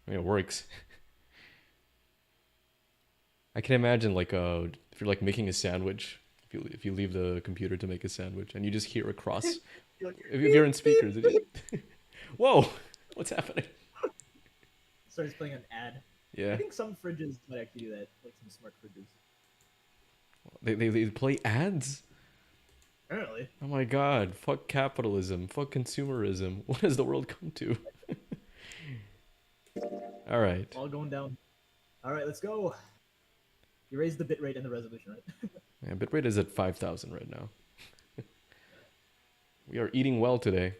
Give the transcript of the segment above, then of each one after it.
I mean, it works. I can imagine like if you're like making a sandwich, if you leave the computer to make a sandwich and you just hear across, You're like, if you're beep, in beep, speakers, beep. whoa, what's happening? Starts playing an ad. I Yeah, think some fridges might actually do that, like some smart fridges. they play ads. Apparently. Oh my god, fuck capitalism, fuck consumerism. What has the world come to? All right. All going down. Alright, let's go. You raised the bitrate and the resolution, right? Yeah, bitrate is at 5,000 right now. We are eating well today.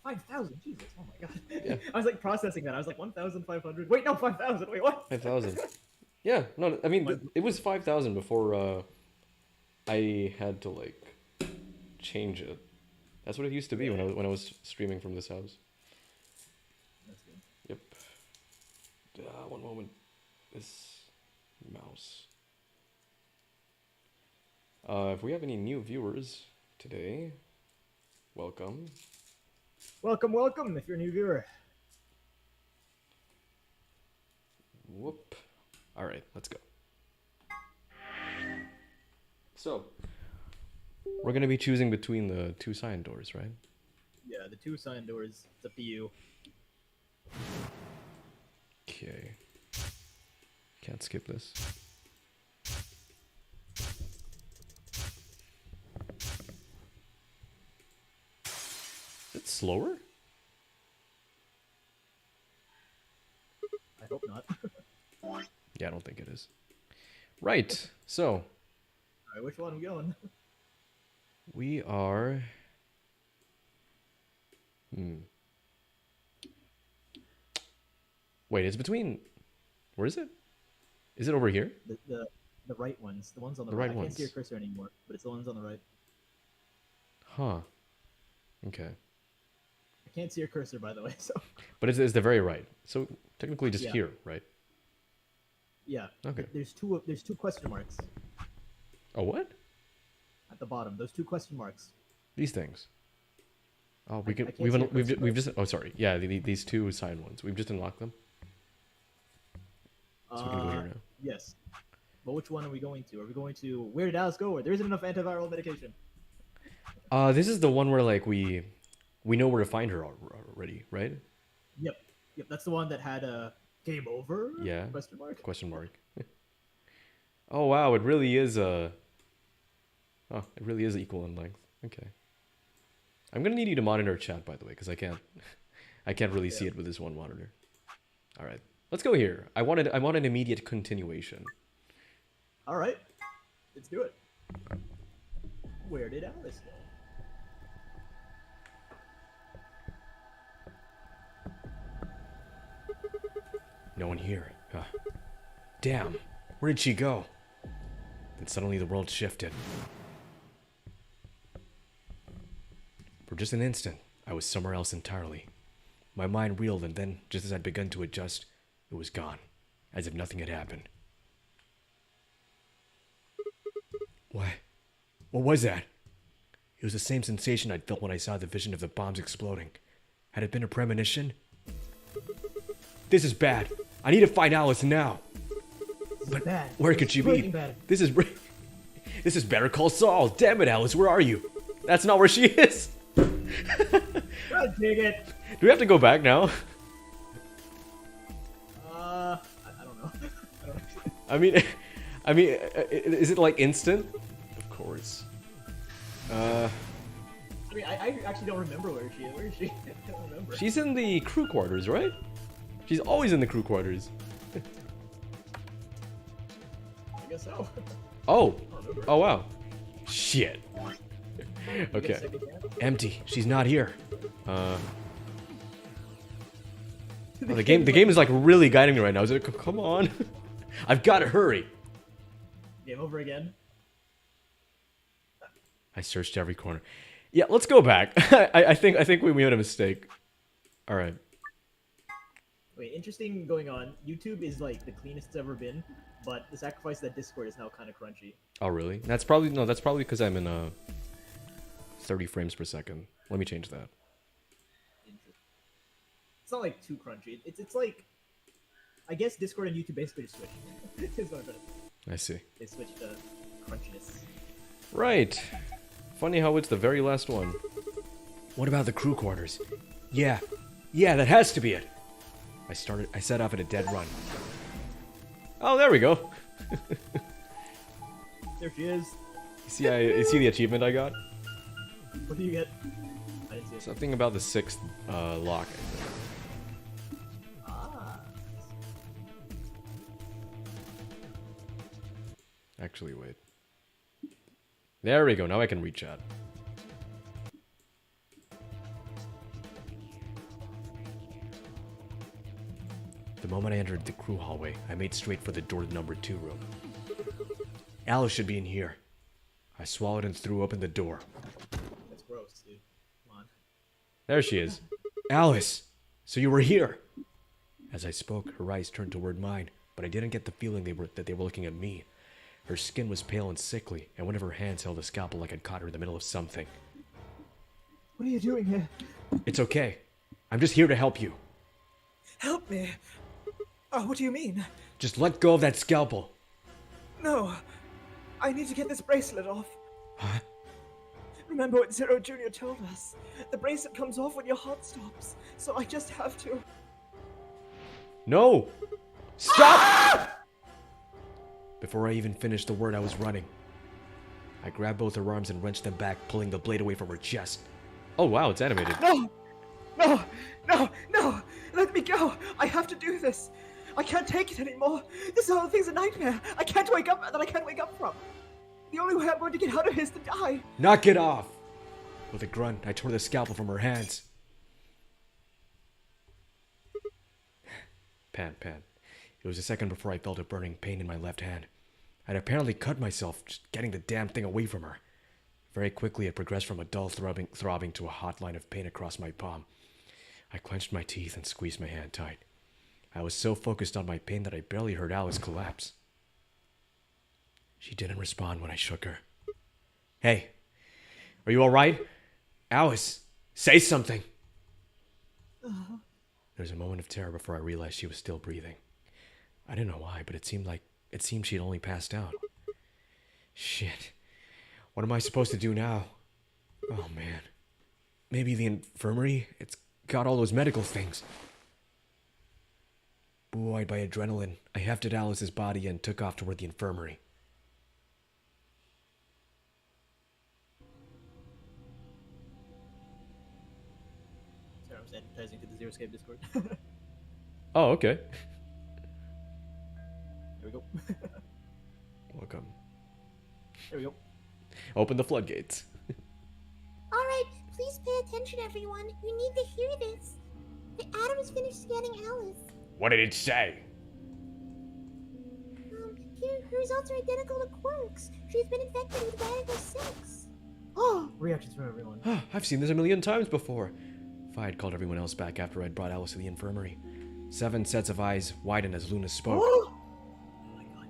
5,000? Jesus, oh my god. Yeah. I was like processing that. I was like 1,500. Wait, no, 5,000. Wait, what? 5,000. Yeah, no, I mean, My- it was 5,000 before I had to like change it. That's what it used to be when I was streaming from this house. That's good. Yep. One moment. This mouse. If we have any new viewers today, welcome. Welcome, welcome, if you're a new viewer. Whoop. All right, let's go. So, we're gonna be choosing between the two sign doors, right? Yeah, the two sign doors. It's up to you. Okay. Can't skip this. Is it slower? I hope not. Yeah, I don't think it is. Right. So, Alright, which one are we going? we are. Hmm. Wait, it's between. Where is it? Is it over here? The right ones. The ones on the, The right. right I can't see your ones. cursor anymore, but it's the ones on the right. Huh. Okay. I can't see your cursor, by the way, so. But it's the very right. So technically just Yeah. here, right? Yeah. Okay. There's two question marks Oh, what? at the bottom. Those two question marks. These things. Oh, we I can. can't We've see your we've cursor, we've just. Oh, sorry. Yeah, these two side ones. We've just unlocked them. So we can go here now. Yes. But which one are we going to? Are we going to where did Alice go? Where there isn't enough antiviral medication. This is the one where like we know where to find her already, right? Yep. Yep. That's the one that had a game over? Yeah. Question mark. Question mark. Oh wow, it really is a. Oh, it really is equal in length. Okay. I'm gonna need you to monitor chat, by the way, because I can't, I can't really see Yeah. it with this one monitor. All right, let's go here. I want an immediate continuation. All right. Let's do it. Where did Alice go? No one here. Damn, where did she go? Then suddenly the world shifted. For just an instant, I was somewhere else entirely. My mind reeled, and then, just as I'd begun to adjust, it was gone, as if nothing had happened. What? What was that? It was the same sensation I'd felt when I saw the vision of the bombs exploding. Had it been a premonition? This is bad. I need to find Alice now. This is bad. Where This could is she Breaking be? Bad. This is this is Better Call Saul. Damn it, Alice, where are you? That's not where she is. God dig it. Do we have to go back now? I don't know. I don't know. I mean, is it like instant? Of course. I mean, I actually don't remember where she is. Where is she? I don't remember. She's in the crew quarters, right? She's always in the crew quarters. I guess so. Oh. I don't remember. Oh wow. Shit. You get a Okay. second chance? Empty. She's not here. Oh, the game is like really guiding me right now. Is it? Come on. I've got to hurry. Game over again. I searched every corner. Yeah, let's go back. I think we made a mistake. All right. Wait, interesting going on. YouTube is like the cleanest it's ever been, but the sacrifice of that Discord is now kind of crunchy. Oh really? That's probably because I'm in 30 frames per second. Let me change that. It's not like too crunchy. It's like, I guess Discord and YouTube basically just switched. Is what I'm trying to say. I see. They switched to crunchiness. Right. Funny how it's the very last one. What about the crew quarters? Yeah, that has to be it. I set off at a dead run. Oh, there we go. There she is. You see the achievement I got? What do you get? I didn't see it. Something about the 6th lock, I think. Ah. Actually, wait. There we go, now I can reach out. The moment I entered the crew hallway, I made straight for the door to number 2 room. Alice should be in here. I swallowed and threw open the door. That's gross, dude. Come on. There she is. Alice! So you were here! As I spoke, her eyes turned toward mine, but I didn't get the feeling that they were looking at me. Her skin was pale and sickly, and one of her hands held a scalpel like I'd caught her in the middle of something. What are you doing here? It's okay. I'm just here to help you. Help me. Oh, what do you mean? Just let go of that scalpel. No. I need to get this bracelet off. Huh? Remember what Zero Jr. told us? The bracelet comes off when your heart stops, so I just have to... No! Stop! Before I even finished the word, I was running. I grabbed both her arms and wrenched them back, pulling the blade away from her chest. Oh wow, it's animated. No! No! No! No! Let me go! I have to do this! I can't take it anymore! This whole thing's a nightmare! I can't wake up from! The only way I'm going to get out of here is to die! Knock it off! With a grunt, I tore the scalpel from her hands. Pan. It was a second before I felt a burning pain in my left hand. I'd apparently cut myself just getting the damn thing away from her. Very quickly, it progressed from a dull throbbing to a hot line of pain across my palm. I clenched my teeth and squeezed my hand tight. I was so focused on my pain that I barely heard Alice collapse. She didn't respond when I shook her. Hey, are you alright? Alice, say something! There was a moment of terror before I realized she was still breathing. I didn't know why, but it seemed she'd only passed out. Shit. What am I supposed to do now? Oh man. Maybe the infirmary? It's got all those medical things. Buoyed by adrenaline, I hefted Alice's body and took off toward the infirmary. Sorry, I was advertising to the Zero Escape Discord. Oh, okay. There we go. Welcome. There we go. Open the floodgates. Alright, please pay attention, everyone. You need to hear this. The Atom has finished scanning Alice. What did it say? Here, her results are identical to Quark's. She's been infected with Radical 6. Oh! Reactions from everyone. I've seen this a million times before. If I had called everyone else back after I'd brought Alice to the infirmary. 7 sets of eyes widened as Luna spoke. Oh my god.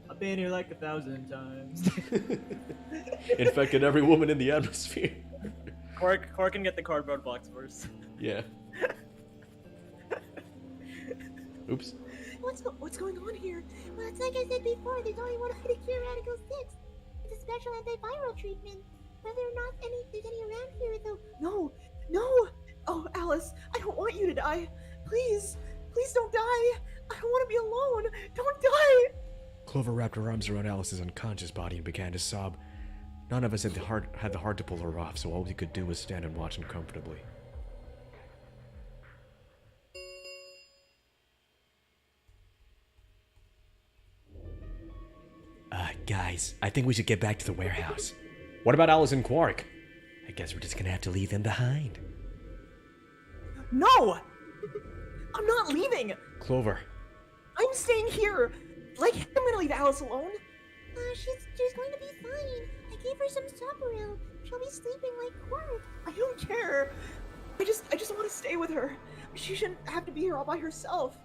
I've been here like 1,000 times. Infected every woman in the atmosphere. Quark can get the cardboard box first. Yeah. Oops. What's going on here? Well, it's like I said before, there's only one way to cure Radical 6. It's a special antiviral treatment. Whether or not there's any around here, though. No! No! Oh, Alice, I don't want you to die. Please don't die. I don't want to be alone. Don't die. Clover wrapped her arms around Alice's unconscious body and began to sob. None of us had the heart to pull her off, so all we could do was stand and watch uncomfortably. Guys, I think we should get back to the warehouse. What about Alice and Quark? I guess we're just gonna have to leave them behind. No! I'm not leaving. Clover. I'm staying here. Like, I'm gonna leave Alice alone. She's going to be fine. I gave her some Saporil. She'll be sleeping like Quark. I don't care. I just want to stay with her. She shouldn't have to be here all by herself.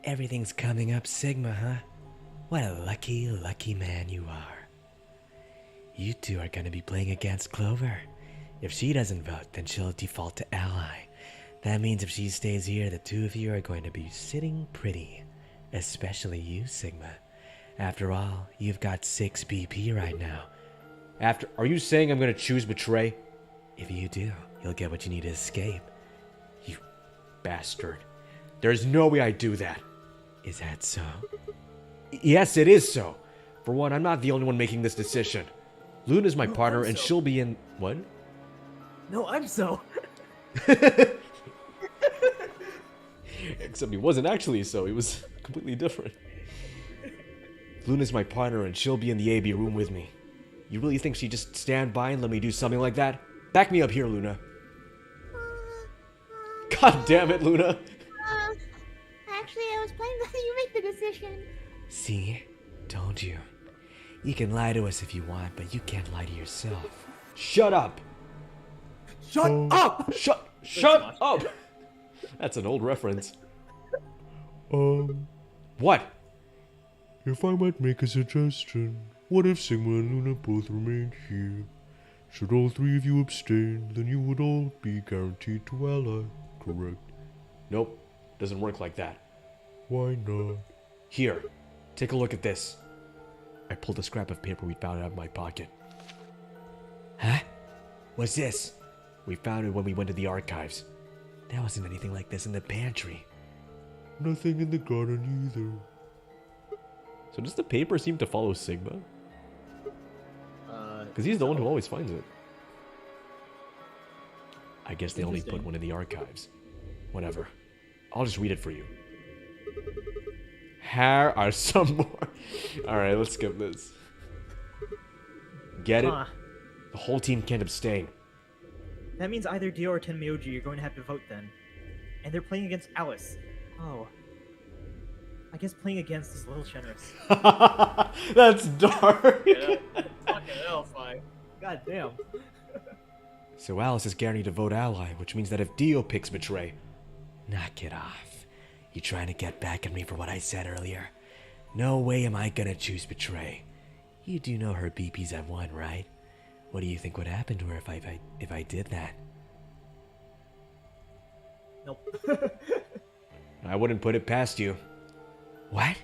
Everything's coming up Sigma, huh? What a lucky, lucky man you are. You two are gonna be playing against Clover. If she doesn't vote, then she'll default to ally. That means if she stays here, the two of you are going to be sitting pretty. Especially you, Sigma. After all, you've got 6 BP right now. Are you saying I'm gonna choose betray? If you do, you'll get what you need to escape. You bastard. There's no way I'd do that. Is that so? Yes, it is so. For one, I'm not the only one making this decision. Luna's my partner, and she'll be in... What? No, I'm so. Except he wasn't actually so. He was completely different. Luna's my partner, and she'll be in the AB room with me. You really think she'd just stand by and let me do something like that? Back me up here, Luna. God damn it, Luna. Actually, I was planning to let you make the decision. See? Told you. You can lie to us if you want, but you can't lie to yourself. Shut up! Shut up! Shut up! That's an old reference. What? If I might make a suggestion, what if Sigma and Luna both remained here? Should all 3 of you abstain, then you would all be guaranteed to ally, correct? Nope. Doesn't work like that. Why not? Here. Take a look at this. I pulled a scrap of paper we found out of my pocket. Huh? What's this? We found it when we went to the archives. There wasn't anything like this in the pantry. Nothing in the garden either. So does the paper seem to follow Sigma? Because he's the one who always finds it. I guess they only put one in the archives. Whatever. I'll just read it for you. Here are some more. Alright, let's skip this. Get it? The whole team can't abstain. That means either Dio or Tenmyoji are going to have to vote then. And they're playing against Alice. Oh. I guess playing against is a little generous. That's dark. Fucking hell, fine. God damn. So Alice is guaranteed to vote ally, which means that if Dio picks betray... Knock it off. You trying to get back at me for what I said earlier? No way am I gonna choose betray. You do know her BP's at 1, right? What do you think would happen to her if I did that? Nope. I wouldn't put it past you. What?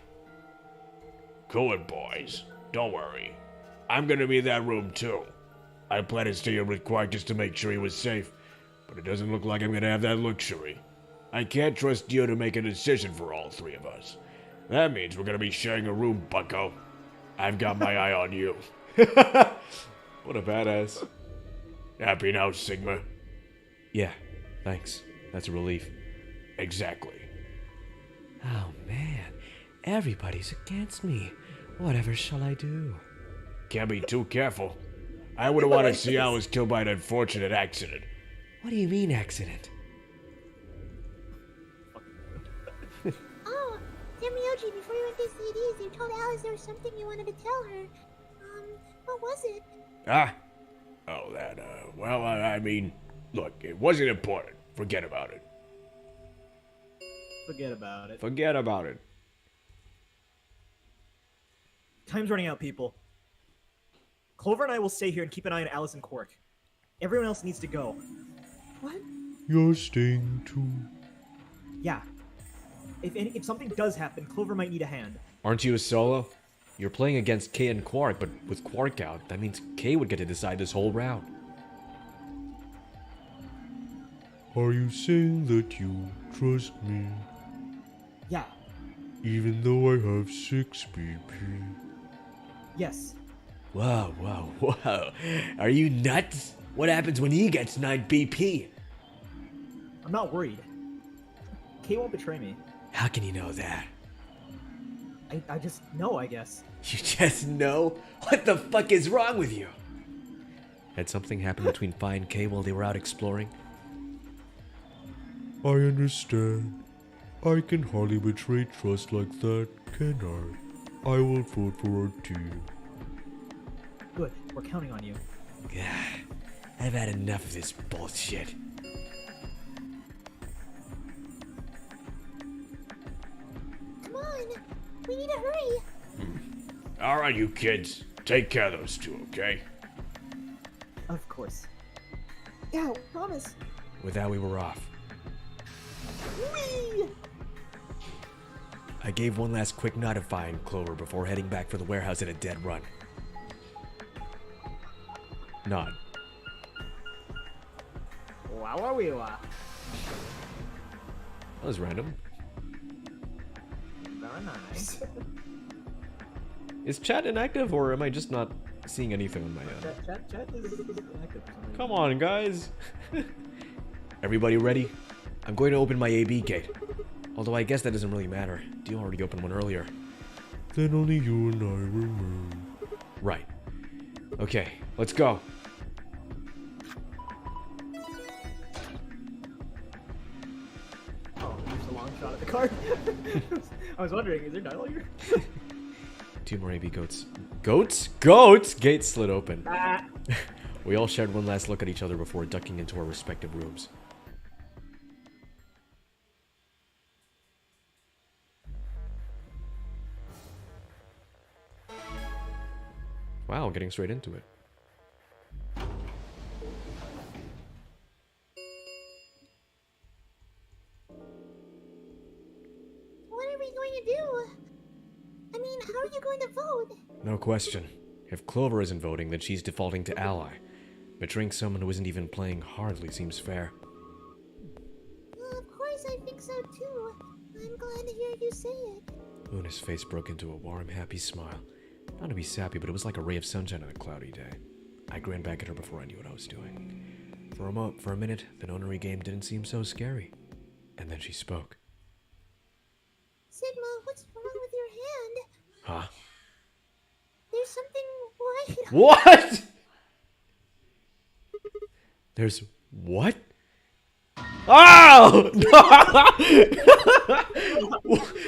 Cool it, boys. Don't worry. I'm gonna be in that room too. I plan to stay here with Quark just to make sure he was safe, but it doesn't look like I'm gonna have that luxury. I can't trust Dio to make a decision for all 3 of us. That means we're gonna be sharing a room, bucko. I've got my eye on you. What a badass. Happy now, Sigma? Yeah, thanks. That's a relief. Exactly. Oh man, everybody's against me. Whatever shall I do? Can't be too careful. I wouldn't want to see Alice killed by an unfortunate accident. What do you mean accident? Oh, Tenmyoji, before you went to CDs, you told Alice there was something you wanted to tell her. What was it? Oh, that, well, I mean, look, it wasn't important. Forget about it. Forget about it. Forget about it. Time's running out, people. Clover and I will stay here and keep an eye on Alice and Quark. Everyone else needs to go. What? You're staying too. Yeah. If something does happen, Clover might need a hand. Aren't you a solo? You're playing against Kay and Quark, but with Quark out, that means Kay would get to decide this whole round. Are you saying that you trust me? Yeah. Even though I have 6 BP? Yes. Whoa, whoa, whoa. Are you nuts? What happens when he gets 9 BP? I'm not worried. Kay won't betray me. How can you know that? I just know, I guess. You just know? What the fuck is wrong with you? Had something happened between Fi and Kay while they were out exploring? I understand. I can hardly betray trust like that, can I? I will vote for our team. Good. We're counting on you. God, I've had enough of this bullshit. Come on, we need to hurry. All right, you kids. Take care of those 2, okay? Of course. Yeah, promise. With that, we were off. Whee! I gave one last quick nod of fine Clover before heading back for the warehouse at a dead run. Nod. Wow. That was random. Very nice. Is chat inactive, or am I just not seeing anything on my end? Chat is inactive. Come on, guys. Everybody ready? I'm going to open my AB gate. Although I guess that doesn't really matter. Dio already opened one earlier. Then only you and I remain. Right. Okay, let's go. Oh, there's a long shot at the card. I was wondering, is there dialogue here? 2 more AB goats. Goats? Goats! Gate slid open. Ah. We all shared one last look at each other before ducking into our respective rooms. Wow, getting straight into it. What are we going to do? I mean, how are you going to vote? No question. If Clover isn't voting, then she's defaulting to ally. Betraying someone who isn't even playing hardly seems fair. Of course, I think so too. I'm glad to hear you say it. Luna's face broke into a warm, happy smile. Not to be sappy, but it was like a ray of sunshine on a cloudy day. I grinned back at her before I knew what I was doing. For a minute, the nonary game didn't seem so scary. And then she spoke. Sigma, what's wrong with your hand? Huh? There's something white. What? There's what? Oh!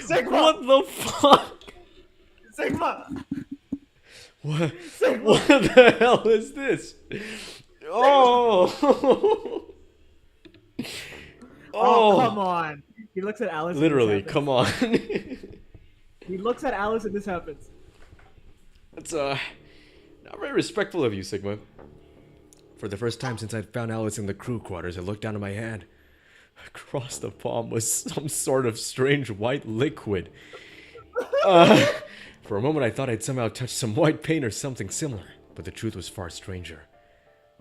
Sigma! What the fuck? Sigma! What? What the hell is this? Oh! Oh, come on. He looks at Alice. Literally, and this come on. happens. He looks at Alice and this happens. That's not very respectful of you, Sigma. For the first time since I'd found Alice in the crew quarters, I looked down at my hand. Across the palm was some sort of strange white liquid. For a moment I thought I'd somehow touched some white paint or something similar, but the truth was far stranger.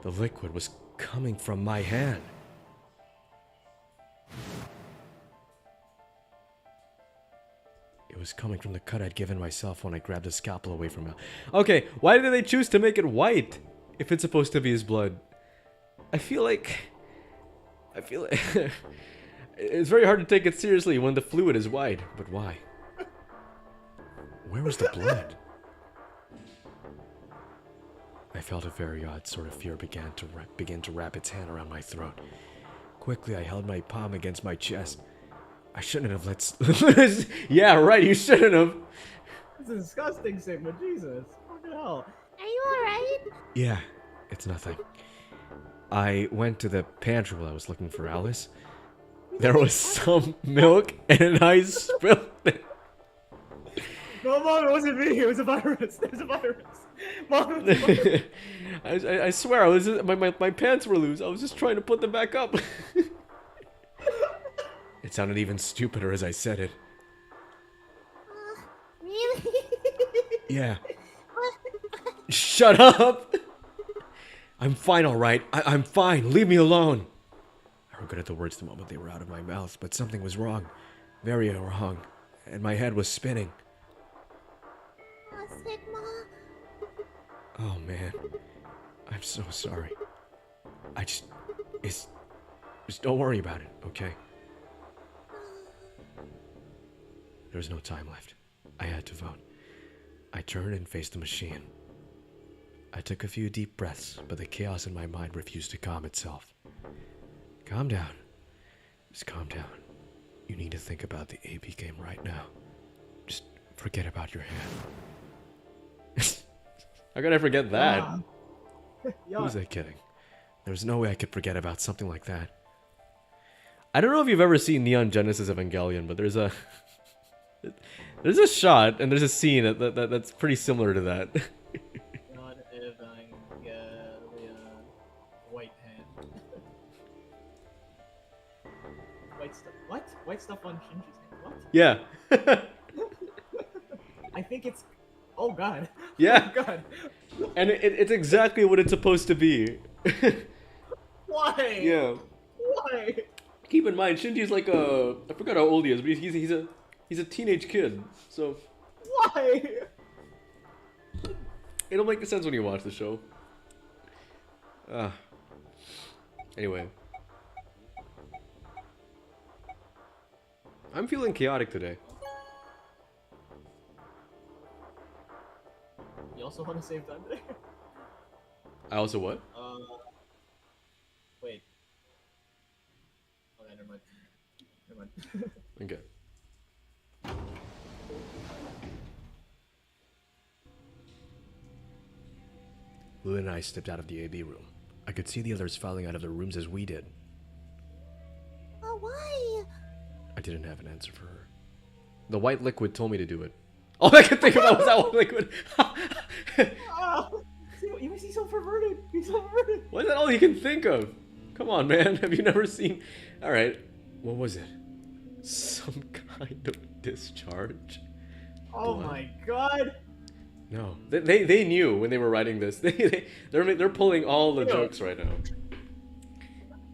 The liquid was coming from my hand. It was coming from the cut I'd given myself when I grabbed the scalpel away from him. Okay, why did they choose to make it white if it's supposed to be his blood? I feel like it's very hard to take it seriously when the fluid is white. But why? Where was the blood? I felt a very odd sort of fear begin to wrap its hand around my throat. Quickly, I held my palm against my chest. I shouldn't have let... Yeah, right, you shouldn't have. This is disgusting, Sigma. Jesus. What the hell? Are you alright? Yeah, it's nothing. I went to the pantry while I was looking for Alice. There was some milk, and I spilled it. No, Mom, it wasn't me. It was a virus. There's a virus. Mom, it was a virus. I swear, I was my pants were loose. I was just trying to put them back up. It sounded even stupider as I said it. Really? Yeah. Shut up! I'm fine, alright. I'm fine. Leave me alone. I regretted the words the moment they were out of my mouth, but something was wrong. Very wrong. And my head was spinning. Oh, Sigma. Oh, man. I'm so sorry. Just don't worry about it, okay? There was no time left. I had to vote. I turned and faced the machine. I took a few deep breaths, but the chaos in my mind refused to calm itself. Calm down. Just calm down. You need to think about the AB game right now. Just forget about your hand. How could I forget that? Yeah. Who was I kidding? There's no way I could forget about something like that. I don't know if you've ever seen Neon Genesis Evangelion, but there's a shot and there's a scene that's pretty similar to that. Not Evangelion. White hand. White stuff. What? White stuff on Shinji's hand. What? Yeah. I think it's. Oh god. Yeah. Oh god. And it's exactly what it's supposed to be. Why? Yeah. Why? Keep in mind, Shinji's like a... I forgot how old he is, but he's a teenage kid. So Why? it'll make sense when you watch the show. Anyway. I'm feeling chaotic today. You also want to save time today? I also what? Wait. Okay, never mind. Never mind. Okay. Luna and I stepped out of the AB room. I could see the others filing out of their rooms as we did. Oh, why? I didn't have an answer for her. The white liquid told me to do it. All I could think about was that white liquid. You must be so perverted. He's so perverted. Why is that all you can think of? Come on, man. Have you never seen... Alright. What was it? Some kind of discharge? Oh Blood? my god. No. They knew when they were writing this. They're pulling all the Yeah. jokes right now.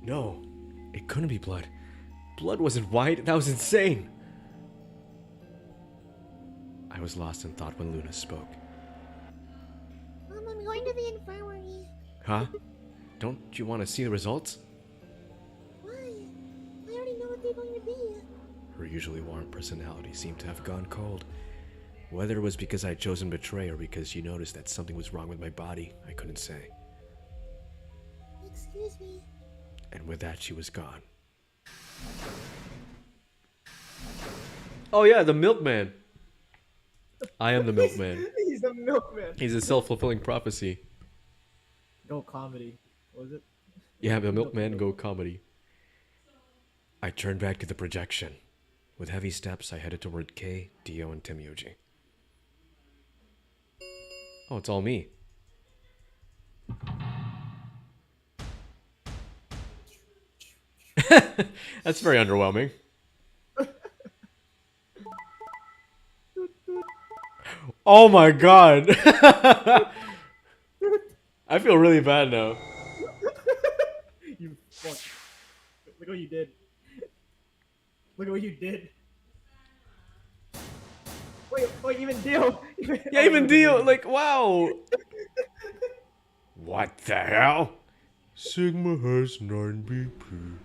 No. It couldn't be blood. Blood wasn't white. That was insane. I was lost in thought when Luna spoke. I'm going to the infirmary. Huh? Don't you want to see the results? Why? I already know what they're going to be. Her usually warm personality seemed to have gone cold. Whether it was because I had chosen betray or because she noticed that something was wrong with my body, I couldn't say. Excuse me. And with that, she was gone. Oh yeah, the milkman. I am the milkman. He's the milkman. He's a self-fulfilling prophecy. Go comedy. What was it? Yeah, the milkman go comedy. I turned back to the projection. With heavy steps, I headed toward Kei, Dio, and Temyoji. Oh, it's all me. That's very underwhelming. Oh my god. I feel really bad now. You fuck. Look what you did. Look at what you did. Wait, even Dio. Yeah, even Dio, like, wow. What the hell? Sigma has 9 BP.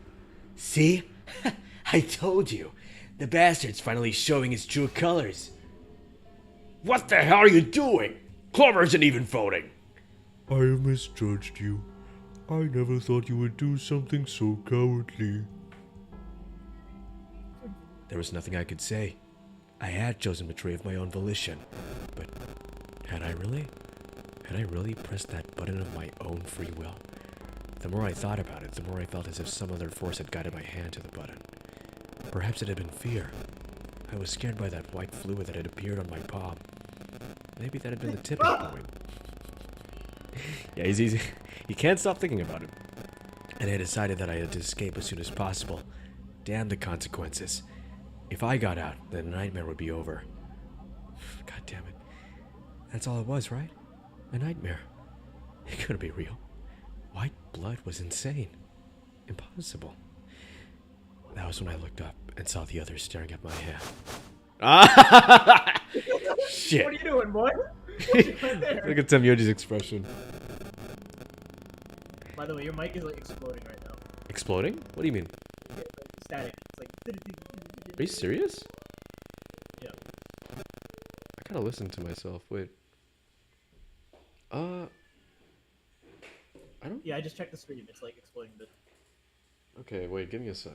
See? I told you. The bastard's finally showing his true colors. What the hell are you doing? Clover isn't even voting. I have misjudged you. I never thought you would do something so cowardly. There was nothing I could say. I had chosen betray of my own volition. But had I really? Had I really pressed that button of my own free will? The more I thought about it, the more I felt as if some other force had guided my hand to the button. Perhaps it had been fear. I was scared by that white fluid that had appeared on my palm. Maybe that had been the tipping point. Yeah, he's easy. He can't stop thinking about it. And I decided that I had to escape as soon as possible. Damn the consequences. If I got out, then the nightmare would be over. God damn it. That's all it was, right? A nightmare. It couldn't be real. White blood was insane. Impossible. That was when I looked up and saw the others staring at my hand. Ah! Shit. What are you doing, boy? What are you doing there? Look at Temyoji's expression. By the way, your mic is like exploding right now. Exploding? What do you mean? Static. It's like. Are you serious? Yeah. I kind of listened to myself. Wait. I don't... Yeah, I just checked the stream. It's like exploding a bit. Okay, wait, give me a sec.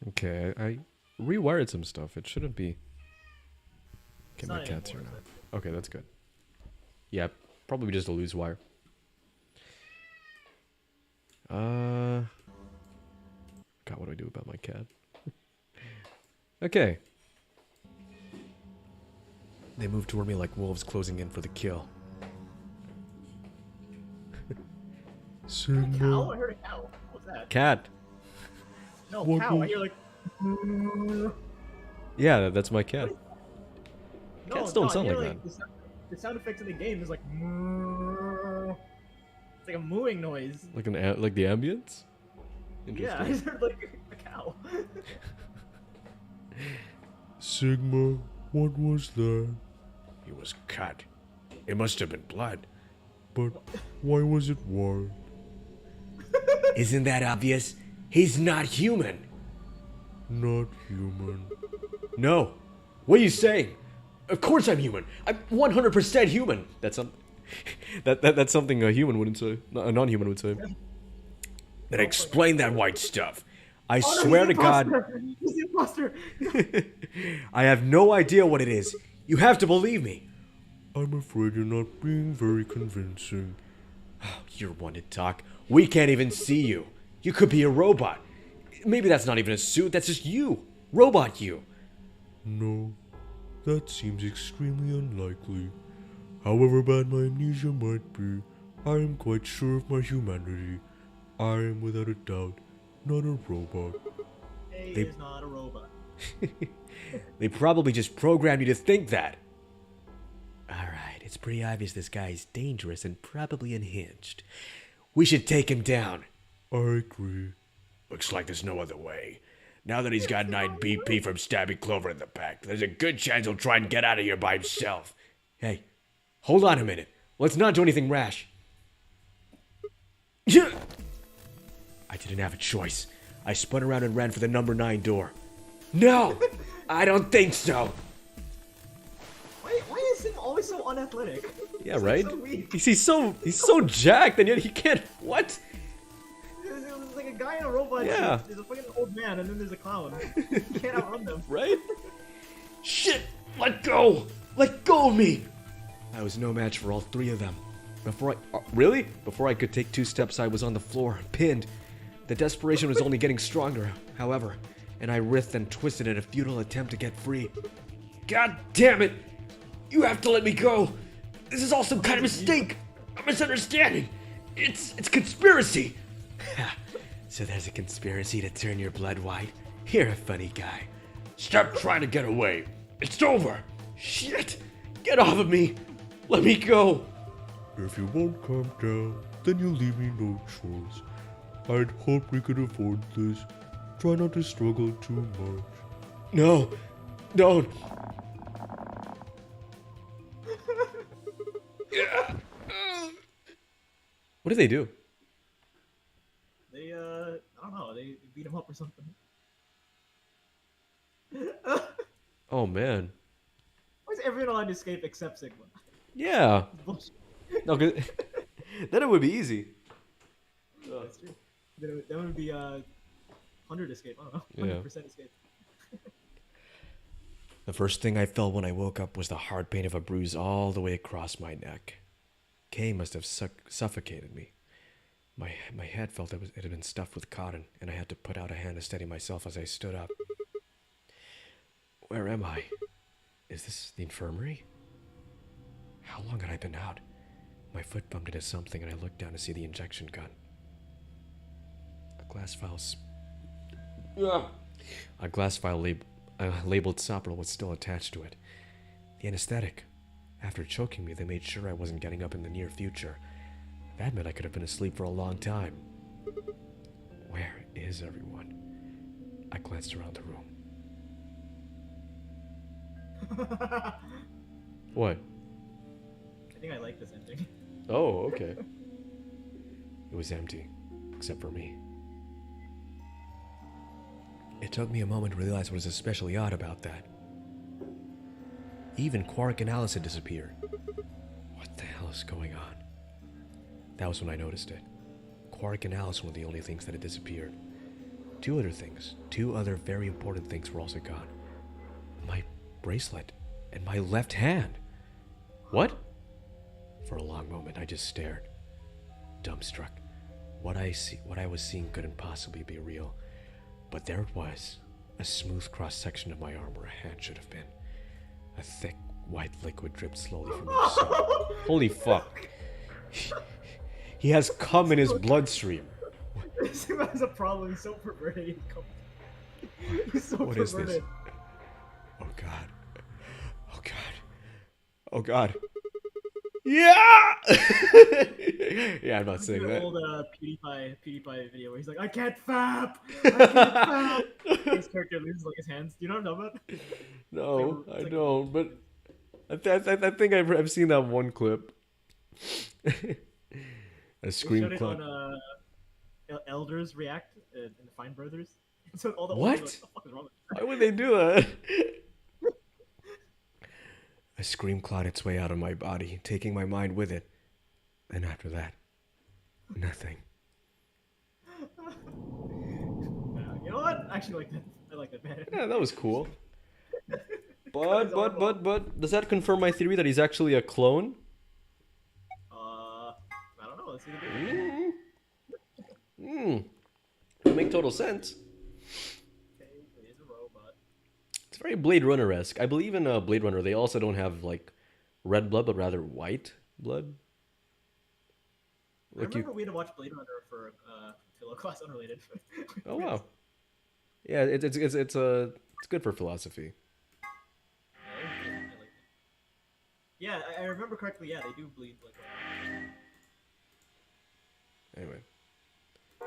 Okay, rewired some stuff. It shouldn't be. It's Okay, my not cat's here anymore, now. Okay, that's good. Yeah, probably just a loose wire. God, what do I do about my cat? Okay. They move toward me like wolves closing in for the kill. Cow? Sigma, I heard a cow. What was that? Cat. No, What cow. I was- hear like. Yeah, that's my cat. No, Cats don't no, I sound hear, like that. The sound effects in the game is like. It's like a mooing noise. Like like the ambience. Yeah, I Interesting. heard like a cow. Sigma, what was that? He was cut. It must have been blood. But why was it white? Isn't that obvious? He's not human. Not human. No. What are you saying? Of course I'm human. I'm 100% human. That's that's something a human wouldn't say. A non-human would say. Then explain that white stuff. I Oh, no, swear he's to the God, imposter! He's the imposter! I have no idea what it is. You have to believe me. I'm afraid you're not being very convincing. You're one to talk. We can't even see you. You could be a robot. Maybe that's not even a suit. That's just you. Robot you. No, that seems extremely unlikely. However bad my amnesia might be, I am quite sure of my humanity. I am without a doubt not a robot. He They- is not a robot. They probably just programmed you to think that. Alright, it's pretty obvious this guy is dangerous and probably unhinged. We should take him down. I agree. Looks like there's no other way. Now that he's got 9 BP from stabbing Clover in the back, there's a good chance he'll try and get out of here by himself. Hey, hold on a minute. Let's not do anything rash. I didn't have a choice. I spun around and ran for the number 9 door. No! I don't think so. Why is he always so unathletic? Yeah, He's, right? Like, so weak. He's so jacked and yet he can't. What? There's like a guy in a robot. Yeah. There's a fucking old man, and then there's a clown. You can't outrun them. Right? Shit! Let go! Let go of me! I was no match for all 3 of them. Really? Before I could take 2 steps, I was on the floor, pinned. The desperation was only getting stronger, however, and I writhed and twisted in a futile attempt to get free. God damn it! You have to let me go! This is all some kind of mistake! A misunderstanding! It's conspiracy! So there's a conspiracy to turn your blood white? You're a funny guy. Stop trying to get away. It's over. Shit! Get off of me! Let me go! If you won't calm down, then you leave me no choice. I'd hope we could avoid this. Try not to struggle too much. No! Don't! What did they do? They I don't know. They beat him up or something. Oh man. Why is everyone allowed to escape except Sigma? Yeah. Bullshit. No, 'cause then it would be easy. That's true. That would be 100 escape. I don't know. Yeah. 100% escape. The first thing I felt when I woke up was the hard pain of a bruise all the way across my neck. Kay must have suffocated me. My head felt it had been stuffed with cotton, and I had to put out a hand to steady myself as I stood up. Where am I? Is this the infirmary? How long had I been out? My foot bumped into something, and I looked down to see the injection gun. A glass vial labeled Sopril was still attached to it. The anesthetic. After choking me, they made sure I wasn't getting up in the near future. That meant I could have been asleep for a long time. Where is everyone? I glanced around the room. What? I think I like this ending. Oh, okay. It was empty, except for me. It took me a moment to realize what was especially odd about that. Even Quark and Alice had disappeared. What the hell is going on? That was when I noticed it. Quark and Alice were the only things that had disappeared. two other things, two other very important things were also gone. My bracelet and my left hand. What? For a long moment, I just stared, dumbstruck. What I was seeing couldn't possibly be real, but there it was, a smooth cross-section of my arm where a hand should have been. A thick, white liquid dripped slowly from my soul. Holy fuck. He has cum in his bloodstream. This man has a problem. He's so perverted. He's so What is this? Oh god. Oh god. Oh god. Yeah! Yeah, I'm not saying An that. old PewDiePie video where he's like, I can't fap! I can't fap! His character loses like his hands. Do you know what I'm talking about? No, It's I like- don't, but I think I've seen that one clip. A They scream showed it clip. on Elders React in the Fine Brothers. So all the What? old people are like, what the fuck is wrong with Why would they do that? A scream clawed its way out of my body, taking my mind with it. And after that, nothing. You know what? I actually like that. I like that man. Yeah, that was cool. But, does that confirm my theory that he's actually a clone? I don't know. Let's see the video. Would make total sense. Okay, it is a robot. It's very Blade Runner-esque. I believe in Blade Runner, they also don't have, like, red blood, but rather white blood. I remember we had to watch Blade Runner for philo class unrelated. Oh, wow. Yeah, it's good for philosophy. Yeah, I remember correctly. Yeah, they do bleed like. Anyway.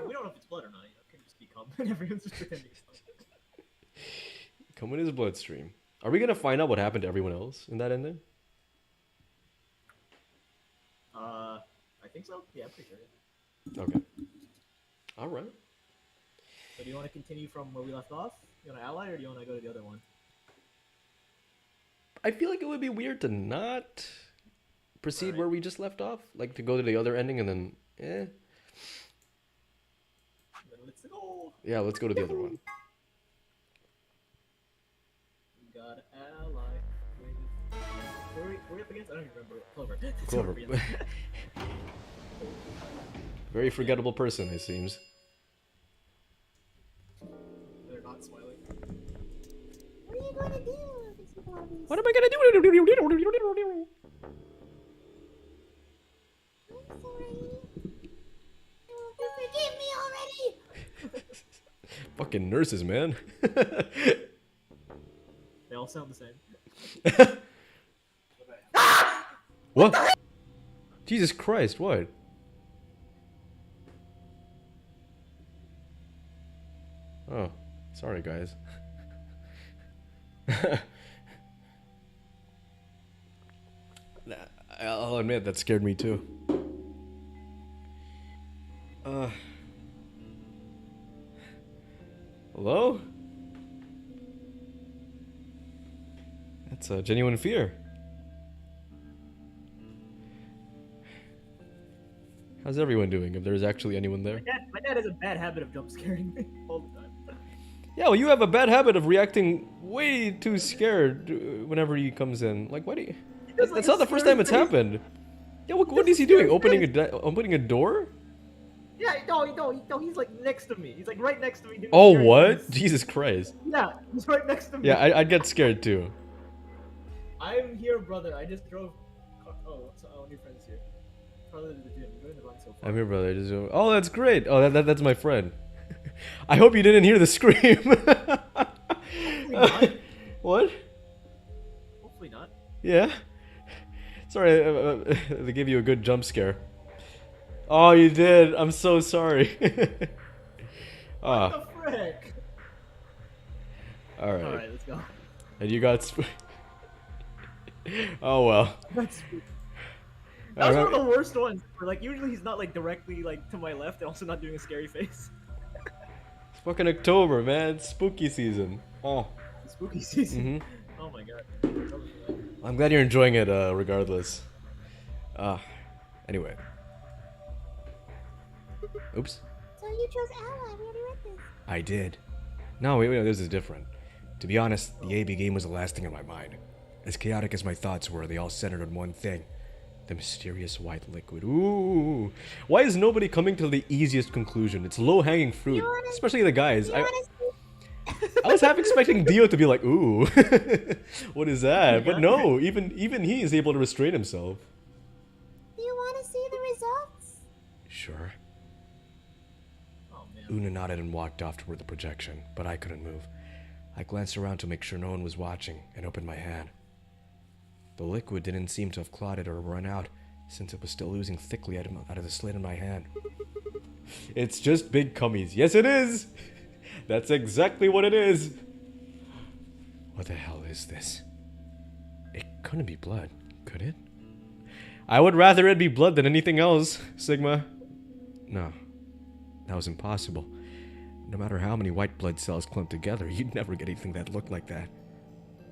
We don't know if it's blood or not. You know, it could just be cum, and everyone's just pretending it's cum. Come in his bloodstream. Are we gonna find out what happened to everyone else in that ending? I think so. Yeah, I'm pretty sure. Okay. All right. So do you want to continue from where we left off? You want to ally, or do you want to go to the other one? I feel like it would be weird to not proceed where we just left off, like to go to the other ending and then, Then let's go. yeah, let's go to the other one. We got ally. Who are we up against? I don't even remember. Clover. Clover. Very forgettable person, it seems. They're not smiling. What are you going to do? It's so obvious. What am I gonna do? I'm sorry. Oh, forgive me already! Fucking nurses, man. They all sound the same. What? Jesus Christ, what? Oh, sorry guys. I'll admit that scared me too. Hello? That's a genuine fear. How's everyone doing? If there's actually anyone there? My dad has a bad habit of jump scaring me all the time. Yeah, well, you have a bad habit of reacting way too scared whenever he comes in. Like, why do you? does, like, That's a not the first scary time it's face. happened. Yeah, what does is a he doing? scary Opening a door? Yeah, no, he's like next to me. He's like right next to me. doing Oh, scary what? things. Jesus Christ. Yeah, he's right next to me. Yeah, I'd get scared too. I'm here, brother. I just drove. Oh, new friends here. Probably to the gym. You're going the wrong so far. I'm here, brother. Oh, that's great. Oh, that's my friend. I hope you didn't hear the scream. not. What? Hopefully not. Yeah. Sorry, they gave you a good jump scare. Oh, you did. I'm so sorry. Ah, What the frick? all right. All right, let's go. And you got. Oh well. That's. That was one of the worst ones. Where, like, usually he's not like directly like to my left, and also not doing a scary face. It's fucking October, man. It's spooky season. Oh. Spooky season. Mhm. Oh my god. I'm glad you're enjoying it, regardless. Anyway. Oops. So you chose ally. We already read this. I did. No, wait, this is different. To be honest, the AB game was the last thing on my mind. As chaotic as my thoughts were, they all centered on one thing. The mysterious white liquid. Ooh. Why is nobody coming to the easiest conclusion? It's low-hanging fruit. Especially the guys. I was half expecting Dio to be like, ooh. What is that? But no, even he is able to restrain himself. Do you want to see the results? Sure. Oh man. Una nodded and walked off toward the projection, but I couldn't move. I glanced around to make sure no one was watching and opened my hand. The liquid didn't seem to have clotted or run out, since it was still oozing thickly out of the slit in my hand. It's just big cummies. Yes, it is! That's exactly what it is! What the hell is this? It couldn't be blood, could it? I would rather it be blood than anything else, Sigma. No, that was impossible. No matter how many white blood cells clumped together, you'd never get anything that looked like that.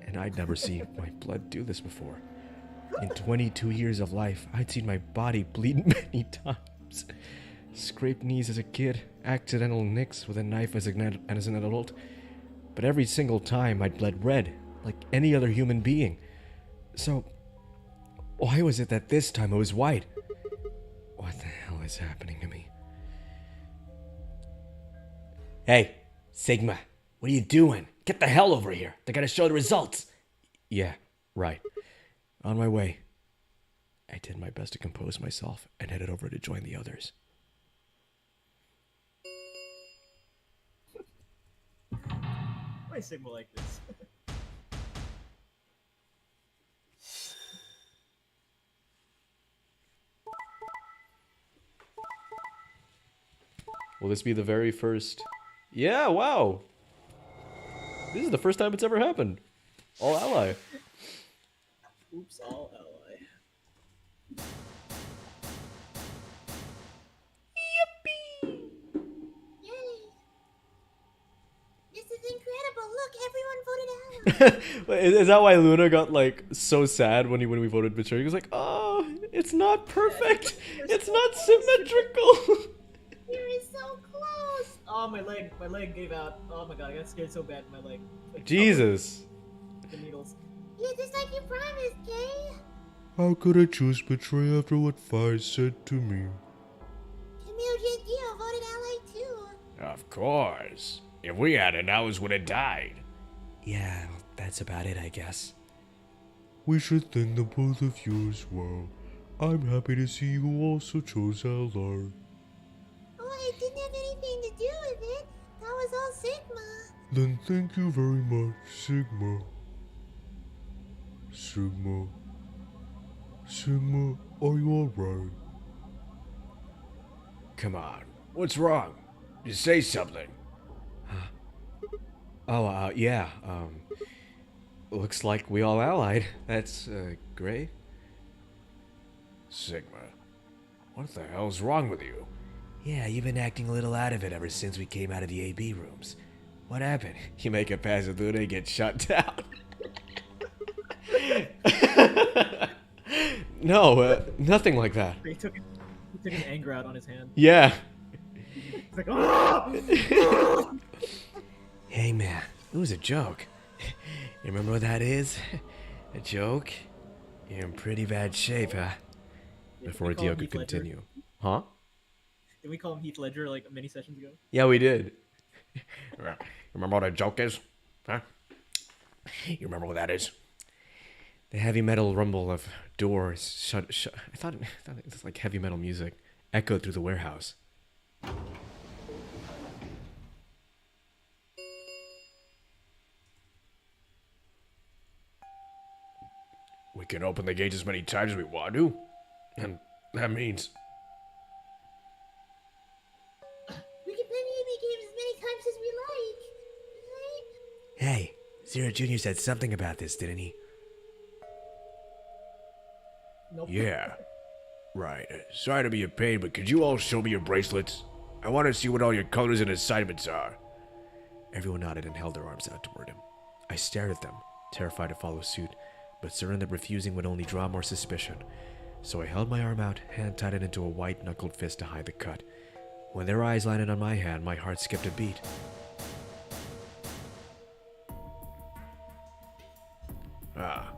And I'd never seen my blood do this before. In 22 years of life, I'd seen my body bleed many times. Scraped knees as a kid, accidental nicks with a knife as an adult. But every single time I'd bled red, like any other human being. So, why was it that this time it was white? What the hell is happening to me? Hey, Sigma, what are you doing? Get the hell over here. They gotta show the results. Yeah, right. On my way. I did my best to compose myself and headed over to join the others. Why is Sigma like this? Will this be the very first? Yeah, wow. This is the first time it's ever happened. All ally. Oops, all ally. Yay! This is incredible. Look, everyone voted ally. Is that why Luna got like so sad when we voted Mature? He was like, oh, it's not perfect. It's not symmetrical. Here is so close. Oh, my leg gave out. Oh my god, I got scared so bad in my leg. Like, Jesus. the needles. Yeah, just like you promised, Kay. How could I choose betray after what Fi said to me? Camille and Dio voted ally too. Of course. If we hadn't, Alice would have died. Yeah, that's about it, I guess. We should thank the both of you as well. I'm happy to see you also chose ally. Oh, I didn't have anything to do with it. That was all Sigma. Then thank you very much, Sigma. Sigma, are you alright? Come on. What's wrong? Just say something. Oh, yeah, looks like we all allied. That's, great. Sigma, what the hell's wrong with you? Yeah, you've been acting a little out of it ever since we came out of the AB rooms. What happened? You make it past with Luna and get shut down. No, nothing like that. He took an anger out on his hand. Yeah. He's like, oh! Hey, man, it was a joke. You remember what that is? A joke? You're in pretty bad shape, huh? Before Dio could continue. Huh? Did we call him Heath Ledger like many sessions ago? Yeah, we did. Remember what a joke is? Huh? You remember what that is? The heavy metal rumble of doors shut. I thought it was like heavy metal music echoed through the warehouse. We can open the gates as many times as we want to. And that means... We can play the AB games as many times as we like. Right? Hey, Zero Jr. said something about this, didn't he? Nope. Yeah. Right. Sorry to be a pain, but could you all show me your bracelets? I want to see what all your colors and assignments are. Everyone nodded and held their arms out toward him. I stared at them, terrified to follow suit, but certain that refusing would only draw more suspicion. So I held my arm out, hand tied it into a white-knuckled fist to hide the cut. When their eyes landed on my hand, my heart skipped a beat. Ah,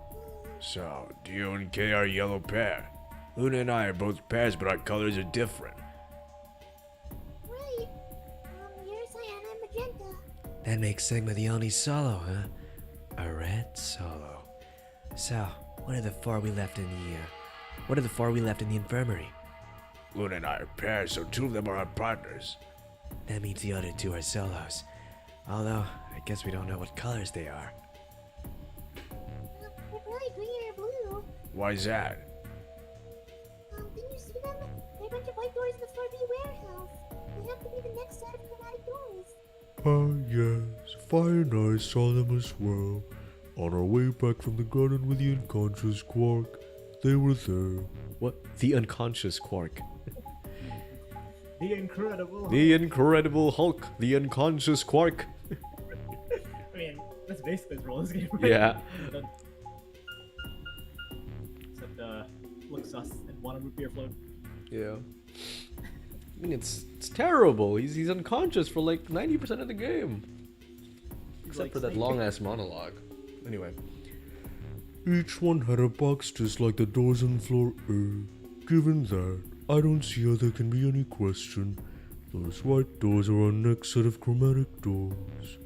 so Dio and Kay are a yellow pair. Luna and I are both pairs, but our colors are different. Right. You're cyan and magenta. That makes Sigma the only solo, huh? A red solo. So, what are the four we left in the infirmary? Luna and I are pairs, so two of them are our partners. That means the other two are solos. Although, I guess we don't know what colors they are. They're probably green or blue. Why's that? Didn't you see them? There are a bunch of white doors in the floor B warehouse. They have to be the next set of chromatic doors. Yes, Fire and I saw them as well. On our way back from the garden with the unconscious Quark, they were there. What? The unconscious Quark. The incredible. The Incredible Hulk. The unconscious Quark. I mean, that's basically his role in this game. Right? Yeah. Except, look sus and want a root beer float. Yeah. I mean, it's terrible. He's unconscious for like 90% of the game. Except like for that Snake. long-ass monologue. Anyway. Each one had a box just like the doors on floor A. Given that, I don't see how there can be any question. Those white doors are our next set of chromatic doors.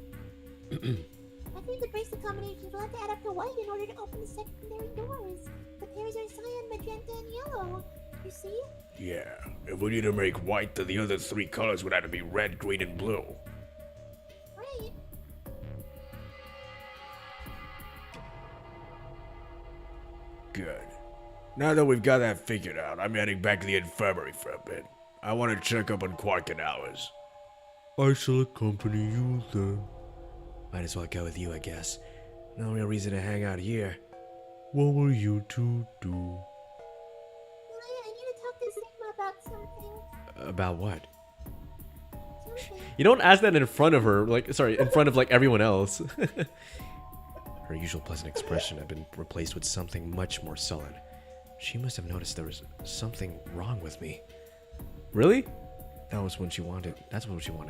I think the bracelet combinations will have to add up to white in order to open the secondary doors. The pairs are cyan, magenta, and yellow. You see? Yeah, if we need to make white, then the other three colors would have to be red, green, and blue. Right. Good. Now that we've got that figured out, I'm heading back to the infirmary for a bit. I want to check up on Quark and Alice. I shall accompany you then. Might as well go with you, I guess. No real reason to hang out here. What will you two do? I need to talk to Sigma about something. About what? Something. You don't ask that in front of her, in front of everyone else. Her usual pleasant expression had been replaced with something much more sullen. She must have noticed there was something wrong with me. Really? That's what she wanted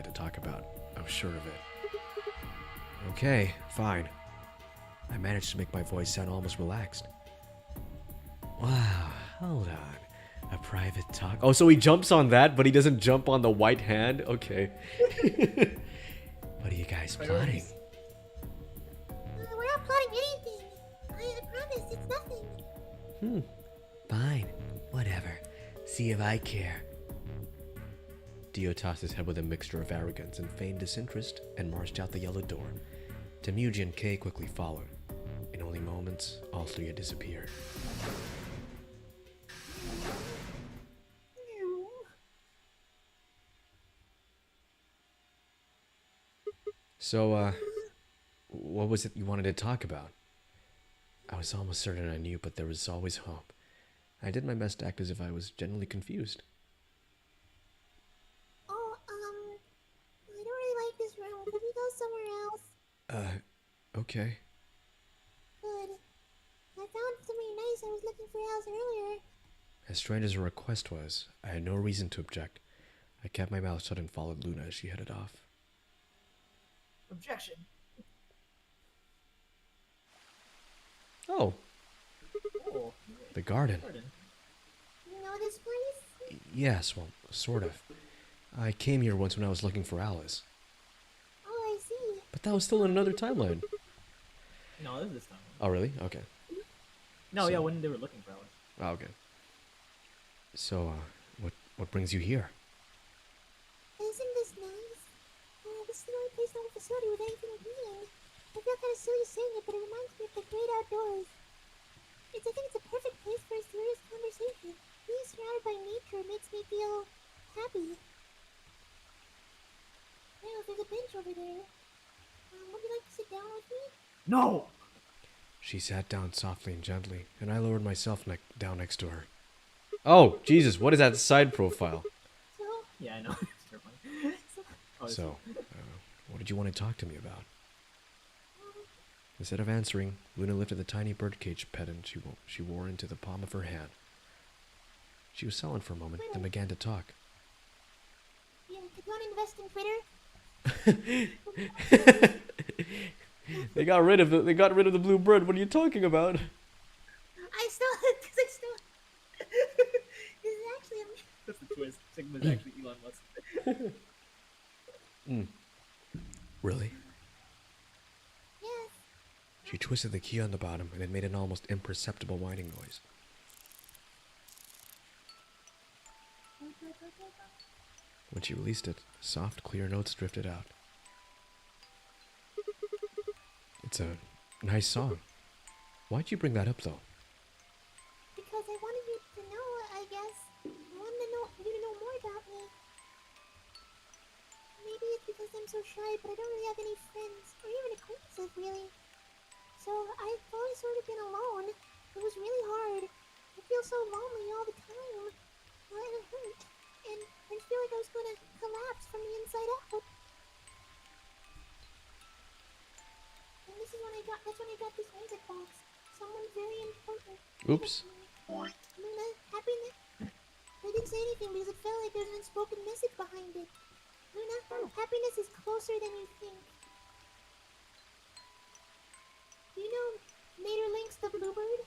to talk about. I was sure of it. Okay, fine. I managed to make my voice sound almost relaxed. Wow, hold on. A private talk. Oh, so he jumps on that, but he doesn't jump on the white hand? Okay. What are you guys plotting? We're not plotting anything. I promise, it's nothing. Fine. Whatever. See if I care. Dio tossed his head with a mixture of arrogance and feigned disinterest and marched out the yellow door. Temuji and Kay quickly followed. In only moments, all three had disappeared. So, what was it you wanted to talk about? I was almost certain I knew, but there was always hope. I did my best to act as if I was genuinely confused. Oh, I don't really like this room. Could we go somewhere else? Okay. Good. I found somewhere nice. I was looking for a house earlier. As strange as her request was, I had no reason to object. I kept my mouth shut and followed Luna as she headed off. Objection. Oh, Oh, the garden. pardon. You know this place? Yes, well, sort of. I came here once when I was looking for Alice. Oh, I see. But that was still in another timeline. No, this is this time. Oh, really? Okay. No, So- yeah, when they were looking for Alice. Oh, okay. So, what brings you here? Isn't this nice? This is the only place in the facility with anything green. I feel kind of silly saying it, but it reminds me of the great outdoors. I think it's a perfect place for a serious conversation. Being surrounded by nature makes me feel happy. Now, there's a bench over there. Would you like to sit down with me? No! She sat down softly and gently, and I lowered myself down next to her. Oh, Jesus, what is that side profile? So, Yeah, I know. It's terrifying. Oh, it's- So, what did you want to talk to me about? Instead of answering, Luna lifted the tiny birdcage pendant she wore into the palm of her hand. She was silent for a moment, then began to talk. you want to invest in Twitter? They got rid of the blue bird. What are you talking about? I still, because I still. This is actually a. That's the twist. Sigma's actually Elon Musk. Really? Yes. She twisted the key on the bottom and it made an almost imperceptible whining noise. When she released it, soft, clear notes drifted out. It's a nice song. Why'd you bring that up, though? Because I wanted you to know, I guess. I wanted you to know more about me. Maybe it's because I'm so shy, but I don't really have any friends, or even acquaintances, really. So I've always sort of been alone. It was really hard. I feel so lonely all the time. Well, it hurt. And I feel like I was going to collapse from the inside out. And this is that's when I got this music box. Someone very important. Oops. Luna, happiness. I didn't say anything because it felt like there's an unspoken message behind it. Luna, happiness is closer than you think. Do you know Mater Lynx the bluebird?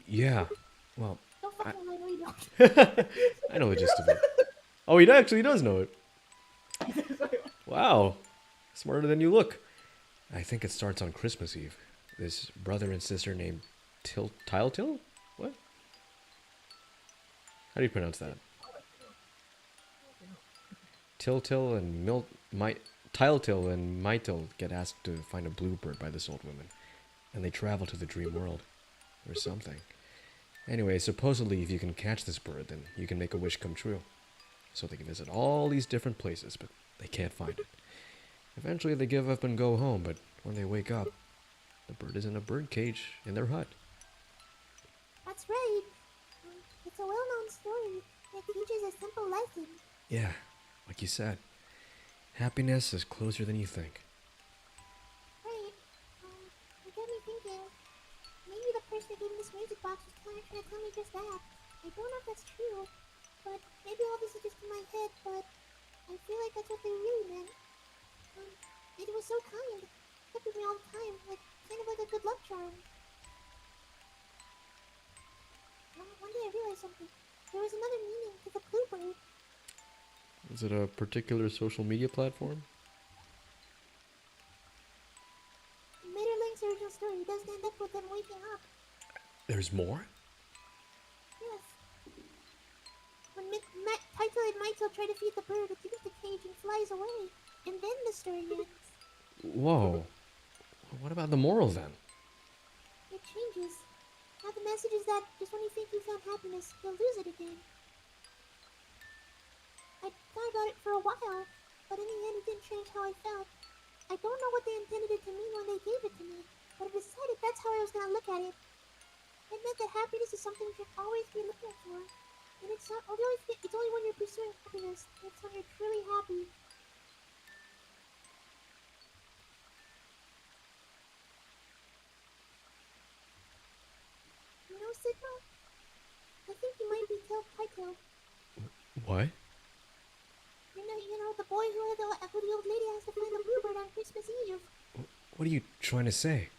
Yeah. Well, Don't fucking lie, no you don't. I know the gist of it. Oh, he actually does know it. Wow. Smarter than you look. I think it starts on Christmas Eve. This brother and sister named Tiltil? What? How do you pronounce that? Tiltil and Tiltil and Mytil get asked to find a bluebird by this old woman. And they travel to the dream world. Or something. Anyway, supposedly if you can catch this bird, then you can make a wish come true. So they can visit all these different places, but they can't find it. Eventually they give up and go home, but when they wake up, the bird is in a bird cage in their hut. That's right. It's a well-known story that teaches a simple lesson. Yeah, like you said. Happiness is closer than you think. Right. It got me thinking. Maybe the person that gave me this music box was trying to tell me just that. I don't know if that's true, but maybe all this is just in my head, but I feel like that's what they really meant. It was so kind. Kept with me all the time, kind of like a good luck charm. One day I realized something. There was another meaning to the bluebird. Is it a particular social media platform? Mater Link's original story doesn't end up with them waking up. There's more? Yes. When Taito and Maito try to feed the bird, it leaves the cage and flies away. And then the story ends. Whoa. What about the moral then? It changes. Now the message is that just when you think you found happiness, you'll lose it again. I thought about it for a while, but in the end it didn't change how I felt. I don't know what they intended it to mean when they gave it to me, but I decided that's how I was going to look at it. It meant that happiness is something you should always be looking for. And it's only when you're pursuing happiness, it's when you're truly happy. You know, Sigma? I think you might be Taito. What? You know, the boy who the old lady has to find the bluebird on Christmas Eve. What are you trying to say?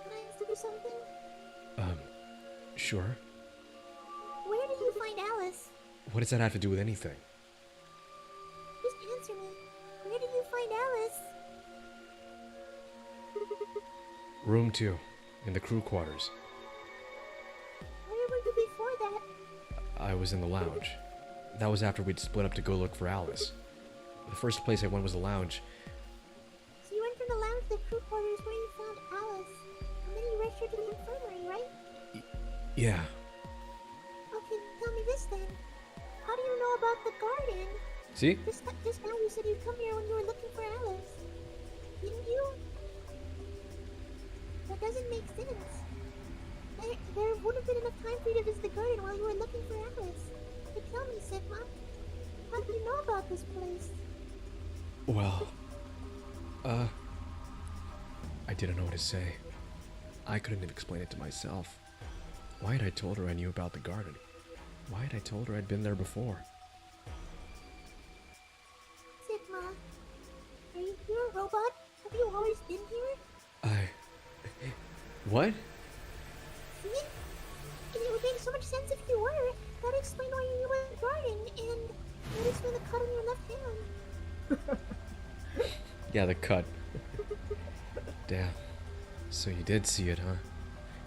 Can I ask you something? Sure. Where did you find Alice? What does that have to do with anything? Just answer me. Where did you find Alice? Room 2, in the crew quarters. Where were you before that? I was in the lounge. That was after we'd split up to go look for Alice. The first place I went was the lounge. So you went from the lounge to the crew quarters where you found Alice. And then you rushed her to the infirmary, right? Yeah. Okay, tell me this then. How do you know about the garden? See? Just now you said you'd come here when you were looking for Alice. Didn't you? That doesn't make sense. There wouldn't have been enough time for you to visit the garden while you were looking for Alice. But tell me, Sigma, how do you know about this place? Well, I didn't know what to say. I couldn't have explained it to myself. Why had I told her I knew about the garden? Why had I told her I'd been there before? What? See? And it would make so much sense if you were. That would explain why you weren't guarding, and that would explain the cut on your left hand. Yeah, the cut. Damn. So you did see it, huh?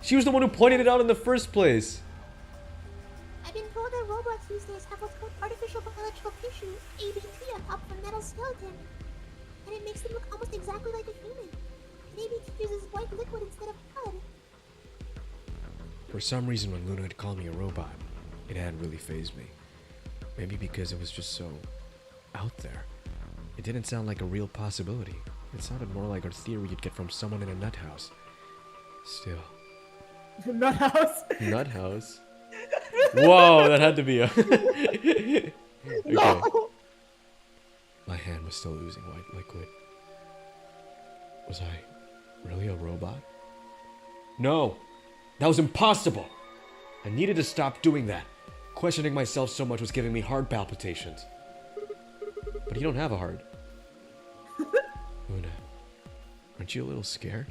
She was the one who pointed it out in the first place. I've been told that robots these days have what's called artificial biological tissue, ABT, on top of a metal skeleton. And it makes them look almost exactly like a human. And ABT uses white liquid instead of blood. For some reason, when Luna had called me a robot, it hadn't really fazed me. Maybe because it was just so out there. It didn't sound like a real possibility. It sounded more like a theory you'd get from someone in a nut house. Still. Nut house. Nut house? Whoa, that had to be a... Okay. No! My hand was still oozing white liquid. Was I really a robot? No! That was impossible! I needed to stop doing that. Questioning myself so much was giving me heart palpitations. But you don't have a heart. Luna, aren't you a little scared?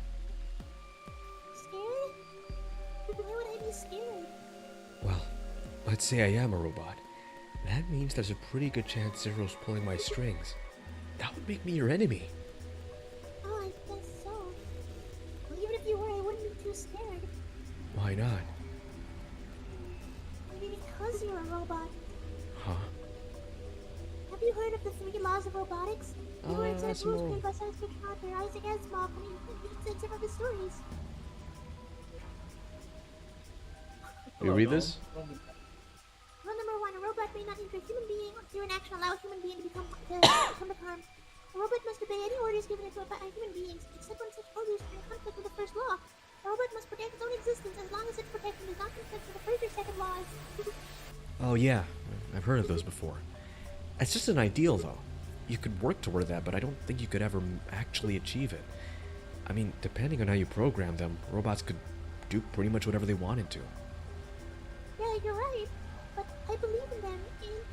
Scared? Why would I be scared? Well, let's say I am a robot. That means there's a pretty good chance Zero's pulling my strings. That would make me your enemy. Oh, I guess so. Well, even if you were, I wouldn't be too scared. Why not? Maybe because you're a robot. Huh? Have you heard of the 3 laws of robotics? The words that's and rules more- created by science fiction author Isaac Asimov in some of his stories. You read this? Rule number 1, a robot may not injure a human being or through an action allow a human being to become harmed. A robot must obey any orders given it to it by human beings, except when such orders are in conflict with the first law. A robot must protect its own existence as long as its protection does not conflict with the first or second laws. Oh yeah, I've heard of those before. It's just an ideal though. You could work toward that, but I don't think you could ever actually achieve it. I mean, depending on how you program them, robots could do pretty much whatever they wanted to. Yeah, you're right, but I believe in them,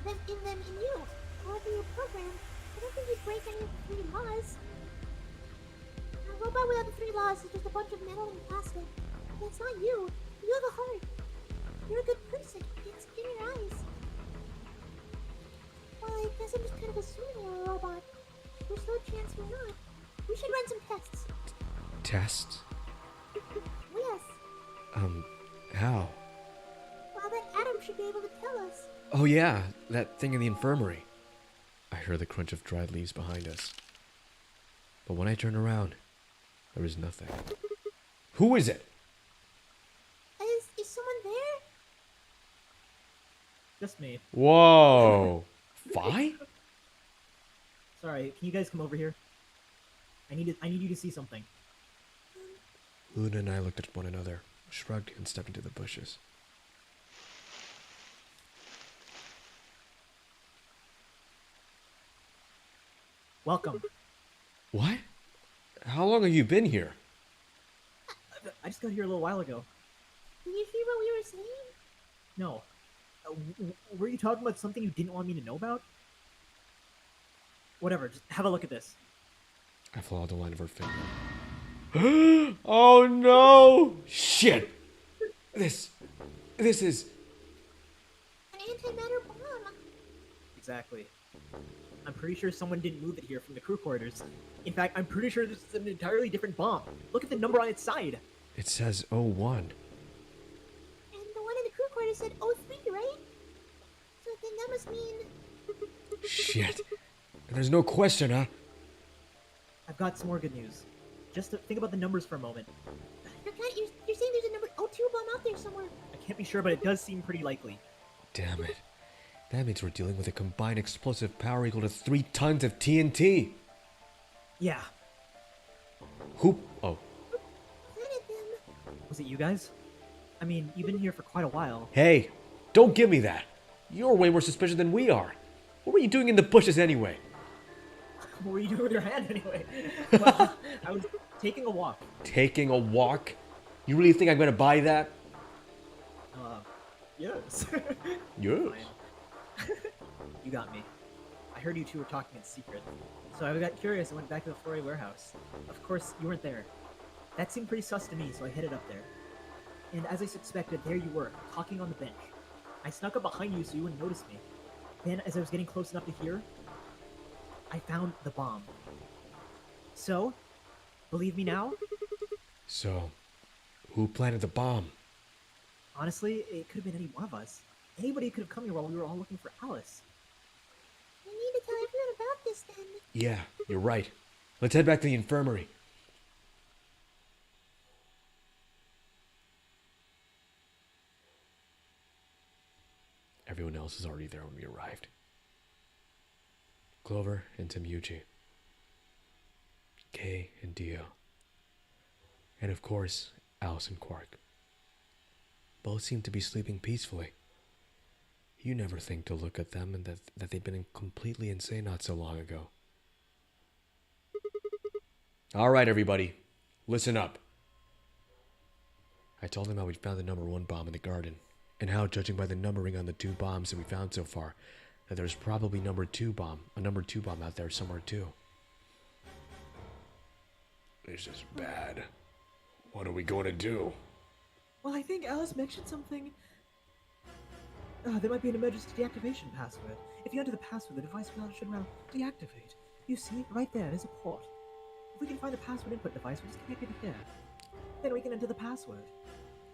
in you. However you program, I don't think you'd break any of the 3 laws. A robot without the 3 laws is just a bunch of metal and plastic. That's not you. You have a heart. You're a good person. It's in your eyes. Well, I guess I'm just kind of assuming you're a robot. There's no chance you're not. We should run some tests. Tests? Yes. How? Well, that Adam should be able to tell us. Oh yeah, that thing in the infirmary. I heard the crunch of dried leaves behind us. But when I turned around, there was nothing. Who is it? Is someone there? Just me. Whoa. Vi? Sorry, can you guys come over here? I need you to see something. Luna and I looked at one another, shrugged, and stepped into the bushes. Welcome. What? How long have you been here? I just got here a little while ago. Did you hear what we were saying? No. Were you talking about something you didn't want me to know about? Whatever, just have a look at this. I followed the line of her finger. Oh no! Shit! This is... An antimatter bomb. Exactly. I'm pretty sure someone didn't move it here from the crew quarters. In fact, I'm pretty sure this is an entirely different bomb. Look at the number on its side. It says 01. And the one in the crew quarters said O3, right? So then that must mean... Shit. There's no question, huh? I've got some more good news. Just to think about the numbers for a moment. You're saying there's a number O2 bomb out there somewhere. I can't be sure, but it does seem pretty likely. Damn it. That means we're dealing with a combined explosive power equal to 3 tons of TNT. Yeah. Who? Oh. Planet them. Was it you guys? I mean, you've been here for quite a while. Hey, don't give me that. You're way more suspicious than we are. What were you doing in the bushes anyway? What were you doing with your hand anyway? Well, I was taking a walk. Taking a walk? You really think I'm gonna buy that? Yes. Yes. You got me. I heard you two were talking in secret. So I got curious and went back to the 4A warehouse. Of course, you weren't there. That seemed pretty sus to me, so I headed up there. And as I suspected, there you were, talking on the bench. I snuck up behind you so you wouldn't notice me. Then, as I was getting close enough to hear, I found the bomb. So, believe me now? So, who planted the bomb? Honestly, it could have been any one of us. Anybody could have come here while we were all looking for Alice. We need to tell everyone about this then. Yeah, you're right. Let's head back to the infirmary. Everyone else is already there when we arrived. Clover and Tamuji. Kay and Dio. And of course, Alice and Quark. Both seem to be sleeping peacefully. You never think to look at them and that they've been completely insane not so long ago. All right, everybody, listen up. I told them how we found the number 1 bomb in the garden, and how, judging by the numbering on the 2 bombs that we found so far, that there's probably a number 2 bomb out there somewhere too. This is bad. What are we going to do? Well, I think Alice mentioned something. There might be an emergency deactivation password. If you enter the password, the device should now deactivate. You see, right there, there's a port. If we can find the password input device, we'll just connect it here. Then we can enter the password.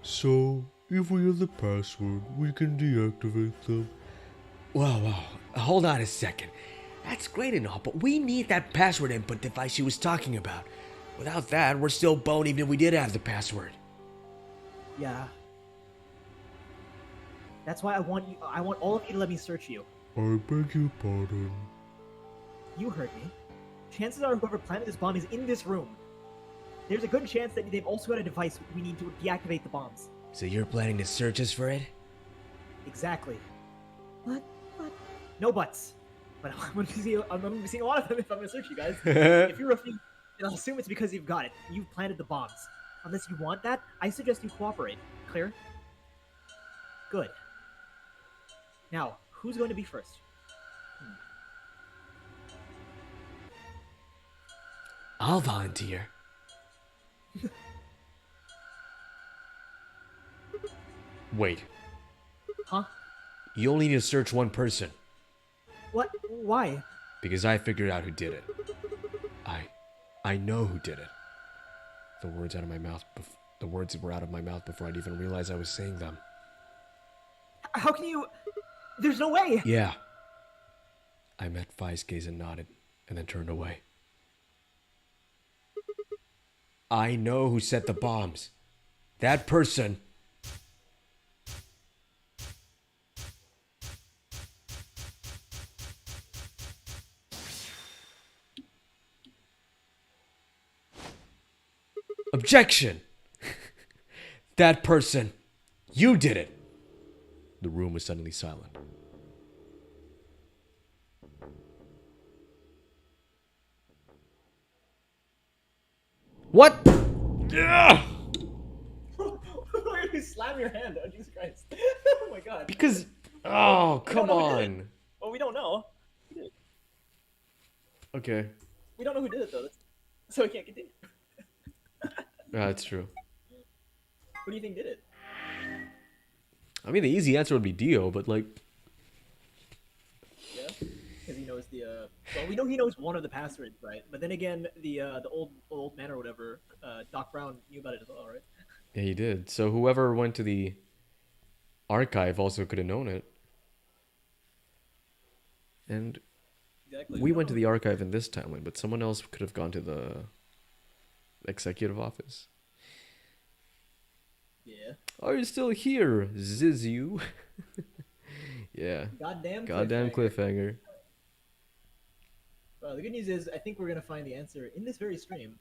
So, if we have the password, we can deactivate them. Whoa, hold on a second. That's great and all, but we need that password input device she was talking about. Without that, we're still boned even if we did have the password. Yeah. That's why I want all of you to let me search you. I beg your pardon. You heard me. Chances are whoever planted this bomb is in this room. There's a good chance that they've also got a device we need to deactivate the bombs. So you're planning to search us for it? Exactly. But no buts. But I'm gonna be seeing a lot of them if I'm gonna search you guys. If you refuse, then I'll assume it's because you've got it. You've planted the bombs. Unless you want that, I suggest you cooperate. Clear? Good. Now, who's going to be first? I'll volunteer. Wait, Huh? you only need to search one person, What? Why? because I figured out who did it. I know who did it. The words were out of my mouth before I'd even realize I was saying them. How can you... There's no way! Yeah. I met Fi's gaze and nodded, and then turned away. I know who set the bombs. That person. Objection! That person. You did it. The room was suddenly silent. What? Ugh! Why did you slam your hand? Oh, Jesus Christ. Oh my god. Because... Oh, come on. Well, we don't know. Okay. We don't know who did it, though. So we can't continue. That's true. Who do you think did it? I mean, the easy answer would be Dio, but like... Yeah? Because he knows the, Well, we know he knows one of the passwords, right? But then again, the old man or whatever, Doc Brown knew about it as well, right? Yeah, he did. So whoever went to the archive also could have known it. And Exactly. we went to the archive in this timeline, but someone else could have gone to the executive office. Yeah. Are you still here, Zizu? Yeah. Goddamn cliffhanger. Well, the good news is, I think we're gonna find the answer in this very stream.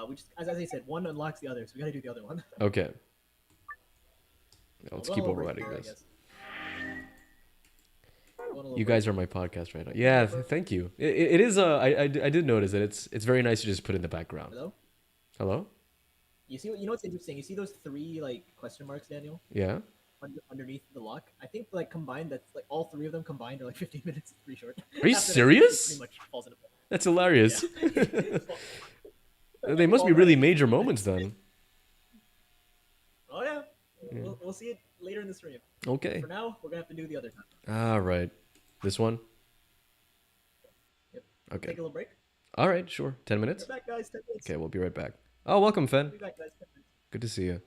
We just, as I said, one unlocks the other, so we gotta do the other one. Okay. Yeah, let's keep Well, overriding here, I this. guess. Going a little You guys are my podcast right now. Yeah, thank you. It is. I did notice that it's very nice to just put in the background. Hello? Hello? You know what's interesting? You see those three like question marks, Daniel, Yeah. underneath the lock? I think like combined, that's like all three of them combined are like 15 minutes. It's pretty short. Are you After that, serious? it pretty much falls into place. That's hilarious. Yeah. They must be really major moments then. We'll see it later in the stream. Okay. For now, we're gonna have to do the other time. All right. This one? Yep. Okay. Take a little break. All right, sure. 10 minutes? We're back, guys. 10 minutes. Okay, we'll be right back. Oh, welcome, Fen. We'll be back, guys. 10 minutes. Good to see you.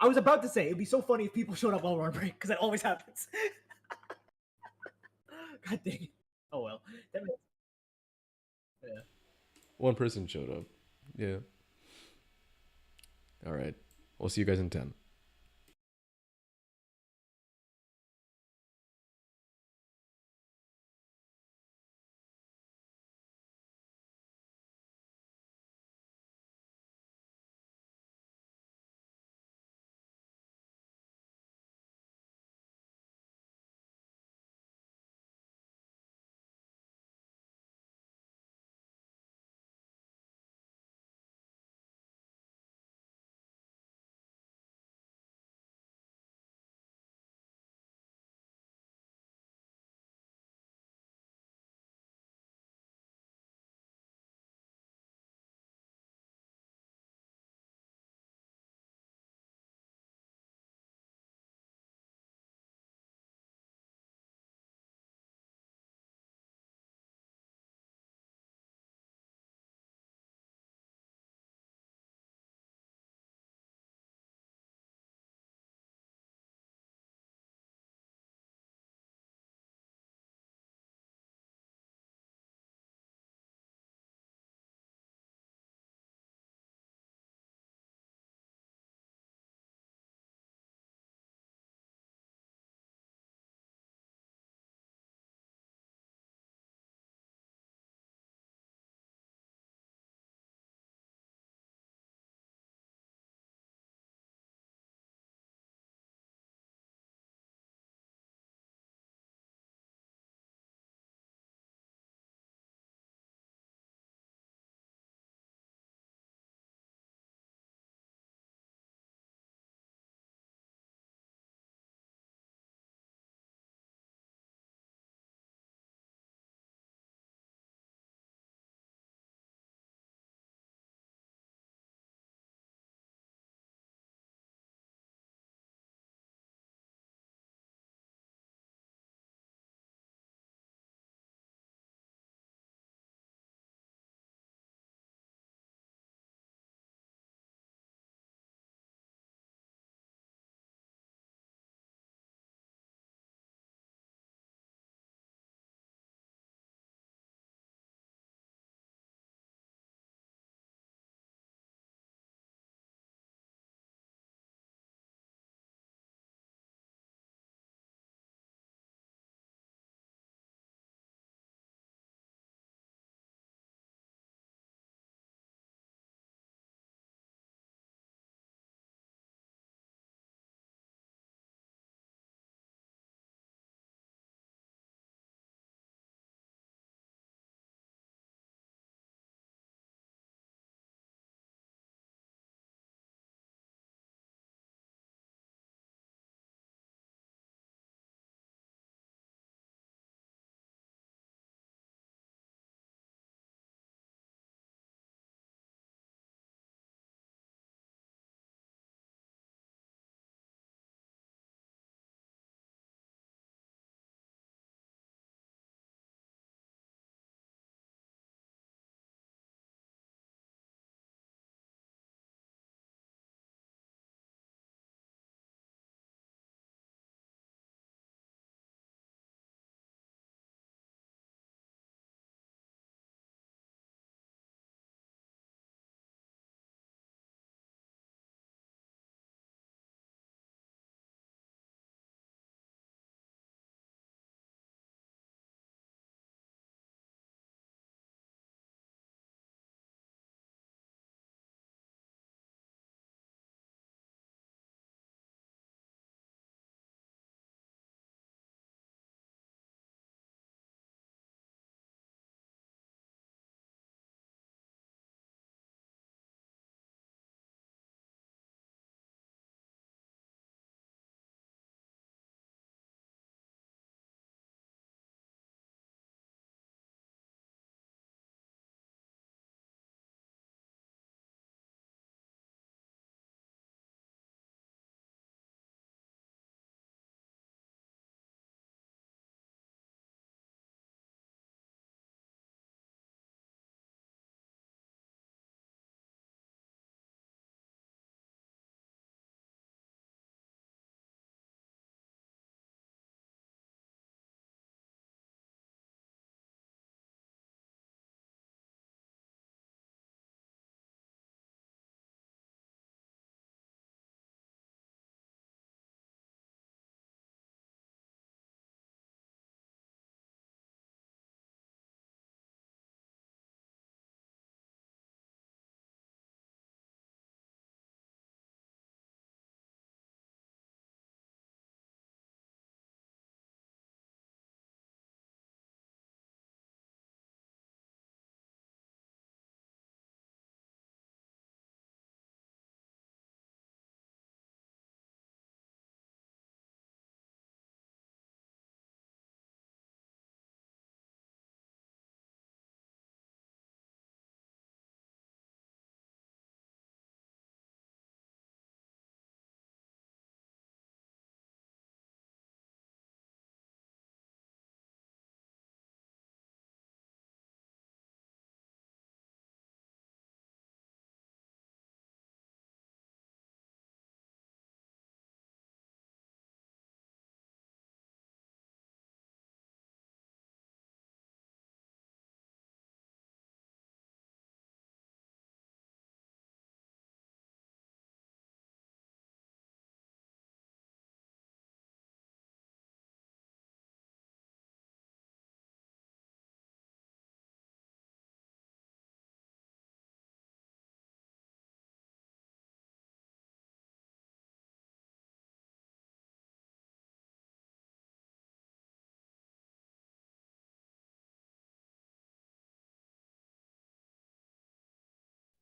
I was about to say it'd be so funny if people showed up while we're on break because that always happens. God dang it. Oh well. 10 minutes. Yeah. One person showed up. Yeah. All right. We'll see you guys in 10.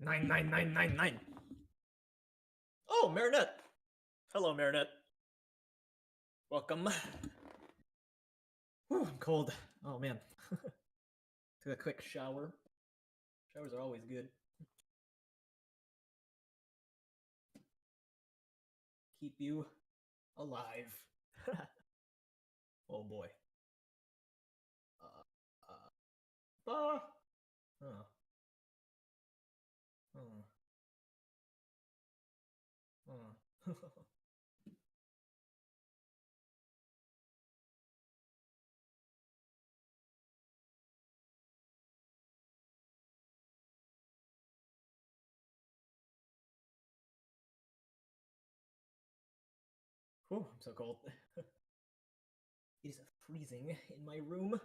99999. Oh, Marinette. Hello, Marinette. Welcome. Whew, I'm cold. Oh man. Took a quick shower. Showers are always good. Keep you alive. Oh boy. Ah. Oh. Oh. Oh. Whew, I'm so cold. It is freezing in my room.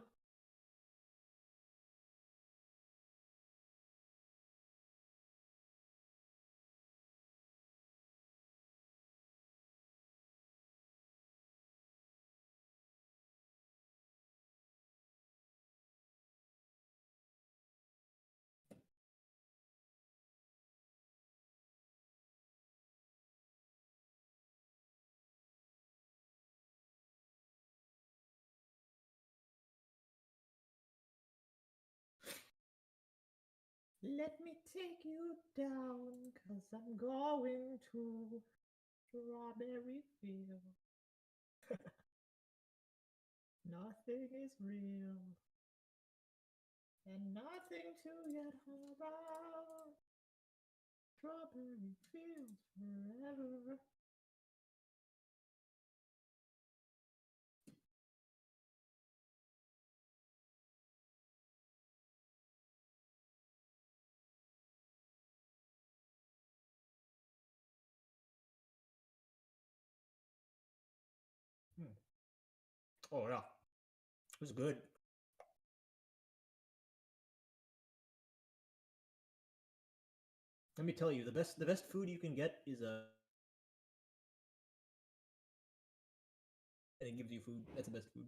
Let me take you down, 'cause I'm going to Strawberry Field. Nothing is real, and nothing to get hung about. Strawberry Fields forever. Oh yeah, it was good. Let me tell you, the best food you can get is and it gives you food. That's the best food.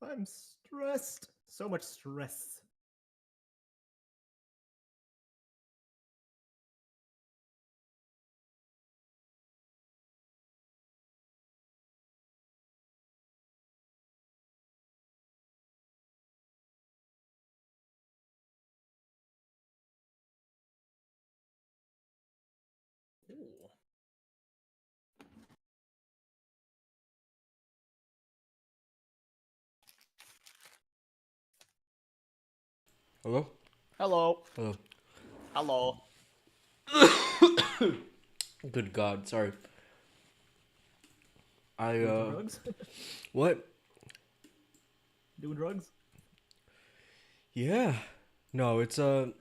I'm stressed. So much stress. Ooh. Hello? Hello. Hello. Hello. Good God, sorry. I, Doing drugs? what? Doing drugs? Yeah. No, it's, I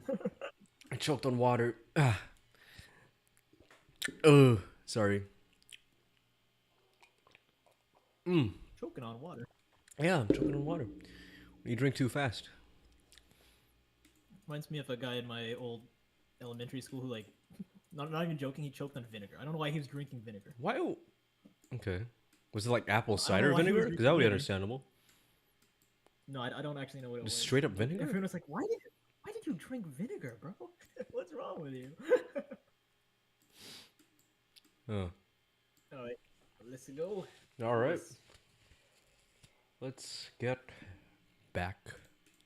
choked on water. Sorry. Choking on water. Yeah, I'm choking on water. You drink too fast. Reminds me of a guy in my old elementary school who, like, not even joking, he choked on vinegar. I don't know why he was drinking vinegar. Why? Okay. Was it like apple I don't know cider why he was vinegar? Because that would be drinking vinegar. understandable. No, I don't actually know what it was. Just straight up vinegar? Everyone was like, why did you drink vinegar, bro? What's wrong with you? Oh. Oh, wait. Let's go. All right. Let's get back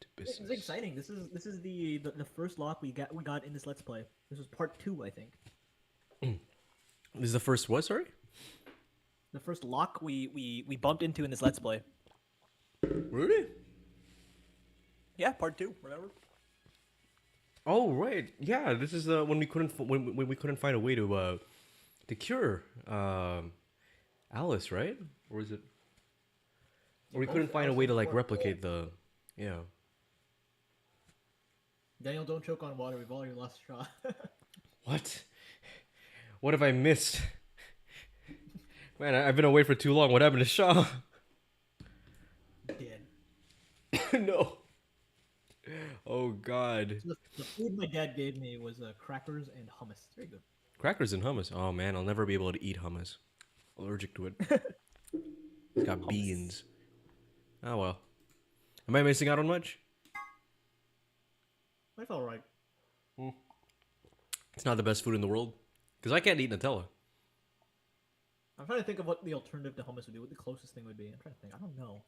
to This is business. exciting. This is the first lock we got in this Let's Play. This was part 2, I think. This is the first what? Sorry. The first lock we bumped into in this Let's Play. Really? Yeah, part 2. Remember? Oh right. Yeah. This is when we couldn't when we couldn't find a way to cure Alice, right? Or is it? Or we couldn't find a way to like replicate the. Yeah. Daniel, don't choke on water. We've already lost a shot. What? What have I missed? Man, I've been away for too long. What happened to Shaw? Dead. No. Oh God. The food my dad gave me was crackers and hummus. Very good. Crackers and hummus. Oh man, I'll never be able to eat hummus. Allergic to it. It's got beans. Oh well. Am I missing out on much? I felt right. It's not the best food in the world. Because I can't eat Nutella. I'm trying to think of what the alternative to hummus would be. What the closest thing would be. I'm trying to think. I don't know.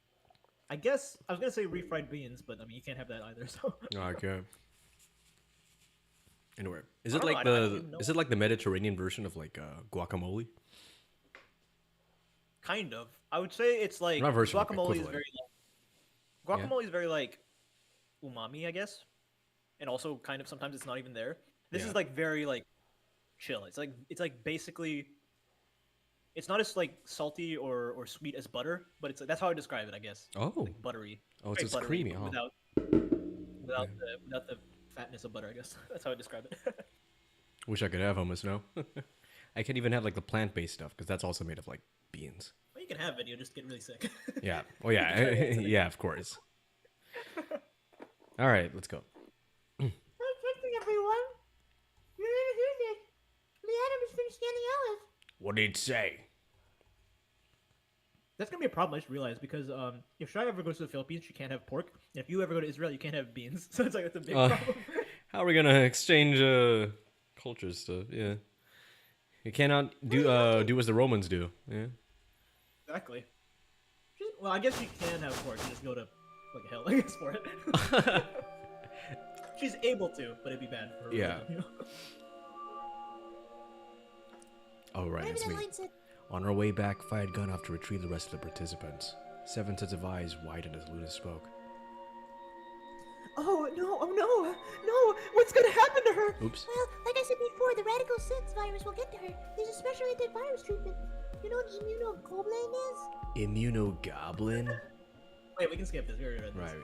I guess I was gonna say refried beans, but I mean you can't have that either. So. Okay. Anyway, is I it don't like know, I don't even know. is it like the Mediterranean version of like guacamole? Kind of. I would say it's like Not version, like guacamole is equivalent. very guacamole is very like umami, I guess, and also kind of sometimes it's not even there. This Yeah. is like very like chill. It's like basically. It's not as like salty or sweet as butter, but it's like, that's how I describe it, I guess. Oh. Like buttery. Oh, Very it's buttery, creamy, but huh? without the fatness of butter, I guess. That's how I describe it. Wish I could have hummus now. I can't even have like the plant-based stuff because that's also made of like beans. Well, you can have it, you'll just get really sick. Yeah. Oh yeah. Yeah, of course. All right, let's go. Hi, testing everyone. You're gonna hear this. The Adam is finished scanning Alice. What did it say? That's gonna be a problem. I just realized because if Shai ever goes to the Philippines, she can't have pork, and if you ever go to Israel, you can't have beans. So it's like that's a big problem. How are we gonna exchange cultures stuff? Yeah. You cannot do as the Romans do. Yeah. Exactly. Well, I guess she can have pork. She just go to like hell, I guess, for it. She's able to, but it'd be bad for her. Yeah. You know? Oh right, Whatever it's that me. line said. On our way back, Fi had gone off to retrieve the rest of the participants. 7 sets of eyes widened as Luna spoke. Oh no! What's gonna happen to her? Oops. Well, like I said before, the Radical 6 virus will get to her. There's a special antivirus treatment. You know what immunoglobulin is? Immunogoblin? Wait, we can skip this. We already read this. Right.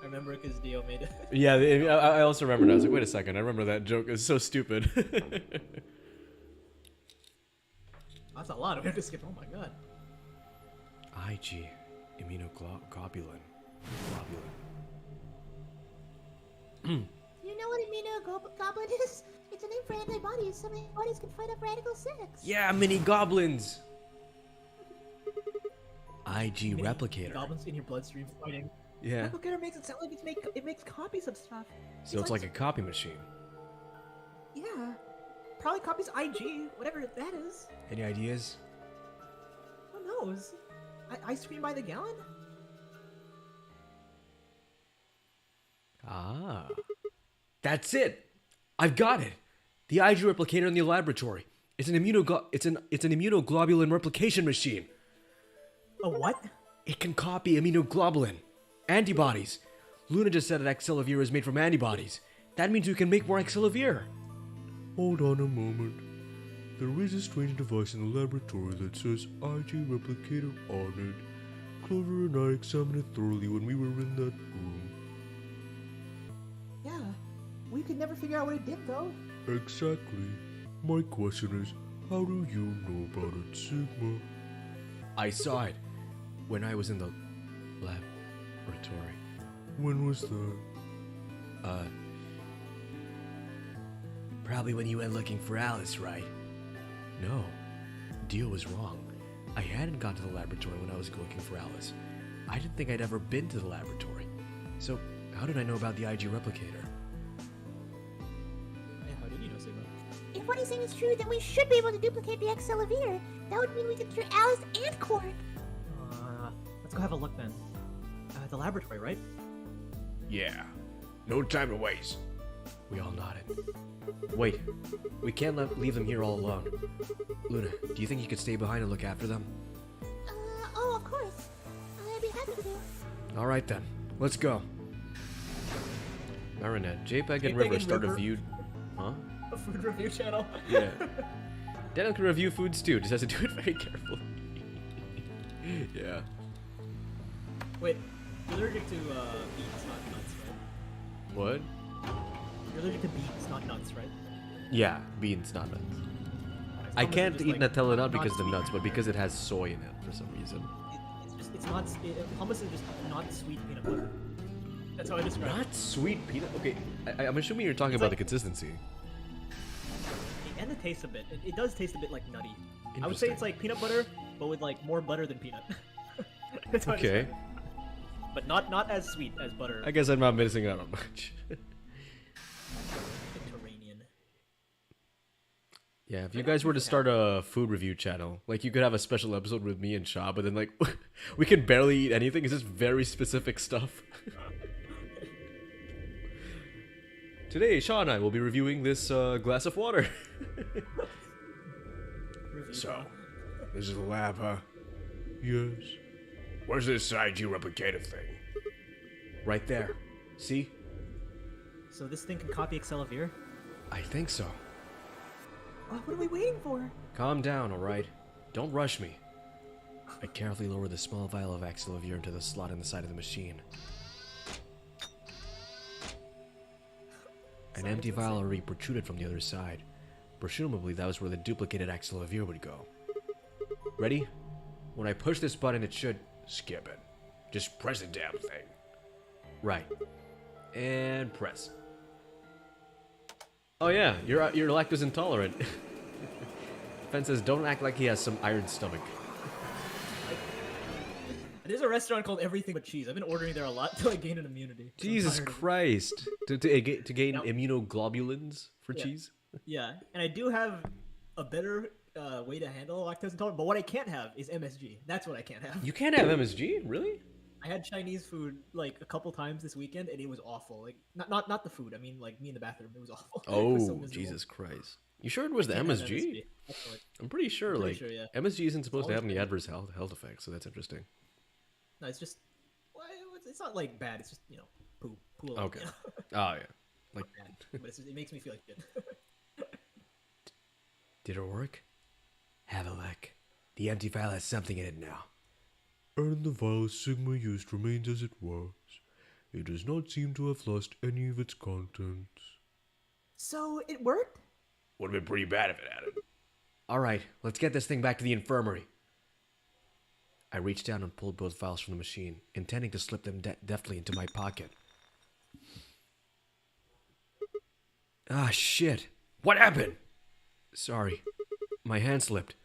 I remember because Dio made it. Yeah, I also remember that. I was like, wait a second, I remember that joke. It's so stupid. That's a lot. We have to skip. Oh my god. IG. Immunoglobulin. Do you know what immunoglobulin is? It's a name for antibodies. Some antibodies can fight off Radical 6. Yeah, mini goblins! IG replicator. Goblins in your bloodstream fighting. Yeah. Replicator makes it sound like it makes copies of stuff. So it's like a copy machine. Yeah, probably copies IG, whatever that is. Any ideas? Who knows? Ice cream by the gallon? Ah. That's it! I've got it! The IG replicator in the laboratory. It's an immunoglobulin replication machine. A what? It can copy immunoglobulin. Antibodies. Luna just said that Excelavir is made from antibodies. That means we can make more Excelavir. Hold on a moment. There is a strange device in the laboratory that says IG replicator on it. Clover and I examined it thoroughly when we were in that room. Yeah, we could never figure out what it did though. Exactly. My question is, how do you know about it, Sigma? I saw it when I was in the laboratory. When was that? Probably when you went looking for Alice, right? No. Dio was wrong. I hadn't gone to the laboratory when I was looking for Alice. I didn't think I'd ever been to the laboratory. So, how did I know about the IG replicator? Yeah, how did you know, Sigma? If what he's saying is true, then we should be able to duplicate the Excelavir. That would mean we could cure Alice and Cork. Let's go have a look then. The laboratory, right? Yeah. No time to waste. We all nodded. Wait, we can't leave them here all alone. Luna, do you think you could stay behind and look after them? Oh, of course. I'd be happy to. All right then, let's go. Marinette, JPEG and River start a view. Huh? A food review channel. Yeah. Daniel can review foods too, just has to do it very carefully. Yeah. Wait, you're allergic to beans, not nuts, right? What? You're allergic to beans, not nuts, right? Yeah, beans, not nuts. Alright, I hummus can't is eat just, Nutella not because of the sweet. nuts, but because it has soy in it for some reason. It's not. Hummus is just not sweet peanut butter. That's how I describe it. Not sweet peanut. Okay, I'm assuming you're talking about the consistency. And the taste a bit. It does taste a bit like nutty. I would say it's like peanut butter, but with like more butter than peanut. That's how I Okay. describe it. But not as sweet as butter. I guess I'm not missing out on much. Mediterranean. Yeah, if you guys were to start a food review channel, like you could have a special episode with me and Shaw, but then like we can barely eat anything. It's just very specific stuff. Today, Shaw and I will be reviewing this glass of water. So, this is the lab, huh? Yes. Where's this IG replicator thing? Right there. See? So this thing can copy Excelavir? I think so. Oh, what are we waiting for? Calm down, alright? Don't rush me. I carefully lower the small vial of Axelavir into the slot in the side of the machine. An empty vial already protruded from the other side. Presumably that was where the duplicated Axelavir would go. Ready? When I push this button, it should... Skip it. Just press the damn thing. Right. And press. Oh yeah, you're lactose intolerant. Fen says, don't act like he has some iron stomach. There's a restaurant called Everything But Cheese. I've been ordering there a lot till I gain an immunity. So I'm Jesus tired of it. Christ. To gain Now- immunoglobulins for Yeah. cheese? Yeah, and I do have a better way to handle lactose intolerant, but what I can't have is MSG. That's what I can't have. You can't have MSG? Really? I had Chinese food like a couple times this weekend, and it was awful. Like not the food. I mean, like me in the bathroom. It was awful. It was so Oh, miserable. Jesus Christ. You sure it was the Can't have MSG? That's what- I'm pretty sure, I'm pretty like, sure, yeah. MSG isn't supposed to have always any been. adverse health effects, so that's interesting. No, it's just. Well, it's not like bad. It's just poo. Poo. Okay. Oh, yeah. Like, Bad. But it makes me feel like good. did it work? Have a look. The empty vial has something in it now. And the vial Sigma used remains as it was. It does not seem to have lost any of its contents. So it worked. Would have been pretty bad if it hadn't. Alright, let's get this thing back to the infirmary. I reached down and pulled both vials from the machine, intending to slip them deftly into my pocket. Ah, shit. What happened? Sorry. My hand slipped.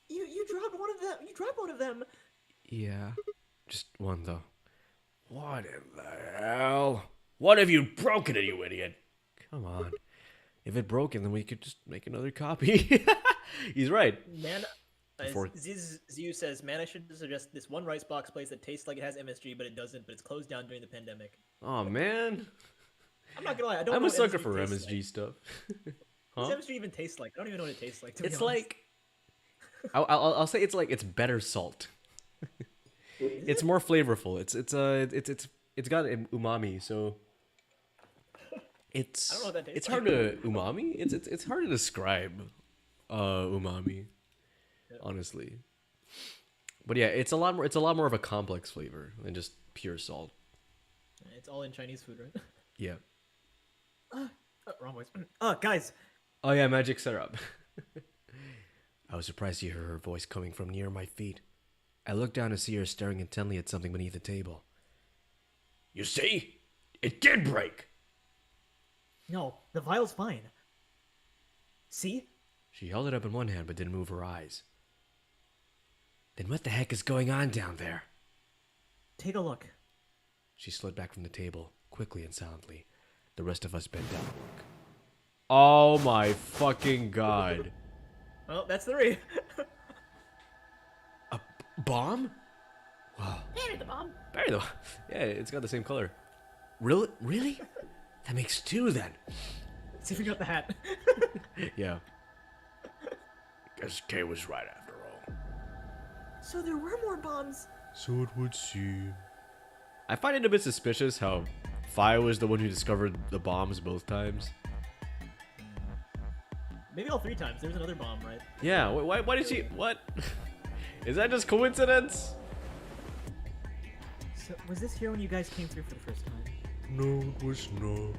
You dropped one of them. You dropped one of them. Yeah. Just one, though. What in the hell? What have you broken it, you idiot? Come on. If it broken, then we could just make another copy. He's right. Man, Before- Ziu says, man, I should suggest this one rice box place that tastes like it has MSG, but it doesn't. But it's closed down during the pandemic. Oh, man. I'm not gonna lie. I don't. I'm know a what sucker for tastes MSG stuff. What Huh? does MSG even taste like? I don't even know what it tastes like. To It's be honest. like... I'll say it's like it's better salt. It's more flavorful. It's got umami, so it's I don't know what that tastes it's hard to umami. It's hard to describe umami, honestly. But yeah, it's a lot more of a complex flavor than just pure salt. It's all in Chinese food, right? Yeah. Wrong voice. Guys. Oh yeah, magic syrup. I was surprised to hear her voice coming from near my feet. I looked down to see her staring intently at something beneath the table. You see? It did break! No, the vial's fine. See? She held it up in one hand but didn't move her eyes. Then what the heck is going on down there? Take a look. She slid back from the table, quickly and silently. The rest of us bent down to look. Oh my fucking god. Well, that's 3. A bomb? Wow. Bury the bomb. Bury the. Yeah, it's got the same color. Really? Really? That makes 2 then. See if we got the hat. Yeah. Guess Kay was right after all. So there were more bombs. So it would seem. I find it a bit suspicious how Fi was the one who discovered the bombs both times. Maybe all 3 times. There's another bomb, right? Yeah, why did she... What? Is that just coincidence? So, was this here when you guys came through for the first time? No, it was not.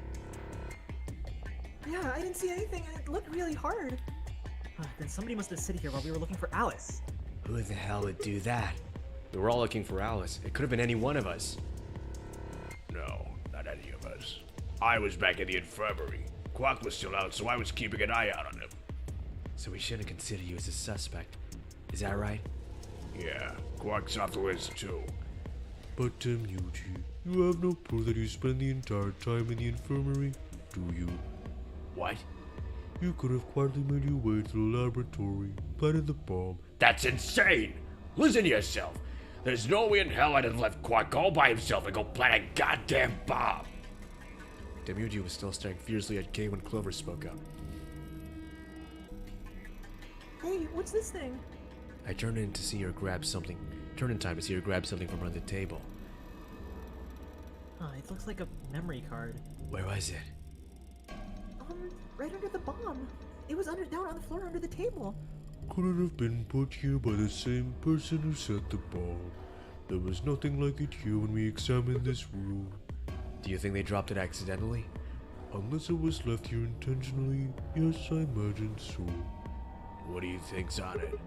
Yeah, I didn't see anything, and it looked really hard. Then somebody must have sit here while we were looking for Alice. Who the hell would do that? We were all looking for Alice. It could have been any one of us. No, not any of us. I was back in the infirmary. Quack was still out, so I was keeping an eye out on him. So we shouldn't consider you as a suspect. Is that right? Yeah, Quack's off the list too. But Yuji, you have no proof that you spent the entire time in the infirmary, do you? What? You could have quietly made your way to the laboratory, planted the bomb. That's insane! Listen to yourself. There's no way in hell I'd have left Quack all by himself and go plant a goddamn bomb. Demuji was still staring fiercely at Kay when Clover spoke up. Hey, what's this thing? I turned in to see her grab something. Turned in time to see her grab something from under the table. It looks like a memory card. Where was it? Right under the bomb. It was down on the floor under the table. Could it have been put here by the same person who set the bomb? There was nothing like it here when we examined this room. Do you think they dropped it accidentally? Unless it was left here intentionally, yes, I imagine so. What do you think's on it?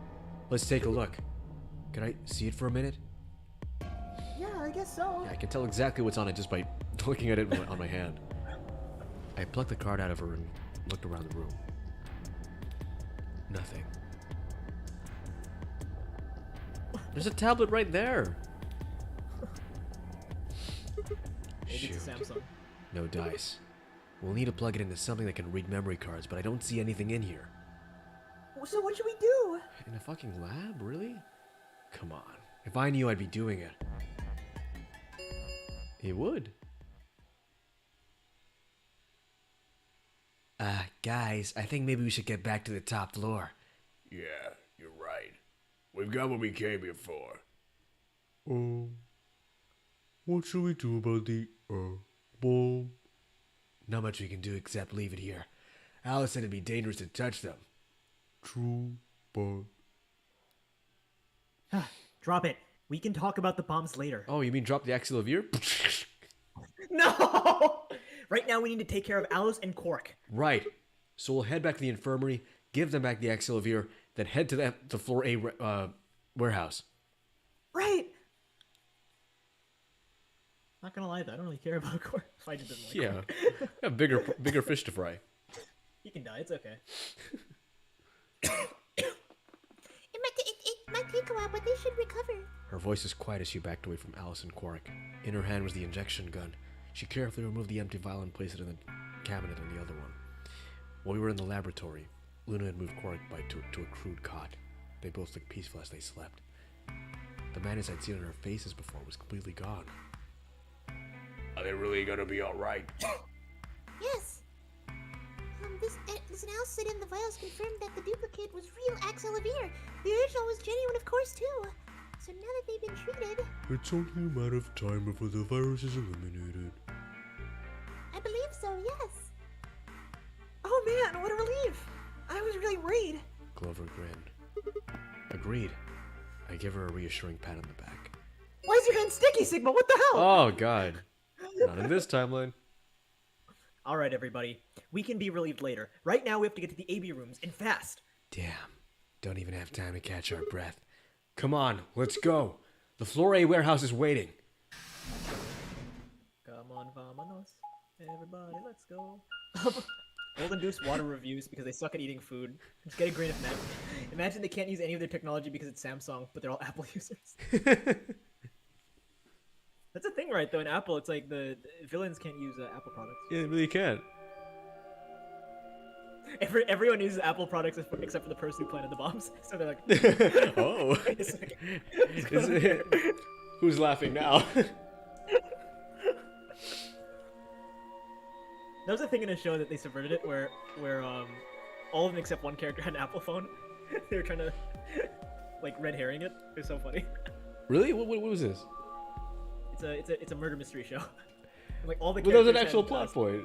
Let's take a look. Can I see it for a minute? Yeah, I guess so. Yeah, I can tell exactly what's on it just by looking at it on my hand. I plucked the card out of her and looked around the room. Nothing. There's a tablet right there. Maybe Shoot. it's a Samsung. No dice. We'll need to plug it into something that can read memory cards, but I don't see anything in here. So what should we do? In a fucking lab? Really? Come on. If I knew, I'd be doing it. It would. Guys, I think maybe we should get back to the top floor. Yeah, you're right. We've got what we came here for. What should we do about the, bomb? Not much we can do except leave it here. Alice said it'd be dangerous to touch them. True, but... Drop it. We can talk about the bombs later. Oh, you mean drop the axillevere? No! Right now we need to take care of Alice and Cork. Right. So we'll head back to the infirmary, give them back the axillevere, then head to the floor A warehouse. Right. Not gonna lie though, I don't really care about Cork. If I just didn't like Yeah. Cork. Got bigger fish to fry. He can die, it's okay. It might take a while, but they should recover. Her voice was quiet as she backed away from Alice and Quark. In her hand was the injection gun. She carefully removed the empty vial and placed it in the cabinet on the other one. While we were in the laboratory, Luna had moved Quark to a crude cot. They both looked peaceful as they slept. The madness I'd seen on their faces before was completely gone. Are they really gonna be alright? Yes. This analysis in the vials confirmed that the duplicate was real Axelavir. The original was genuine, of course, too. So now that they've been treated, It's only a matter of time before the virus is eliminated. I believe so, yes. Oh man, what a relief. I was really worried. Clover grinned. Agreed. I give her a reassuring pat on the back. Why is your hand sticky, Sigma? What the hell? Oh, God. Not in this timeline. Alright, everybody. We can be relieved later. Right now, we have to get to the AB rooms, and fast. Damn. Don't even have time to catch our breath. Come on, let's go. The Floor A warehouse is waiting. Come on, vamonos. Everybody, let's go. Golden Goose water reviews because they suck at eating food. Just get a grain of salt. Imagine they can't use any of their technology because it's Samsung, but they're all Apple users. That's a thing, right, though. In Apple, it's like the villains can't use Apple products. Yeah, they really can't. Everyone uses Apple products except for the person who planted the bombs. So they're like, Oh. wait a second. Is it- Who's laughing now? There was a thing in a show that they subverted it where all of them except one character had an Apple phone. They were trying to like red herring it. It was so funny. Really? What was this? It's a murder mystery show. And, like all the Well, that was an characters actual had, plot point.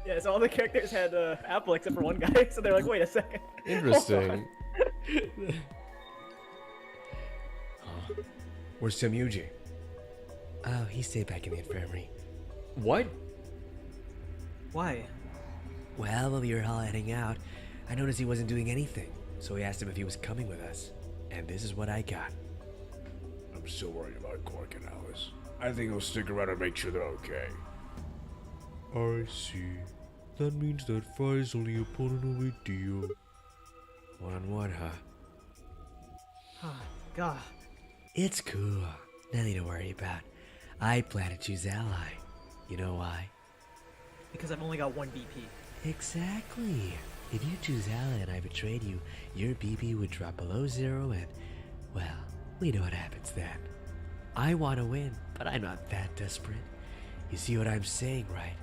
Yeah, so all the characters had Apple except for one guy. So they're like, wait a second. Interesting. Where's Samuji? Oh, he stayed back in the infirmary. What? Why? Well, while we were all heading out, I noticed he wasn't doing anything. So I asked him if he was coming with us. And this is what I got. I'm still worried about Quark and Alice. I think he'll stick around and make sure they're okay. I see. That means that Fry is only a opponent of Dio. One-on-one, huh? Oh, God. It's cool. Nothing to worry about. I plan to choose Ally. You know why? Because I've only got one BP. Exactly. If you choose Ally and I betrayed you, your BP would drop below 0 and, well, we know what happens then. I want to win, but I'm not that desperate. You see what I'm saying, right?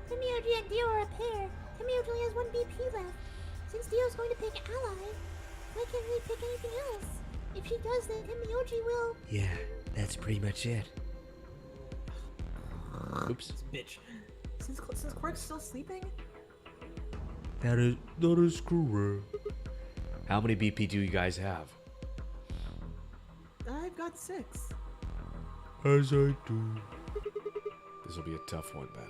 Temioji and Dio are a pair. Temioji only has one BP left. Since Dio's going to pick Ally, why can't he pick anything else? If she does, then Temioji will... Yeah, that's pretty much it. Oops. This bitch. Since Quark's still sleeping? That is correct. How many BP do you guys have? I've got 6. As I do. This will be a tough one then.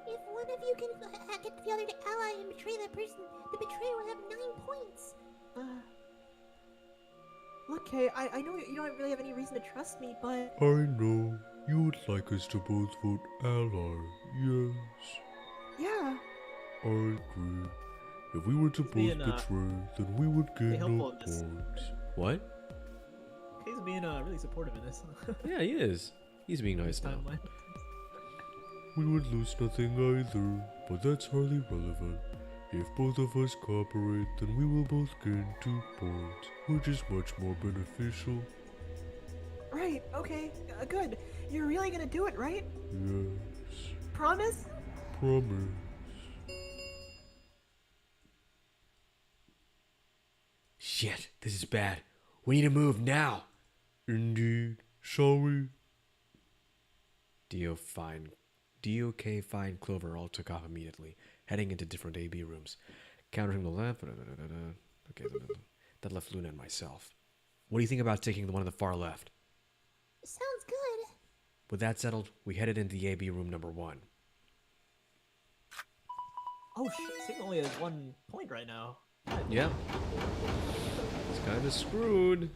If one of you can get the other to ally and betray that person, the betrayer will have 9 points. Look, Kay, I know you don't really have any reason to trust me, but... I know. You would like us to both vote Ally, yes. Yeah. I agree. If we were to both being, betray, then we would gain helpful no in this. points. What? Kay's being really supportive in this. Yeah, he is. He's being nice now. Timeline. We would lose nothing either, but that's hardly relevant. If both of us cooperate, then we will both gain 2 points, which is much more beneficial. Right, okay, good. You're really gonna do it, right? Yes. Promise? Promise. Shit, this is bad. We need to move now. Indeed. Shall we? DOK, Fine, Clover all took off immediately, heading into different AB rooms. Counting the left. Okay, that left Luna and myself. What do you think about taking the one on the far left? Sounds good. With that settled, we headed into the AB room number 1. Oh shit, Signal only has 1 point right now. Yeah. It's kind of screwed.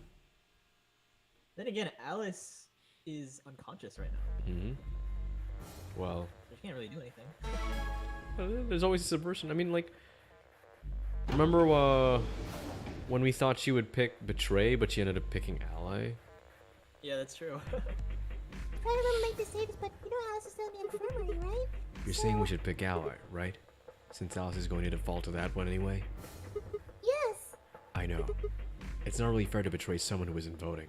Then again, Alice is unconscious right now. Mm-hmm. Well, So she can't really do anything. there's always a subversion. I mean, like, remember when we thought she would pick Betray, but she ended up picking Ally? Yeah, that's true. Probably will make the safest, but you know Alice is still in the infirmary, right? You're saying we should pick Ally, right? Since Alice is going to default to that one anyway? Yes. I know. It's not really fair to betray someone who isn't voting.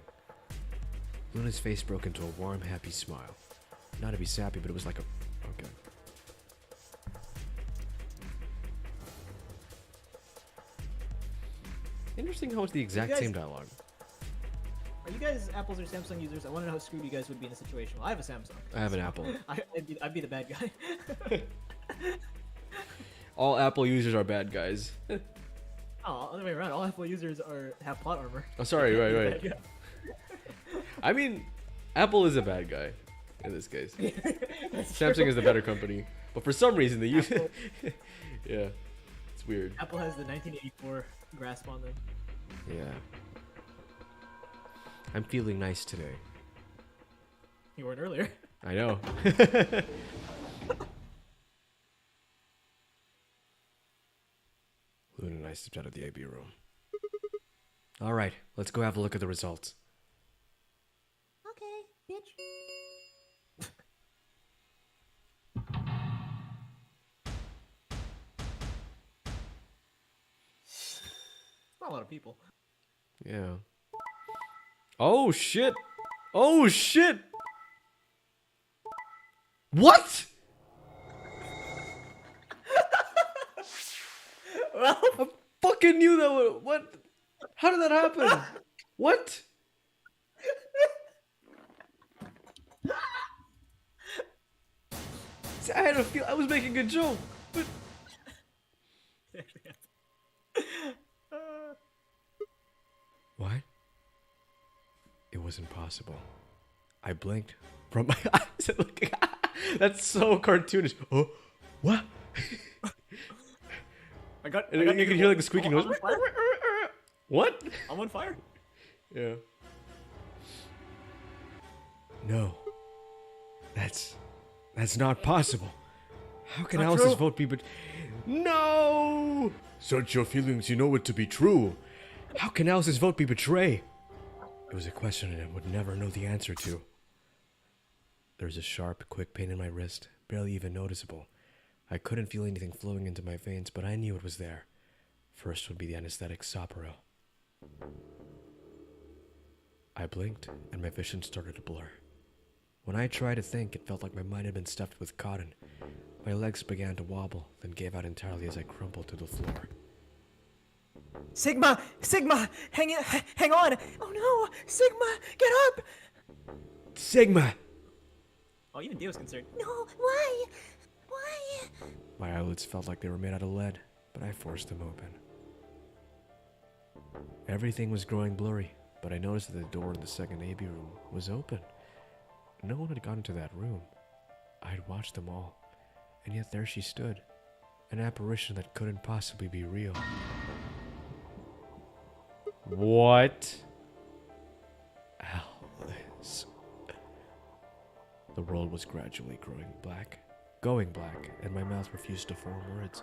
Luna's face broke into a warm, happy smile. Not to be sappy, but it was like a... Okay. Interesting how it's the exact guys- same dialogue. Are you guys Apples or Samsung users? I want to know how screwed you guys would be in a situation. Well, I have a Samsung. I have an Apple. I'd be the bad guy. All Apple users are bad guys. Oh, other way around. All Apple users have plot armor. Oh, sorry, right, Bad right. guy. I mean, Apple is a bad guy in this case. That's Samsung true. is the better company, but for some reason they use. Apple. Yeah, it's weird. Apple has the 1984 grasp on them. Yeah. I'm feeling nice today. You weren't earlier. I know. Luna and I stepped out of the AB room. All right, let's go have a look at the results. Okay, bitch. a lot of people. Yeah. Oh shit! Oh shit! What? Well, I fucking knew that would. What? How did that happen? What? See, I had a feel. I was making a joke, but what? It was impossible. I blinked from my eyes and looking. That's so cartoonish. Oh, what? I got. And you can hear like the squeaking noise. I'm on fire. What? I'm on fire. Yeah. No. That's not possible. How can Not Alice's true. vote be No! Search your feelings, you know it to be true. How can Alice's vote be betray? It was a question I would never know the answer to. There was a sharp, quick pain in my wrist, barely even noticeable. I couldn't feel anything flowing into my veins, but I knew it was there. First would be the anesthetic Sopro. I blinked, and my vision started to blur. When I tried to think, it felt like my mind had been stuffed with cotton. My legs began to wobble, then gave out entirely as I crumpled to the floor. Sigma! Sigma! Hang on! Oh no! Sigma! Get up! Sigma! Oh, even Dio's concerned. No, why? Why? My eyelids felt like they were made out of lead, but I forced them open. Everything was growing blurry, but I noticed that the door in the second AB room was open. No one had gone into that room. I had watched them all, and yet there she stood, an apparition that couldn't possibly be real. What? Alice. The world was gradually going black, and my mouth refused to form words,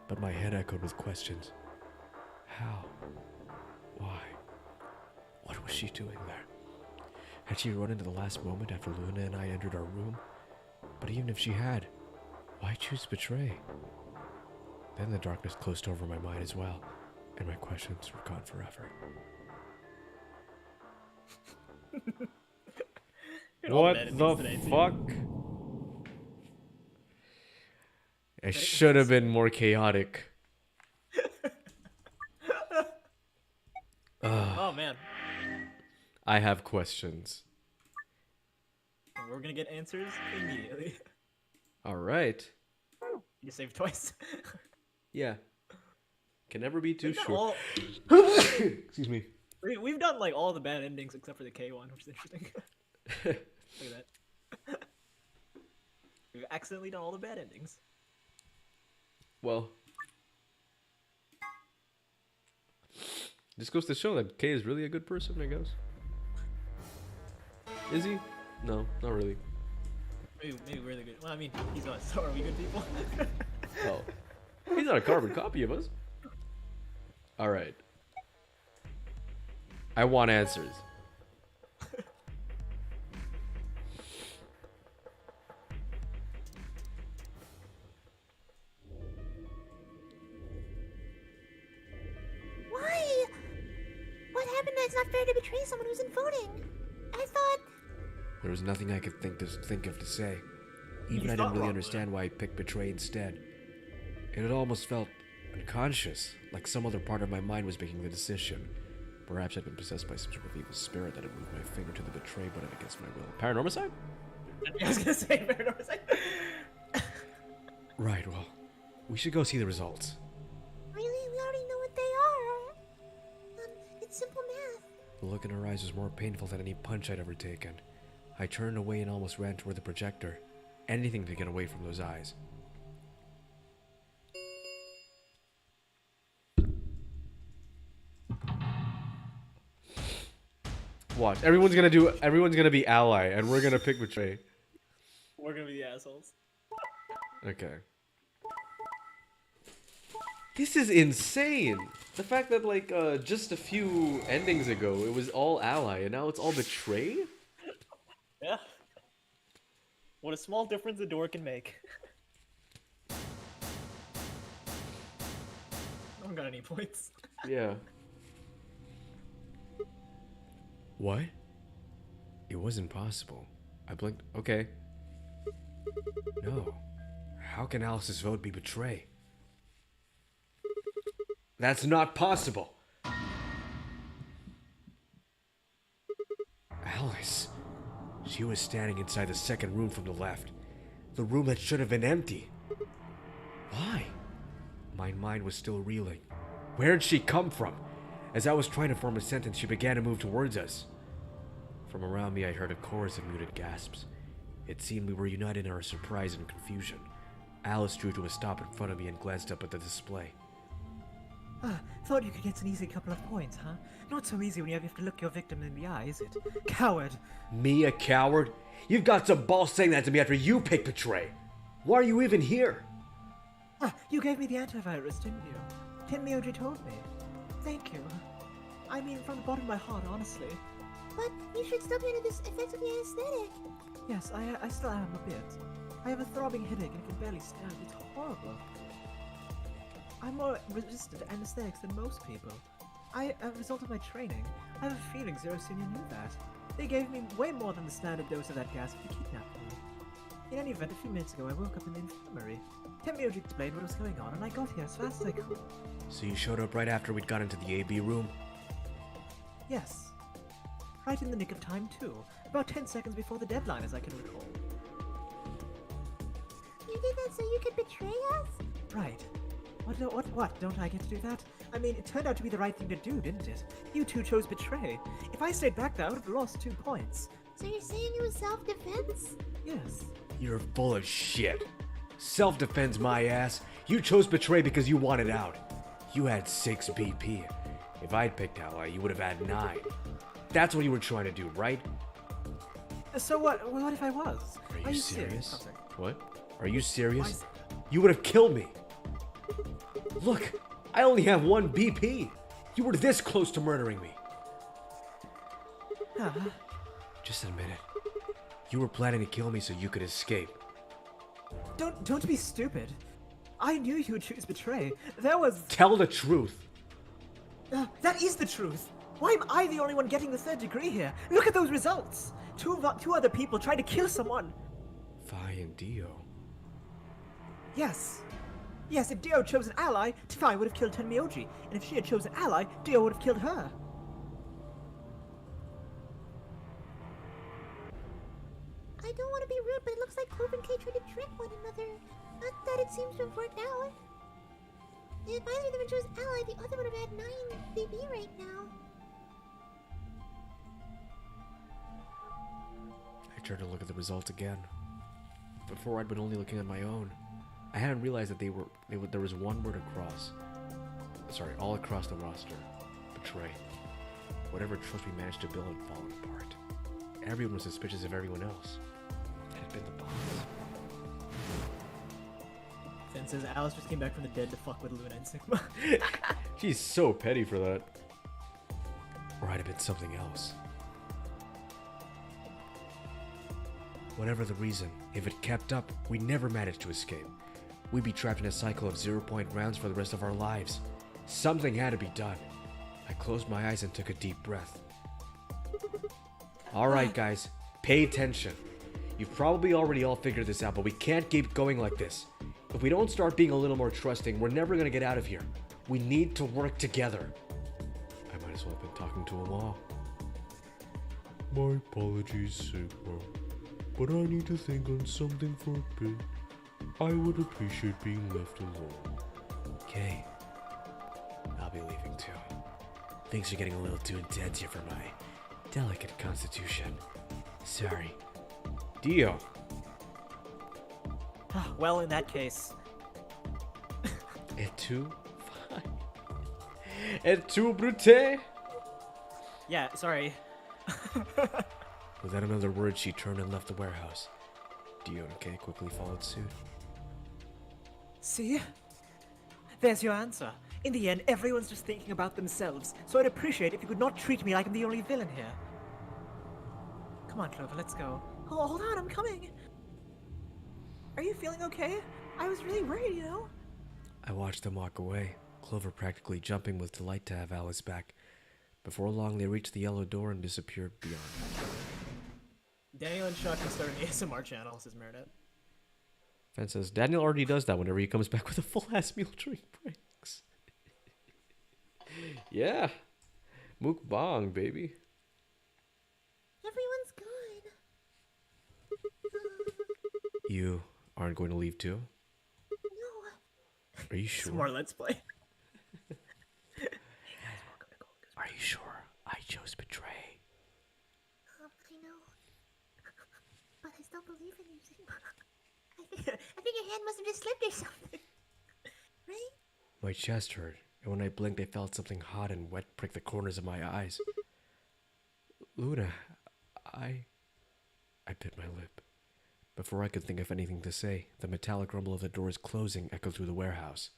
but my head echoed with questions. How? Why? What was she doing there? Had she run into the last moment after Luna and I entered our room? But even if she had, why choose betray? Then the darkness closed over my mind as well, and my questions were gone forever. What the fuck? It should have been more chaotic. Oh man, I have questions. we're gonna get answers immediately. All right. You saved twice. Yeah. Can never be too We've done sure. all- Excuse me. We've done like all the bad endings except for the K one, which is interesting. Look at that. We've accidentally done all the bad endings. Well, this goes to show that Kay is really a good person, I guess. Is he? No, not really. Maybe we're the good. Well, I mean, he's us. So are we good people? Oh. He's not a carbon copy of us. Alright. I want answers. Why? What happened that it's not fair to betray someone who's in voting? I thought... There was nothing I could think of to say. Even He's I not didn't really wrong, understand why I picked betray instead. It had almost felt unconscious, like some other part of my mind was making the decision. Perhaps I'd been possessed by some sort of evil spirit that had moved my finger to the betray button against my will. Paranormicide? I was gonna say paranormal. Right, well, we should go see the results. Really? We already know what they are. It's simple math. The look in her eyes was more painful than any punch I'd ever taken. I turned away and almost ran toward the projector. Anything to get away from those eyes. Watch. Everyone's gonna be ally, and we're gonna pick betray. We're gonna be the assholes. Okay. This is insane! The fact that, like, just a few endings ago, it was all ally, and now it's all betray? Yeah. What a small difference a door can make. No one got any points. Yeah. What? It wasn't possible. I blinked. Okay. No. How can Alice's vote be betrayed? That's not possible. Alice. She was standing inside the second room from the left. The room that should have been empty. Why? My mind was still reeling. Where'd she come from? As I was trying to form a sentence, she began to move towards us. From around me, I heard a chorus of muted gasps. It seemed we were united in our surprise and confusion. Alice drew to a stop in front of me and glanced up at the display. Thought you could get an easy couple of points, huh? Not so easy when you have to look your victim in the eye, is it? Coward! Me, a coward? You've got some balls saying that to me after you picked Betray. Why are you even here? You gave me the antivirus, didn't you? Tenmyoji told me. Thank you. I mean, from the bottom of my heart, honestly. But you should still be under this effect of the anesthetic. Yes, I still am a bit. I have a throbbing headache and can barely stand. It's horrible. I'm more resistant to anesthetics than most people. As a result of my training, I have a feeling Zero Senior knew that. They gave me way more than the standard dose of that gas if they kidnapped me. In any event, a few minutes ago I woke up in the infirmary. Tenmyoji explained what was going on and I got here as fast as I could. So you showed up right after we'd got into the AB room? Yes. Right in the nick of time, too. About 10 seconds before the deadline, as I can recall. You did that so you could betray us? Right. What? Don't I get to do that? I mean, it turned out to be the right thing to do, didn't it? You two chose betray. If I stayed back there, I would have lost 2 points. So you're saying it was self-defense? Yes. You're full of shit. Self-defense my ass. You chose Betray because you wanted out. You had 6 BP. If I'd picked Ally, you would have had 9. That's what you were trying to do, right? So what? What if I was? Are you serious? Oh, sorry. What? Are you serious? Why- You would have killed me. Look, I only have 1 BP. You were this close to murdering me. Just a minute. You were planning to kill me so you could escape. Don't be stupid. I knew you would choose betray. There was. Tell the truth. That is the truth. Why am I the only one getting the 3rd degree here? Look at those results. Two other people tried to kill someone. Fi and Dio. Yes. Yes, if Dio chose an ally, Fi would have killed Tenmyoji. And if she had chosen an ally, Dio would have killed her. I don't want to be rude, but it looks like Clove and Kay tried to trick one another. Not that it seems to have worked out. If either of them had chose ally, the other would have had 9 BB right now. I turned to look at the results again. Before I'd been only looking at my own. I hadn't realized that there was one word across. Sorry, all across the roster. Betray. Whatever trust we managed to build had fallen apart. Everyone was suspicious of everyone else. It had been the boss. Finn says Alice just came back from the dead to fuck with Luna and Sigma. She's so petty for that. Or I'd have been something else. Whatever the reason, if it kept up, we'd never manage to escape. We'd be trapped in a cycle of 0-point rounds for the rest of our lives. Something had to be done. I closed my eyes and took a deep breath. Alright guys, pay attention. You've probably already all figured this out, but we can't keep going like this. If we don't start being a little more trusting, we're never gonna get out of here. We need to work together. I might as well have been talking to them all. My apologies, Sigma, but I need to think on something for a bit. I would appreciate being left alone. Okay. I'll be leaving too. Things are getting a little too intense here for my delicate constitution. Sorry. Dio. Well, in that case. Et tu? Fine. Et tu, Brute? Yeah, sorry. Without another word, she turned and left the warehouse. Dio and Kay quickly followed suit. See? There's your answer. In the end, everyone's just thinking about themselves, so I'd appreciate if you could not treat me like I'm the only villain here. Come on, Clover, let's go. Oh, hold on, I'm coming. Are you feeling okay? I was really worried, you know? I watched them walk away, Clover practically jumping with delight to have Alice back. Before long, they reached the yellow door and disappeared beyond. Daniel and Chuck can start an ASMR channel, says Meredith. Fan says, Daniel already does that whenever he comes back with a full-ass mule-train pranks. Yeah. Mukbang, baby. Everyone's gone. You aren't going to leave too? No. Are you It's sure? more Let's Play. Are you sure I chose betray? I know. But I still believe in you. I think your hand must have just slipped or something. Right? My chest hurt, and when I blinked, I felt something hot and wet prick the corners of my eyes. Luna, I bit my lip. Before I could think of anything to say, the metallic rumble of the doors closing echoed through the warehouse.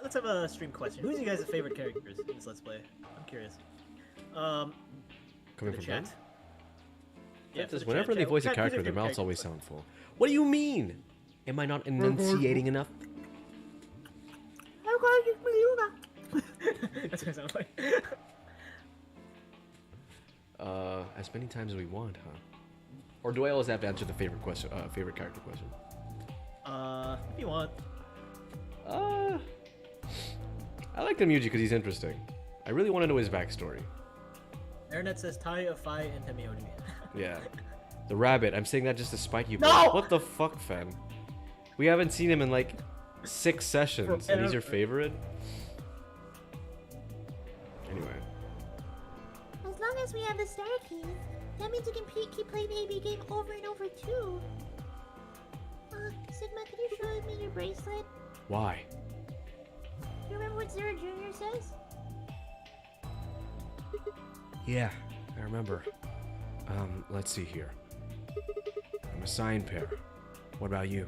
Let's have a stream question. Who's you guys' favorite characters in this Let's Play? I'm curious. Coming The from chat. them? Yeah, for the Whenever chat, they chat. voice a Who's your character, their favorite mouths character? always sound full. What do you mean? Am I not enunciating enough? I'm going to use my Luna. That's what it sounds like. As many times as we want, huh? Or do I always have to answer the favorite question? Favorite character question? If you want. I like Tamuji because he's interesting. I really want to know his backstory. Internet says Tai of Phi and Temioji. Yeah. The rabbit. I'm saying that just to spite you. No! What the fuck, fam? We haven't seen him in like 6 sessions, and he's your favorite? Anyway. As long as we have the star keys, that means we can keep playing the AB game over and over too. Sigma, could you show me your bracelet? Why? You remember what Zero Jr. says? Yeah, I remember. Let's see here. I'm a sign pair. What about you?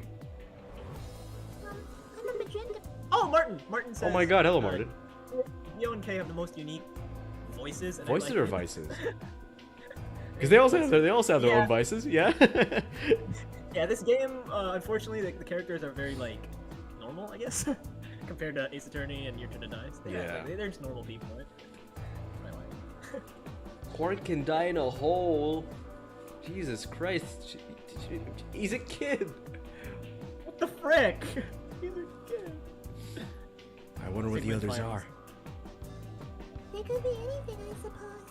I'm a magenta. Oh, Martin! Martin says. Oh my god, hello, Martin. Neo and K have the most unique voices. And Voices I like or vices? Because they also have their Yeah. own vices, yeah? Yeah, this game, unfortunately, the characters are very, like, normal, I guess, compared to Ace Attorney and Your Turn to Die. So Yeah. They're just normal people, right? That's what I like. Corn can die in a hole. Jesus Christ. He's a kid. What the frick? He's a kid. I wonder where the Sigmund others Files. are. They could be anything, I suppose.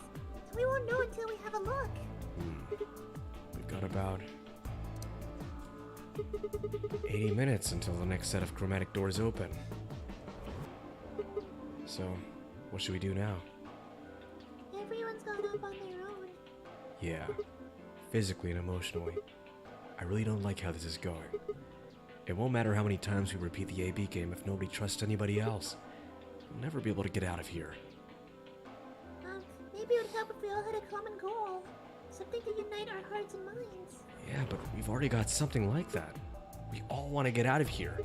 And we won't know until we have a look. We've got about 80 minutes until the next set of chromatic doors open. So, what should we do now? Everyone's gone up on their own. Yeah, physically and emotionally. I really don't like how this is going. It won't matter how many times we repeat the AB game if nobody trusts anybody else. We'll never be able to get out of here. Maybe it would help if we all had a common goal. Something to unite our hearts and minds. Yeah, but we've already got something like that. We all want to get out of here.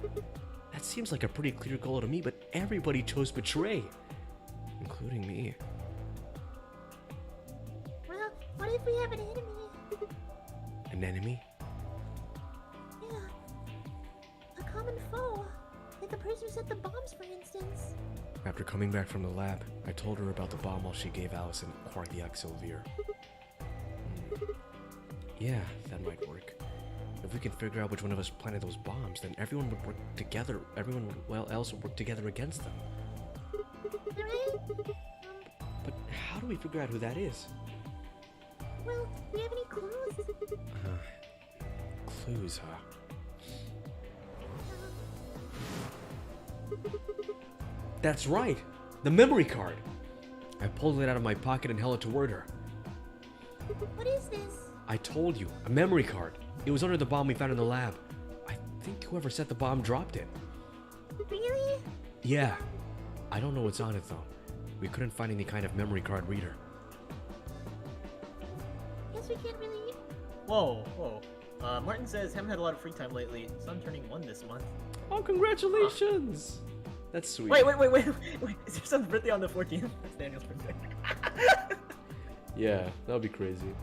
That seems like a pretty clear goal to me, but everybody chose betray. Including me. Well, what if we have an enemy? An enemy? Yeah. A common foe. Like the person who set the bombs, for instance. After coming back from the lab, I told her about the bomb while she gave Allison cardiac Sylvere. Yeah, that might work. If we can figure out which one of us planted those bombs, then everyone would work together. Everyone else would work together against them. Alright? But how do we figure out who that is? Well, do you have any clues? Clues, huh? That's right! The memory card! I pulled it out of my pocket and held it toward her. What is this? I told you, a memory card. It was under the bomb we found in the lab. I think whoever set the bomb dropped it. Really? Yeah. I don't know what's on it though. We couldn't find any kind of memory card reader. Guess we can't really. Whoa, whoa. Martin says, haven't had a lot of free time lately, so I'm turning 1 this month. Oh, congratulations! That's sweet. Wait. Is your son's birthday on the 14th? That's Daniel's birthday. Yeah, that would be crazy.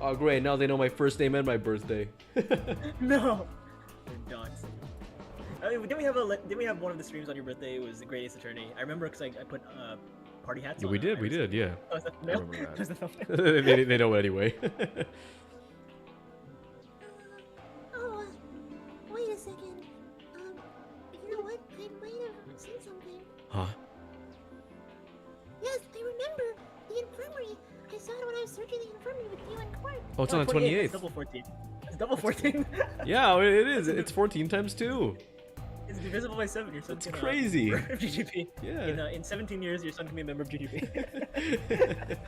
Oh, great. Now they know my first name and my birthday. No. They're dogs. Didn't we have one of the streams on your birthday? It was the Great Ace Attorney. I remember because I put party hats. Yeah, on we it. did, we did, yeah. Oh, is that I the remember thumbnail? that. Was the thumbnail? they know anyway. Oh, wait a second. You know what? I might have seen something. Huh? Yes, I remember. The infirmary. I saw it when I was searching the infirmary with you and Clark. Oh, it's on the 28th. 28th. It's double 14. It's double 14. Yeah, it is. It's 14 times 2. It's divisible by 7. Your son's That's gonna crazy. be a member of GGP. Yeah. In 17 years, your son can be a member of GGP.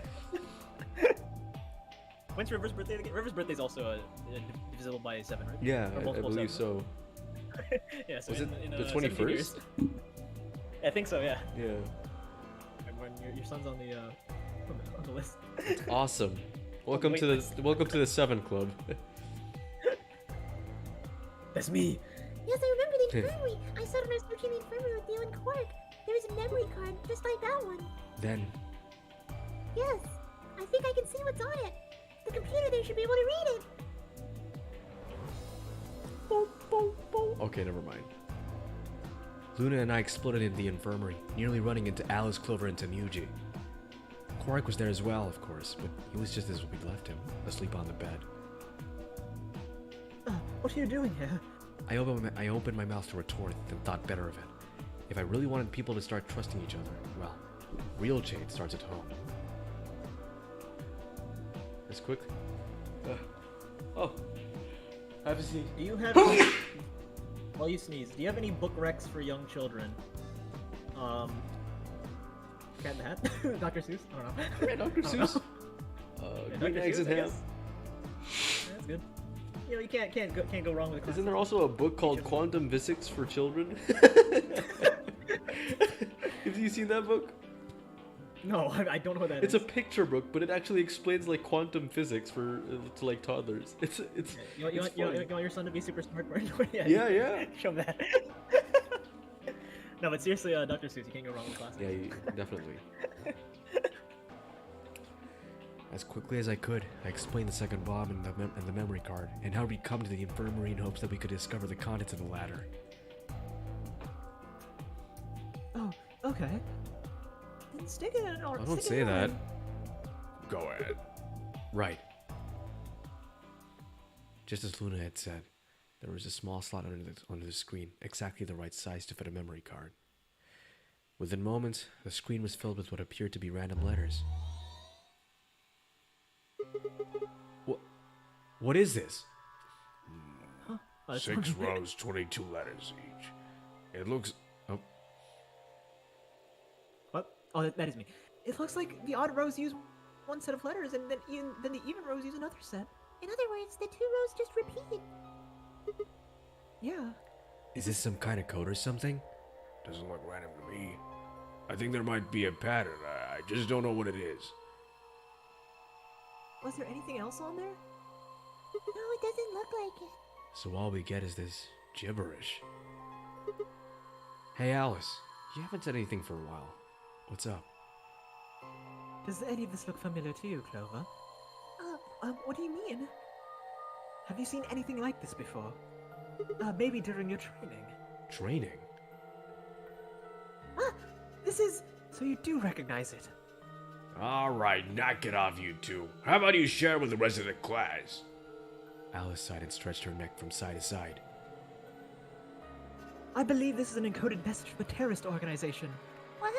When's River's birthday again? River's birthday is also divisible by 7, right? Yeah, Or I multiple believe 7. so. Yeah, so Was it in, the 17 21st? years. I think so, yeah. Yeah. When your son's on the list. It's awesome. Welcome wait, to the 7 Club. That's me. Yes, I remember the infirmary. I saw it when I was searching the infirmary with you and Clark. There was a memory card, just like that one. Then, Yes, I think I can see what's on it. The computer there should be able to read it. okay, never mind. Luna and I exploded in the infirmary, nearly running into Alice, Clover, and Tamuji. Quark was there as well, of course, but he was just as we'd left him, asleep on the bed. What are you doing here? I opened my mouth to retort, then thought better of it. If I really wanted people to start trusting each other, well, real change starts at home. That's quick. Oh, have a seat. Do you have while you sneeze, do you have any book recs for young children? Cat in the Hat? Dr. Seuss? I don't know. Dr. Seuss. Green Dr. Eggs Seuss, and I Ham. guess. Yeah, that's good. You know, you can't go wrong with a classic. Isn't there also a book called Quantum Physics for Children? Have you seen that book? No, I don't know what that It's is. a picture book, but it actually explains like quantum physics for to like toddlers. It's You want your son to be super smart? Yeah. Show him that. No, but seriously, Dr. Seuss, you can't go wrong with classics. Yeah, definitely. As quickly as I could, I explained the second bomb and the memory card, and how we'd come to the infirmary in hopes that we could discover the contents of the ladder. Oh, okay. Then stick it in, or I don't stick say it that. on. Go ahead. Right. Just as Luna had said, there was a small slot under the screen, exactly the right size to fit a memory card. Within moments, the screen was filled with what appeared to be random letters. What is this? Oh, that's 6 one. rows, 22 letters each. It looks... Oh, What? Oh, that is me. It looks like the odd rows use one set of letters, and then the even rows use another set. In other words, the 2 rows just repeat. Yeah. is this some kind of code or something? Doesn't look random to me. I think there might be a pattern. I just don't know what it is. Was there anything else on there? No, it doesn't look like it. So all we get is this gibberish. Hey Alice, you haven't said anything for a while. What's up? Does any of this look familiar to you, Clover? What do you mean? Have you seen anything like this before? Maybe during your training. Training? Ah! This is... So you do recognize it. Alright, knock it off, you two. How about you share with the rest of the class? Alice sighed and stretched her neck from side to side. I believe this is an encoded message from a terrorist organization. What?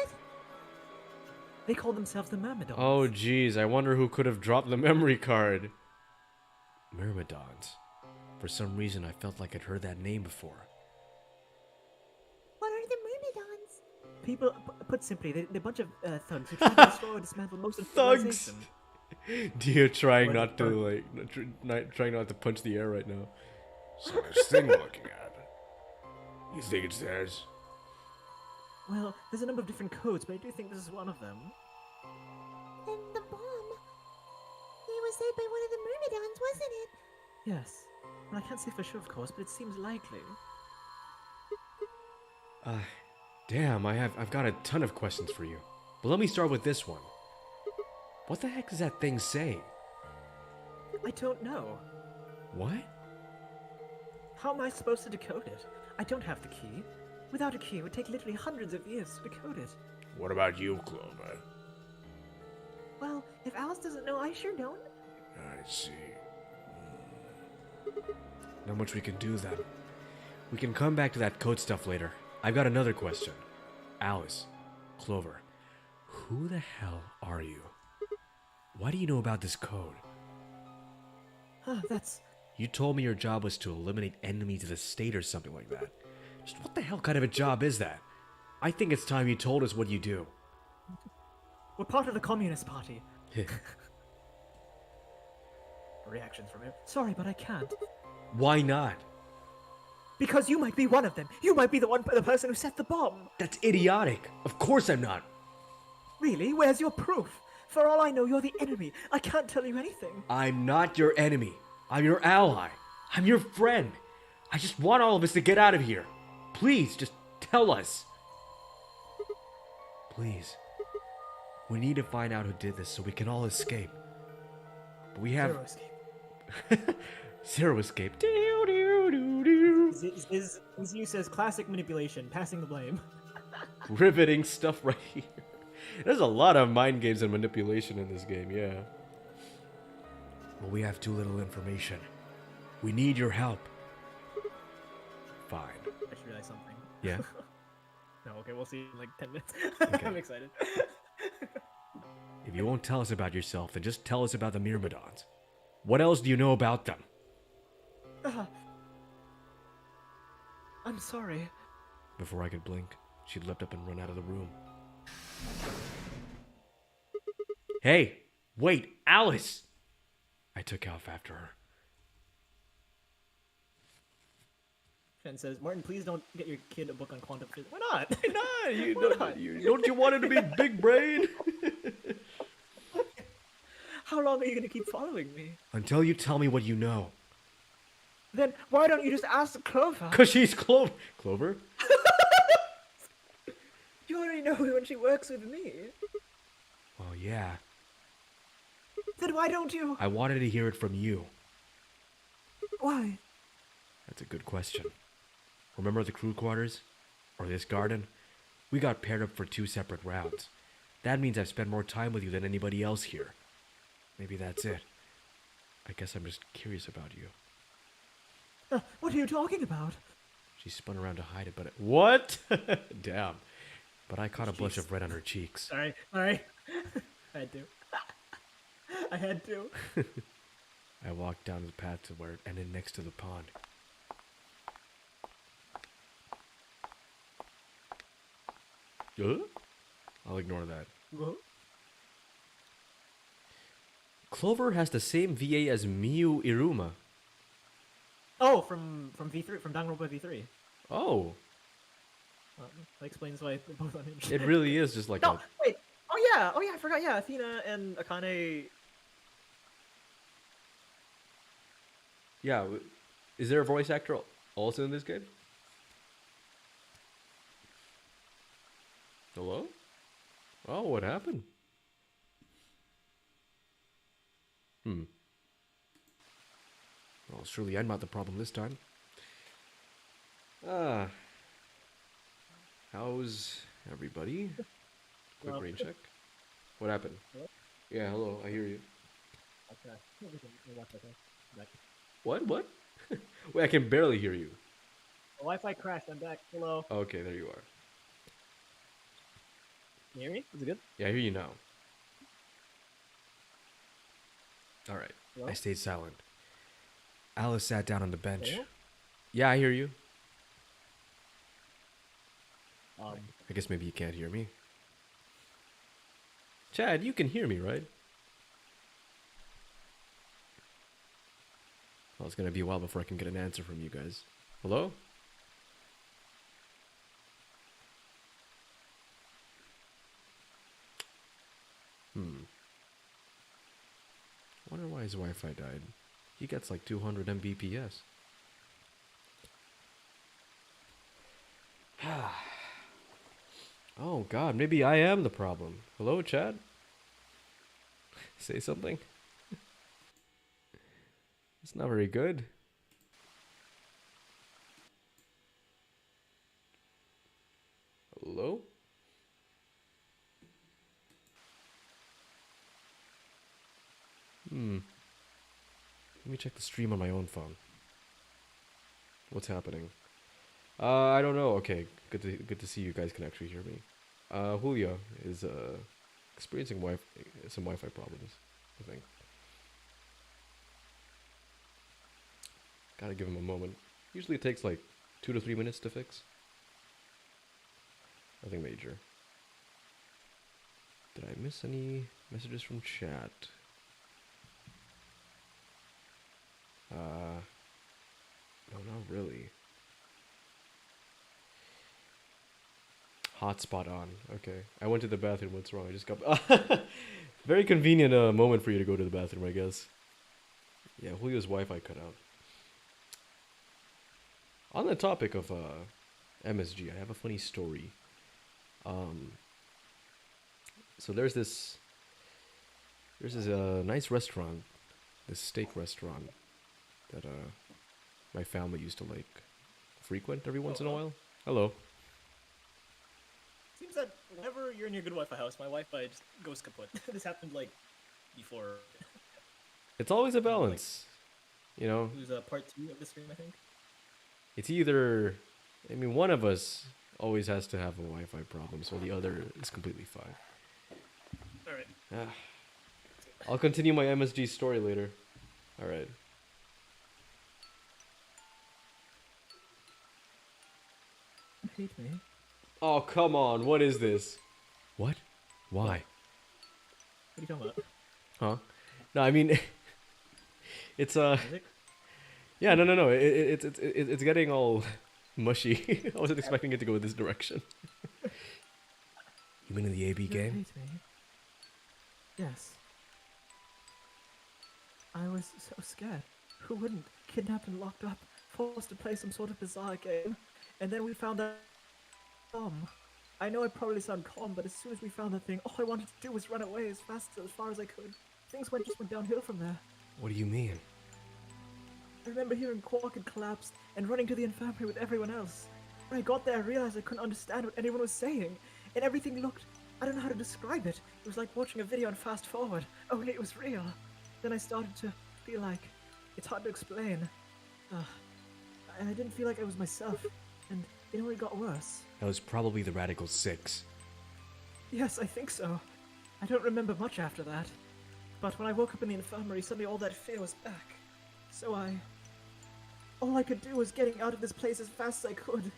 They call themselves the Myrmidons. Oh geez, I wonder who could have dropped the memory card. Myrmidons. For some reason I felt like I'd heard that name before. What are the Myrmidons? People, put simply, they're a bunch of thugs who try to destroy or dismantle most of Thugs! civilization. Dear, trying What not the to trying not to punch the air right now. So this thing we're looking at. You think it's theirs? Well, there's a number of different codes, but I do think this is one of them. And the bomb. It was said by one of the Myrmidons, wasn't it? Yes. Well, I can't say for sure, of course, but it seems likely. Damn, I've got a ton of questions for you. But let me start with this one. What the heck does that thing say? I don't know. What? How am I supposed to decode it? I don't have the key. Without a key, it would take literally hundreds of years to decode it. What about you, Clover? Well, if Alice doesn't know, I sure don't. I see. Not much we can do then. We can come back to that code stuff later. I've got another question. Alice, Clover, who the hell are you? Why do you know about this code? That's... You told me your job was to eliminate enemies of the state or something like that. Just what the hell kind of a job is that? I think it's time you told us what you do. We're part of the Communist Party. Reactions from him. Sorry, but I can't. Why not? Because you might be one of them. You might be the person who set the bomb. That's idiotic. Of course I'm not. Really? Where's your proof? For all I know, you're the enemy. I can't tell you anything. I'm not your enemy. I'm your ally. I'm your friend. I just want all of us to get out of here. Please, just tell us. Please. We need to find out who did this so we can all escape. But we have... Zero escape. Zero escape. Doo, doo, doo, doo. His use as classic manipulation, passing the blame. Riveting stuff right here. There's a lot of mind games and manipulation in this game, yeah. Well, we have too little information. We need your help. Fine. I just realized something. Yeah? No, okay, we'll see in like 10 minutes. Okay. I'm excited. If you won't tell us about yourself, then just tell us about the Myrmidons. What else do you know about them? I'm sorry. Before I could blink, she'd leapt up and run out of the room. Hey! Wait! Alice! I took off after her. Fen says, Martin, please don't get your kid a book on quantum physics. Why not? Nah, don't you want him to be big brain? How long are you going to keep following me? Until you tell me what you know. Then why don't you just ask Clover? Cause she's Clover? You already know when she works with me. Well, yeah. Then why don't you? I wanted to hear it from you. Why? That's a good question. Remember the crew quarters? Or this garden? We got paired up for 2 separate rounds. That means I've spent more time with you than anybody else here. Maybe that's it. I guess I'm just curious about you. What are you talking about? She spun around to hide it, but what? Damn. But I caught a blush of red on her cheeks. Sorry. I had to. I had to. I walked down the path to where it ended next to the pond. I'll ignore that. What? Clover has the same VA as Miyu Iruma. Oh, from V3, from Danganronpa V3. Oh, That explains why they're both unhinged. it really is just like No, a... wait. Oh yeah, I forgot. Yeah, Athena and Akane. Yeah, is there a voice actor also in this game? Hello? Oh, what happened? Well, surely I'm not the problem this time. How's everybody? Quick Well- rain check. What happened? Hello? Yeah, hello, I hear you. Okay. Back. What? Wait, I can barely hear you. The Wi-Fi crashed. I'm back. Hello. Okay, there you are. Can you hear me? Is it good? Yeah, I hear you now. Alright, Hello? I stayed silent. Alice sat down on the bench. Hello? Yeah, I hear you. Um, I guess maybe you can't hear me. Chad, you can hear me, right? Well, it's gonna be a while before I can get an answer from you guys. Hello? Wonder why his Wi-Fi died. He gets like 200 Mbps. Oh god, maybe I am the problem. Hello, Chad? Say something? That's not very good. Hello? Let me check the stream on my own phone. What's happening? I don't know. Okay, good to see you guys can actually hear me. Julio is experiencing some Wi-Fi problems, I think. Gotta give him a moment. Usually it takes like 2 to 3 minutes to fix. Nothing major. Did I miss any messages from chat? No, not really. Hotspot on. Okay. I went to the bathroom. What's wrong? I just got... Very convenient moment for you to go to the bathroom, I guess. Yeah, Julio's Wi-Fi cut out. On the topic of MSG, I have a funny story. So there's this nice restaurant, this steak restaurant that my family used to like frequent every once in a while. Hello. Seems that whenever you're in your good Wi-Fi house, my Wi-Fi just goes kaput. This happened like before. It's always a balance, you know. It was part 2 of the stream, I think. It's either, I mean, one of us always has to have a Wi-Fi problem, so the other is completely fine. All right. I'll continue my MSG story later. All right. Hate me. Oh, come on. What is this? What? Why? What are you talking about? Huh? No, I mean, it's Music? yeah, no. It's getting all mushy. I wasn't expecting it to go in this direction. You mean in the AB You game? hate me. Yes. I was so scared. Who wouldn't? Kidnapped and locked up, forced to play some sort of bizarre game, and then we found that I know I probably sound calm, but as soon as we found that thing, all I wanted to do was run away as far as I could. Things just went downhill from there. What do you mean? I remember hearing Quark had collapsed and running to the infirmary with everyone else. When I got there, I realized I couldn't understand what anyone was saying, and everything looked... I don't know how to describe it. It was like watching a video on fast forward, only it was real. Then I started to feel like... It's hard to explain. And I didn't feel like I was myself, and it only got worse. That was probably the Radical 6. Yes, I think so. I don't remember much after that. But when I woke up in the infirmary, suddenly all that fear was back. So all I could do was getting out of this place as fast as I could.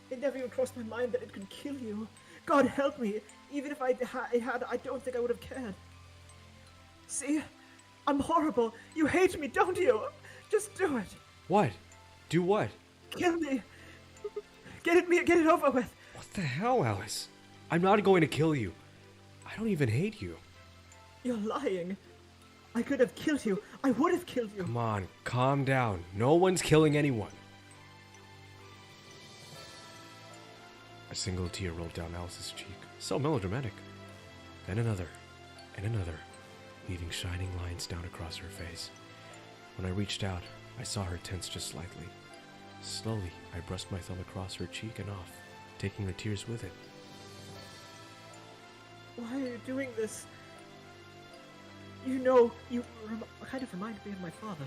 It never even crossed my mind that it could kill you. God help me! Even if it had, I don't think I would have cared. See? I'm horrible. You hate me, don't you? Just do it. What? Do what? Kill me. Get it over with. What the hell, Alice? I'm not going to kill you. I don't even hate you. You're lying. I could have killed you. I would have killed you. Come on, calm down. No one's killing anyone. A single tear rolled down Alice's cheek. So melodramatic. Then another, and another, leaving shining lines down across her face. When I reached out, I saw her tense just slightly. Slowly, I brushed my thumb across her cheek and off, taking the tears with it. Why are you doing this? You know, you kind of remind me of my father.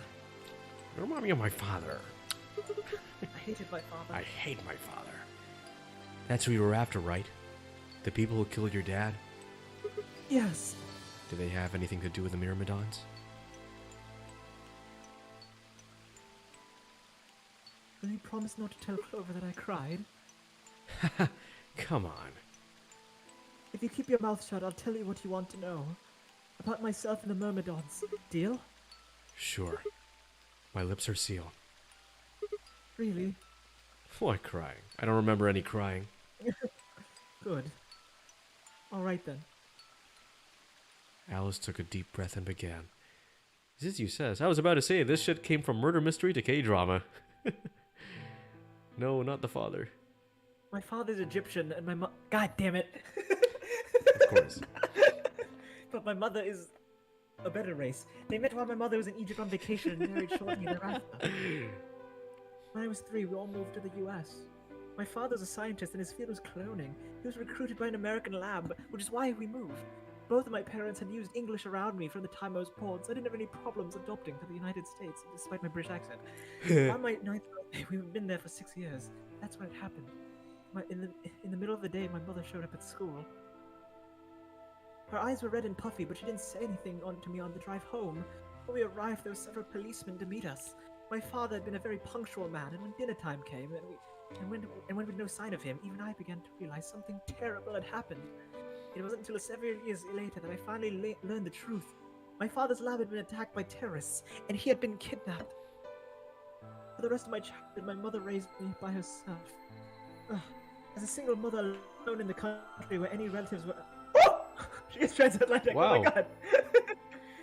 You remind me of my father. I hated my father. I hate my father. That's who you were after, right? The people who killed your dad? Yes. Do they have anything to do with the Myrmidons? Will you promise not to tell Clover that I cried? Come on. If you keep your mouth shut, I'll tell you what you want to know. About myself and the Myrmidons. Deal? Sure. My lips are sealed. Really? What crying? I don't remember any crying. Good. Alright then. Alice took a deep breath and began. Zizu says, I was about to say, this shit came from murder mystery to K-drama. No, not the father. My father's Egyptian and my God damn it. Of course. But my mother is a better race. They met while my mother was in Egypt on vacation and married shortly thereafter. When I was 3, we all moved to the US. My father's a scientist and his field was cloning. He was recruited by an American lab, which is why we moved. Both of my parents had used English around me from the time I was born, so I didn't have any problems adopting to the United States, despite my British accent. On my 9th birthday, we've been there for 6 years. That's when it happened. In the middle of the day, my mother showed up at school. Her eyes were red and puffy, but she didn't say anything to me on the drive home. When we arrived, there were several policemen to meet us. My father had been a very punctual man, and when dinner time came, and when with no sign of him, even I began to realize something terrible had happened. It wasn't until several years later that I finally learned the truth. My father's lab had been attacked by terrorists, and he had been kidnapped. For the rest of my childhood, my mother raised me by herself. As a single mother alone in the country where any relatives were... Oh! She is transatlantic, Wow. Oh my god!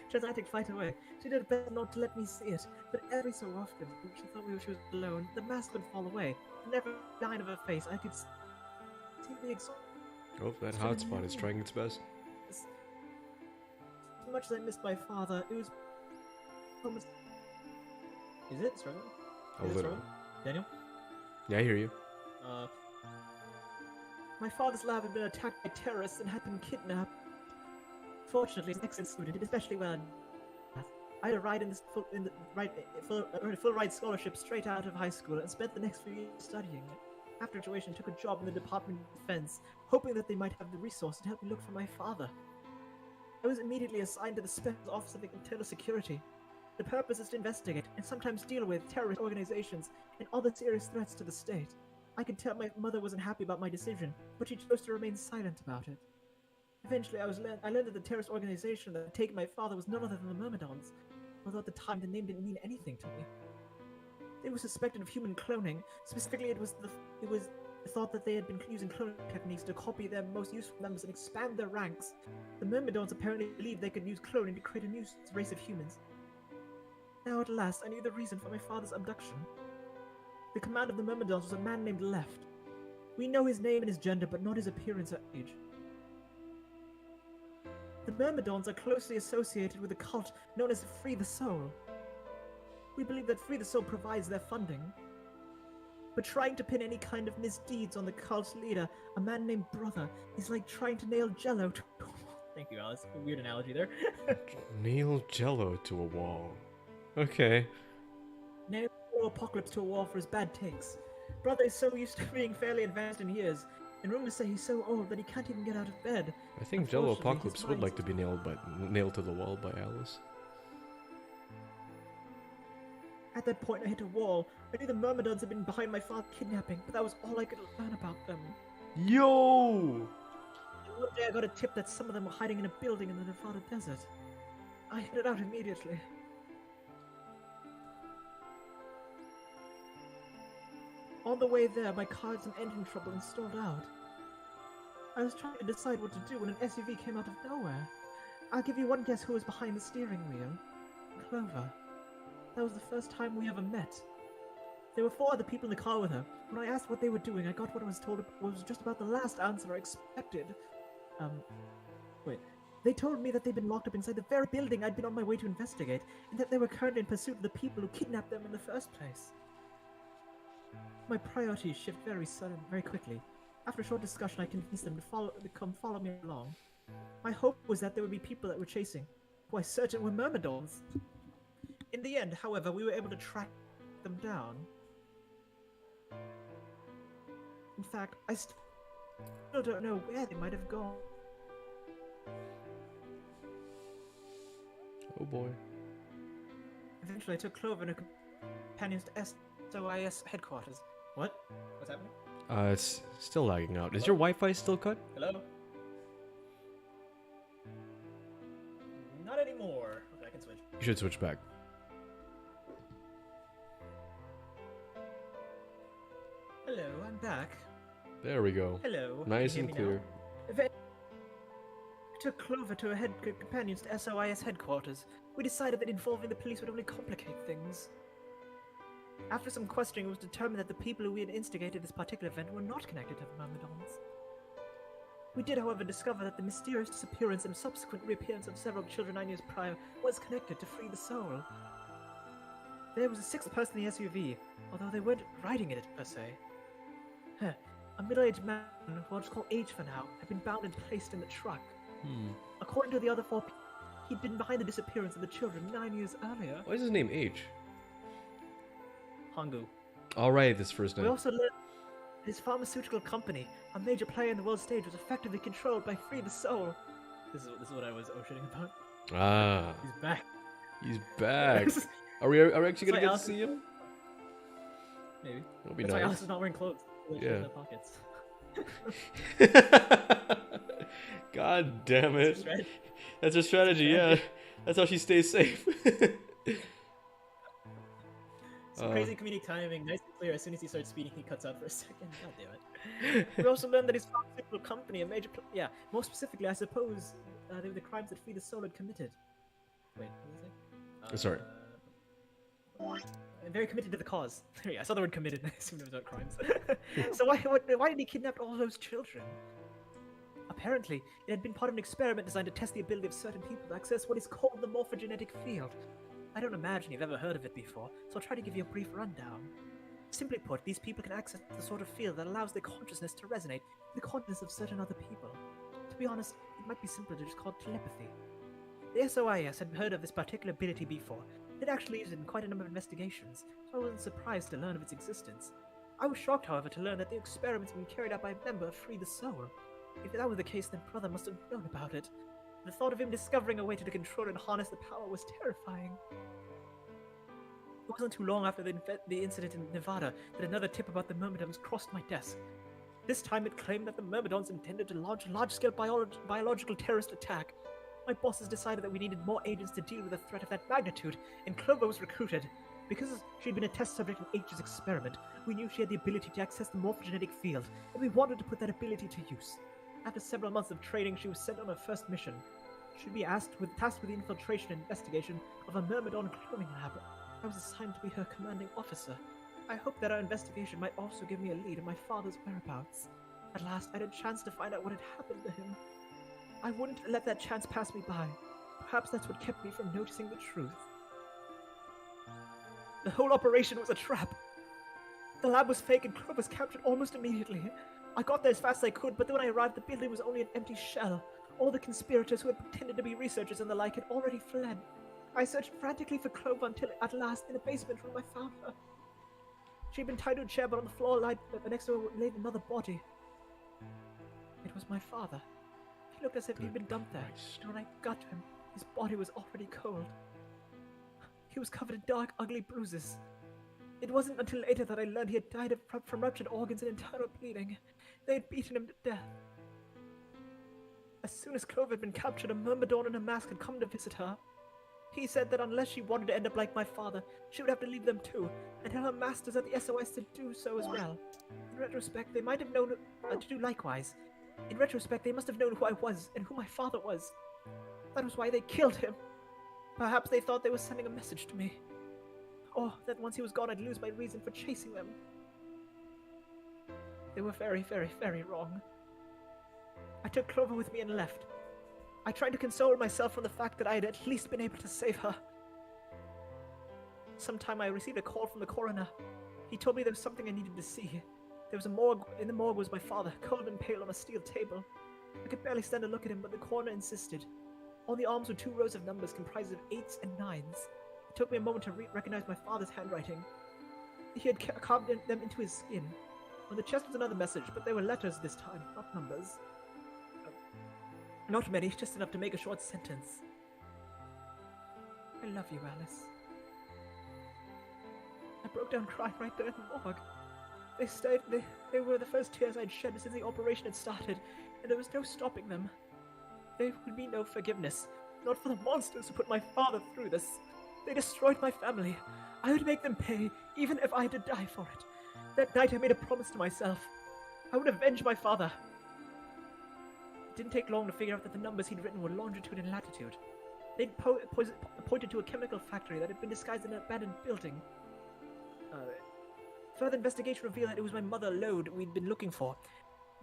Transatlantic flight away. She did her best not to let me see it, but every so often, when she thought she was alone, the mask would fall away, and every line of her face I could see the exhaustion. Oh, that hotspot is trying its best. As much as I missed my father, it was almost... Is it struggling? A little. Daniel? Yeah, I hear you. My father's lab had been attacked by terrorists and had been kidnapped. Fortunately, as an excellent student, did especially well in math. I had a ride earned a full ride scholarship straight out of high school and spent the next few years studying. After graduation, took a job in the Department of Defense, hoping that they might have the resources to help me look for my father. I was immediately assigned to the Special Office of Internal Security. The purpose is to investigate and sometimes deal with terrorist organizations and other serious threats to the state. I could tell my mother wasn't happy about my decision, but she chose to remain silent about it. Eventually, I learned that the terrorist organization that had taken my father was none other than the Myrmidons, although at the time the name didn't mean anything to me. They were suspected of human cloning. Specifically, it was thought that they had been using cloning techniques to copy their most useful members and expand their ranks. The Myrmidons apparently believed they could use cloning to create a new race of humans. Now at last, I knew the reason for my father's abduction. The commander of the Myrmidons was a man named Left. We know his name and his gender, but not his appearance or age. The Myrmidons are closely associated with a cult known as Free the Soul. We believe that Free the Soul provides their funding. But trying to pin any kind of misdeeds on the cult's leader, a man named Brother, is like trying to nail Jello to a wall. Thank you, Alice. A weird analogy there. Nail Jello to a wall. Okay. Nail Apocalypse to a wall for his bad takes. Brother is so used to being fairly advanced in years, and rumors say he's so old that he can't even get out of bed. I think Jello Unfortunately, Apocalypse his would like mind's- to be nailed to the wall by Alice. At that point, I hit a wall. I knew the Myrmidons had been behind my father's kidnapping, but that was all I could learn about them. Yo! And one day I got a tip that some of them were hiding in a building in the Nevada desert. I headed out immediately. On the way there, my car had some engine trouble and stalled out. I was trying to decide what to do when an SUV came out of nowhere. I'll give you one guess who was behind the steering wheel. Clover. That was the first time we ever met. There were 4 other people in the car with her. When I asked what they were doing, I got what I was told was just about the last answer I expected. Wait. They told me that they'd been locked up inside the very building I'd been on my way to investigate, and that they were currently in pursuit of the people who kidnapped them in the first place. My priorities shift very quickly. After a short discussion, I convinced them to come follow me along. My hope was that there would be people that were chasing, who I certain were Myrmidons. In the end, however, we were able to track them down. In fact, I still don't know where they might have gone. Oh boy. Eventually, I took Clover and her companions to SOIS headquarters. What? What's happening? It's still lagging out. Is your Wi-Fi still cut? Hello? Not anymore. Okay, I can switch. You should switch back. Hello, I'm back. There we go. Hello. Nice Can you and hear me clear. now? I took Clover to her companions to SOIS headquarters. We decided that involving the police would only complicate things. After some questioning, it was determined that the people who had instigated this particular event were not connected to the Myrmidons. We did, however, discover that the mysterious disappearance and subsequent reappearance of several children 9 years prior was connected to Free the Soul. There was a sixth person in the SUV, although they weren't riding in it per se. A middle-aged man, who I'll just call H for now, had been bound and placed in the truck. According to the other four people, he'd been behind the disappearance of the children 9 years earlier. Why is his name H? Hangu. Alright, this first We name. also learned that his pharmaceutical company, a major player in the world stage, was effectively controlled by Free the Soul. This is what I was oceaning about. Ah, He's back. he's back. Are we actually gonna get to see him? Maybe. That'll be That's why nice. Alice is not wearing clothes. Yeah. In their pockets. God damn it. Right? That's her strategy, yeah. That's how she stays safe. Some crazy comedic timing, nice and clear. As soon as he starts speeding, he cuts out for a second. God damn it. We also learned that his pharmaceutical company, a major, more specifically, I suppose, they were the crimes that Free the Soul had committed. Wait, what did I say? Sorry. I'm very committed to the cause. Yeah, I saw the word committed and I assumed it was about crimes. So why did he kidnap all those children? Apparently, it had been part of an experiment designed to test the ability of certain people to access what is called the morphogenetic field. I don't imagine you've ever heard of it before, so I'll try to give you a brief rundown. Simply put, these people can access the sort of field that allows their consciousness to resonate with the consciousness of certain other people. To be honest, it might be simpler to just call it telepathy. The SOIS had heard of this particular ability before. They'd actually used it in quite a number of investigations, so I wasn't surprised to learn of its existence. I was shocked, however, to learn that the experiments had been carried out by a member of Free the Soul. If that were the case, then brother must have known about it. The thought of him discovering a way to control and harness the power was terrifying. It wasn't too long after the incident in Nevada that another tip about the Myrmidons crossed my desk. This time it claimed that the Myrmidons intended to launch a large-scale biological terrorist attack. My bosses decided that we needed more agents to deal with a threat of that magnitude, and Clover was recruited. Because she'd been a test subject in H's experiment, we knew she had the ability to access the morphogenetic field, and we wanted to put that ability to use. After several months of training, she was sent on her first mission. She'd be tasked with the infiltration and investigation of a Myrmidon cloning lab. I was assigned to be her commanding officer. I hoped that our investigation might also give me a lead in my father's whereabouts. At last, I had a chance to find out what had happened to him. I wouldn't let that chance pass me by. Perhaps that's what kept me from noticing the truth. The whole operation was a trap. The lab was fake and Clover was captured almost immediately. I got there as fast as I could, but then when I arrived, the building was only an empty shell. All the conspirators who had pretended to be researchers and the like had already fled. I searched frantically for Clover until, at last, in the basement room, I found her. She'd been tied to a chair, but on the floor next to her lay another body. It was my father. He looked as if he'd been dumped there, and when I got to him, his body was already cold. He was covered in dark, ugly bruises. It wasn't until later that I learned he had died from ruptured organs and internal bleeding. They had beaten him to death. As soon as Clover had been captured, a Myrmidon in a mask had come to visit her. He said that unless she wanted to end up like my father, she would have to leave them too, and tell her masters at the SOS to do so as well. In retrospect, they might have known to do likewise. In retrospect, they must have known who I was and who my father was. That was why they killed him. Perhaps they thought they were sending a message to me. Or that once he was gone, I'd lose my reason for chasing them. They were very, very, very wrong. I took Clover with me and left. I tried to console myself from the fact that I had at least been able to save her. Sometime I received a call from the coroner. He told me there was something I needed to see. There was a morgue. In the morgue was my father, cold and pale on a steel table. I could barely stand to look at him, but the coroner insisted. On the arms were 2 rows of numbers comprised of 8s and 9s. It took me a moment to recognize my father's handwriting. He had carved them into his skin. On the chest was another message, but they were letters this time, not numbers. Not many, just enough to make a short sentence. I love you, Alice. I broke down crying right there in the morgue. They were the first tears I'd shed since the operation had started, and there was no stopping them. There would be no forgiveness, not for the monsters who put my father through this. They destroyed my family. I would make them pay, even if I had to die for it. That night I made a promise to myself. I would avenge my father. It didn't take long to figure out that the numbers he'd written were longitude and latitude. They'd pointed to a chemical factory that had been disguised in an abandoned building. Further investigation revealed that it was my mother, Lode, we'd been looking for.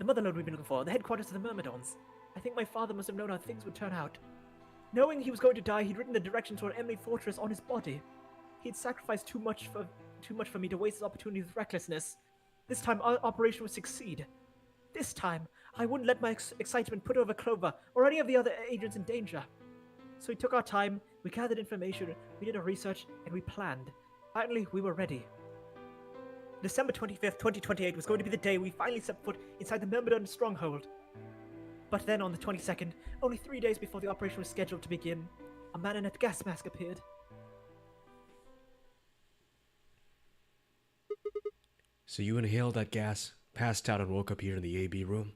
The motherlode we've been looking for, the headquarters of the Myrmidons. I think my father must have known how things would turn out. Knowing he was going to die, he'd written the direction toward Emily Fortress on his body. He'd sacrificed too much for me to waste his opportunity with recklessness. This time, our operation would succeed. This time, I wouldn't let my excitement put over Clover or any of the other agents in danger. So we took our time, we gathered information, we did our research, and we planned. Finally, we were ready. December 25th, 2028 was going to be the day we finally set foot inside the Myrmidon stronghold. But then on the 22nd, only 3 days before the operation was scheduled to begin, a man in a gas mask appeared. So you inhaled that gas, passed out, and woke up here in the AB room?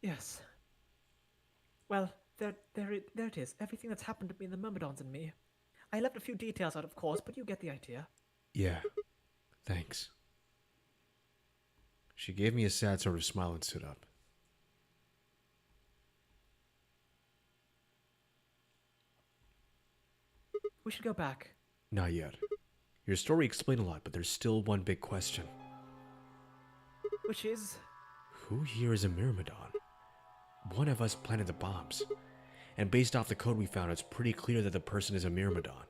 Yes. Well, there it is. Everything that's happened to me and the Myrmidons and me. I left a few details out, of course, but you get the idea. Yeah. Thanks. She gave me a sad sort of smile and stood up. We should go back. Not yet. Your story explained a lot, but there's still one big question. Which is... Who here is a Myrmidon? One of us planted the bombs. And based off the code we found, it's pretty clear that the person is a Myrmidon.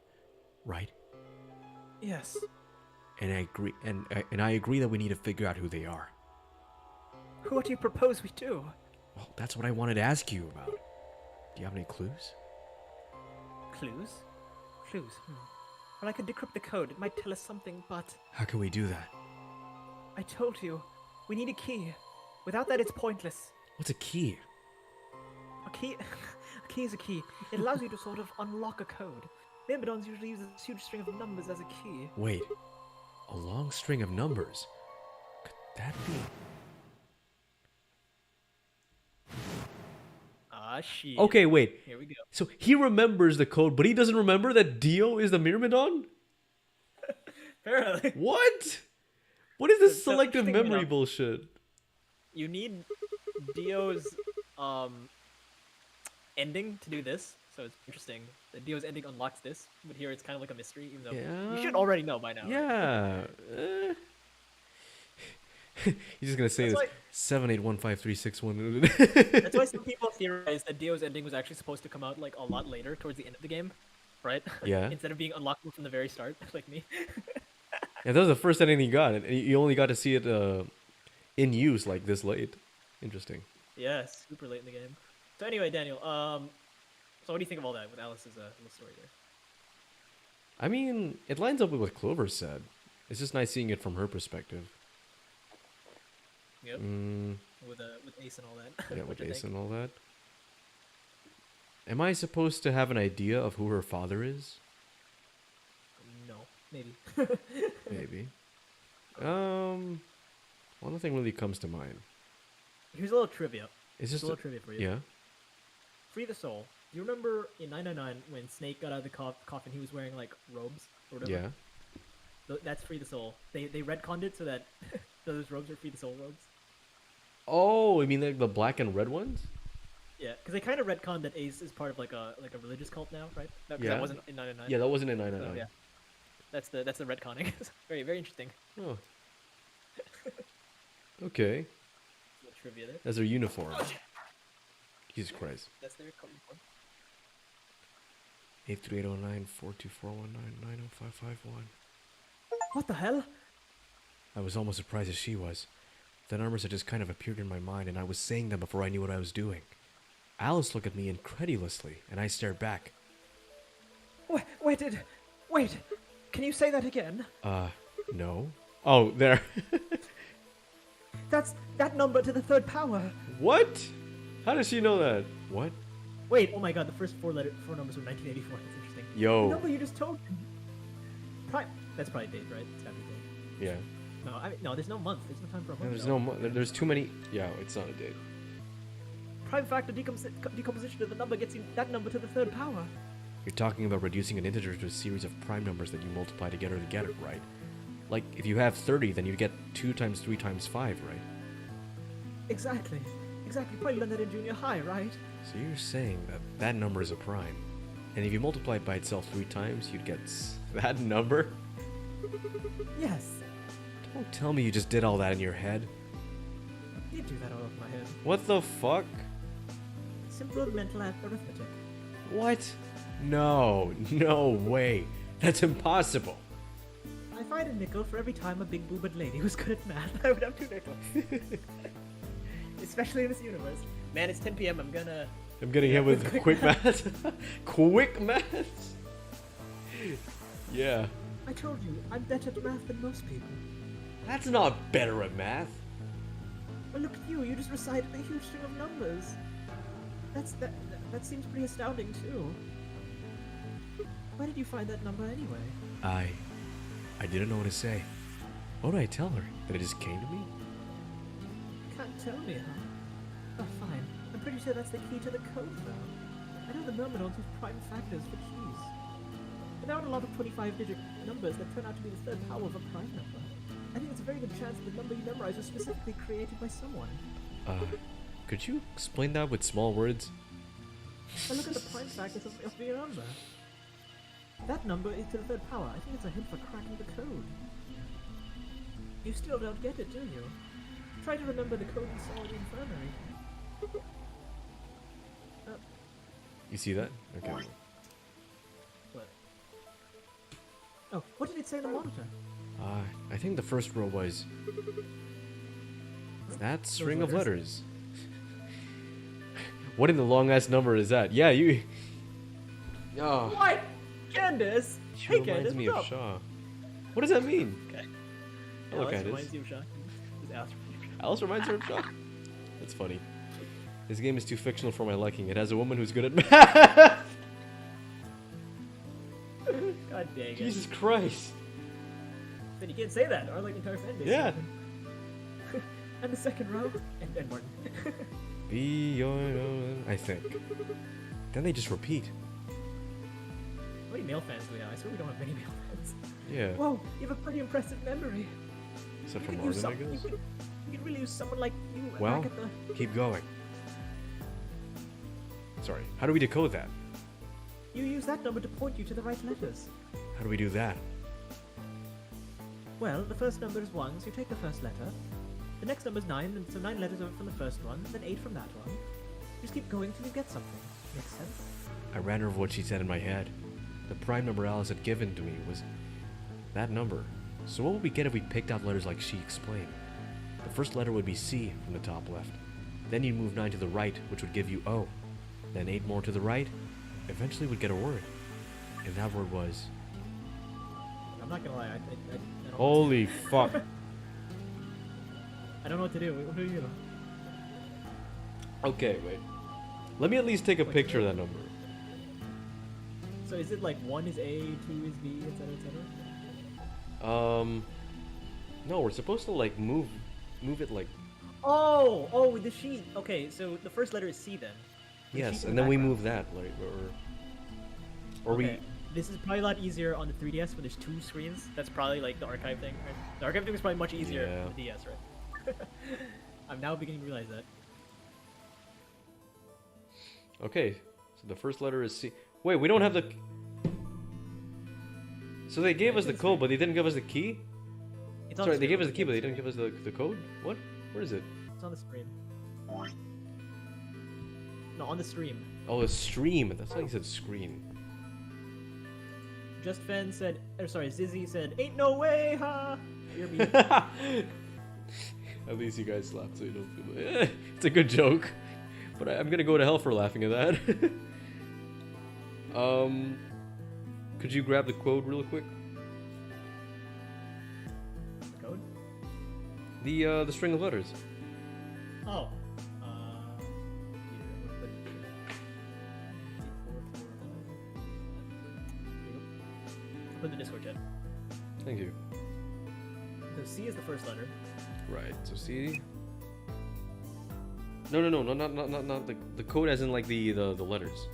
Right? Yes. And I agree, and I agree that we need to figure out who they are. What do you propose we do? Well, that's what I wanted to ask you about. Do you have any clues? Clues? Clues, Well, I could decrypt the code. It might tell us something, but... How can we do that? I told you. We need a key. Without that, it's pointless. What's a key? A key... a key is a key. It allows you to sort of unlock a code. Myrmidons usually use a huge string of numbers as a key. Wait. A long string of numbers? Could that be... Ah, shit. Okay, wait. Here we go. So he remembers the code, but he doesn't remember that Dio is the Myrmidon? Apparently. What? What is this So selective interesting memory enough. bullshit? You need Dio's ending to do this, so it's interesting. The Dio's ending unlocks this, but here it's kind of like a mystery, even though Yeah. you should already know by now. Right? Yeah. He's just gonna say That's this. why- 7815361. That's why some people theorize that Dio's ending was actually supposed to come out like a lot later, towards the end of the game, right? Yeah. Instead of being unlockable from the very start, like me. Yeah, that was the first ending he got, and you only got to see it in use like this late. Interesting. Yeah, super late in the game. So anyway, Daniel, so what do you think of all that with Alice's little story there? I mean, it lines up with what Clover said. It's just nice seeing it from her perspective. Yep. Mm, With Ace and all that. yeah, What with you Ace think? and all that. Am I supposed to have an idea of who her father is? No, maybe. Maybe. Well, nothing really comes to mind. Here's a little trivia. It's Just just a little trivia for you. yeah. Free the Soul. Do you remember in 999 when Snake got out of the coffin, he was wearing like robes or whatever? Yeah. That's Free the Soul. They retconned it so that those robes are Free the Soul robes. Oh, you mean like the black and red ones? Yeah, because they kind of retconned that Ace is part of like a religious cult now, right? Because Yeah. that wasn't in 999. Yeah, that wasn't in So, 999. yeah. That's the retconning. Very very interesting. Oh. Okay. Little trivia there. That's their uniform. Jesus Christ. That's their code uniform. 83809-42419-90551. What the hell? I was almost surprised as she was. The numbers had just kind of appeared in my mind, and I was saying them before I knew what I was doing. Alice looked at me incredulously, and I stared back. Wait. Can you say that again? No. Oh, there. That's that number to the third power. What? How does she know that? What? Wait, oh my god, the first four numbers were 1984. That's interesting. The Yo. number you just told me. That's probably date, right? It's gotta be date. Yeah. No, no, there's no month. There's no time for a month. There's no. There's too many. Yeah, it's not a date. Prime factor decomposition of the number gets you that number to the third power. You're talking about reducing an integer to a series of prime numbers that you multiply together to get it, right? Like, if you have 30, then you get 2 times 3 times 5, right? Exactly. You probably learned that in junior high, right? So you're saying that that number is a prime. And if you multiply it by itself 3 times, you'd get that number? Yes. Don't tell me you just did all that in your head. did do that all over my head. What the fuck? Simple mental arithmetic. What? No, no way. That's impossible. I find a nickel for every time a big boobed lady was good at math. I would have 2 nickels. Especially in this universe. Man, it's 10 p.m. I'm getting hit with quick math. Quick math? Yeah. I told you, I'm better at math than most people. That's not better at math. Well, look at you. You just recited a huge string of numbers. That seems pretty astounding too. Why did you find that number anyway? I didn't know what to say. What did I tell her? That it just came to me? Can't tell me, huh? Oh, fine. I'm pretty sure that's the key to the code, though. I know the nominals use prime factors for keys. But there are a lot of 25-digit numbers that turn out to be the third power of a prime number. I think it's a very good chance that the number you memorize was specifically created by someone. Could you explain that with small words? Now look at the prime factors of your number. That number is to the third power. I think it's a hint for cracking the code. You still don't get it, do you? Try to remember the code you saw in the infirmary. You see that? Okay. What? Oh, what did it say in the monitor? I think the first row was that string of letters. What in the long ass number is that? Yeah, you. Oh, What? Candace! she Hey, reminds Candace, me what's of up? Shaw. What does that mean? Okay. Hello, Alice Candace. reminds you of Shaw. Just ask for Alice reminds her of Shaw. That's funny. This game is too fictional for my liking. It has a woman who's good at math. God dang it. Jesus Christ. Then you can't say that, or like the entire fan base. Yeah. And the second row, and Martin. Be your own, I think. Then they just repeat. How many male fans do we have? I swear we don't have many male fans. Yeah. Whoa, you have a pretty impressive memory. Except for You could use Martin, I some- guess. You could really use someone like you Well, back at the... keep going. Sorry. How do we decode that? You use that number to point you to the right letters. How do we do that? Well, the first number is 1, so you take the first letter. The next number is 9, and so 9 letters are from the first one, then 8 from that one. Just keep going till you get something. Makes sense? I ran over what she said in my head. The prime number Alice had given to me was that number. So what would we get if we picked out letters like she explained? The first letter would be C from the top left. Then you'd move 9 to the right, which would give you O. Then 8 more to the right. Eventually we'd get a word. And that word was... I'm not gonna lie, I don't Holy fuck. I don't know what to do. What do you do? Okay, wait. Let me at least take a picture of that number. So is it like 1 is A, 2 is B, etc., etc.? No, we're supposed to like move it like... Oh, the sheet. Okay, so the first letter is C then. The Yes, sheet in and the then we background. move that, like, or Okay. This is probably a lot easier on the 3DS when there's 2 screens. That's probably like the archive thing, right? The archive thing is probably much easier Yeah. on the DS, right? I'm now beginning to realize that. Okay, so the first letter is C. Wait, we don't have the... So they gave us the code, but they didn't give us the key? It's on Sorry, the they screen. gave us the key, but they didn't give us the code? What? Where is it? It's on the screen. No, on the stream. Oh, the stream. That's why he said screen. Just Fen said, or sorry, Zizzy said, "Ain't no way, huh?" You're me. At least you guys laughed, so you don't feel it. It's a good joke. But I'm gonna go to hell for laughing at that. Could you grab the code real quick? Code? The string of letters. Oh. Put in the Discord chat. Thank you. So C is the first letter. Right. So C. No, not the code as in like the letters.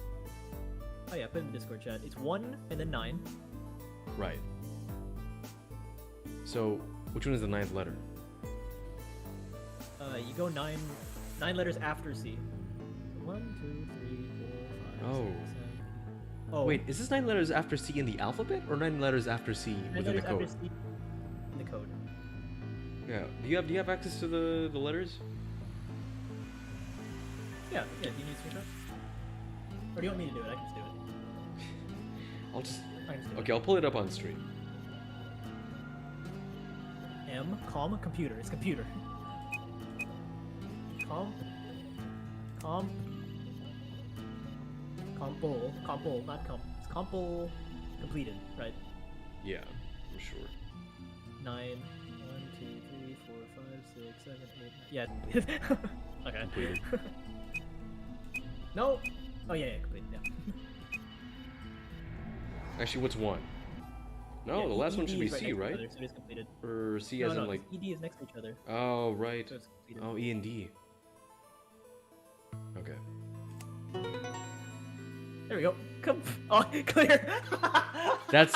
Oh yeah, put in the Discord chat. It's 1 and then 9. Right. So which one is the ninth letter? You go 9 letters after C. 1, 2, 3, 4, 5, Oh. 6, 7. Oh. Wait, is this 9 letters after C in the alphabet or 9 letters after C 9 within the letters code? after C in the code. Yeah. Do you have access to the letters? Yeah, do you need a screenshot? Or do you want me to do it? I can just do it. I'll just. I can just do Okay, I'll pull it up on stream. it. Com, computer. It's computer. Compo, not comp. It's compo completed, right? Yeah, I'm sure. 9, 1, 2, 3, 4, 5, 6, 7, 8. Yeah. Okay. Completed. No. Oh yeah, completed. Yeah. Actually, what's 1? No, Yeah, the last one ED should be is C, next to each right? other, so it is completed. Or C No, as no, in like. ED is next to each other. Oh, right. So it's completed. Oh, E and D. Okay. There we go. Oh, clear. That's.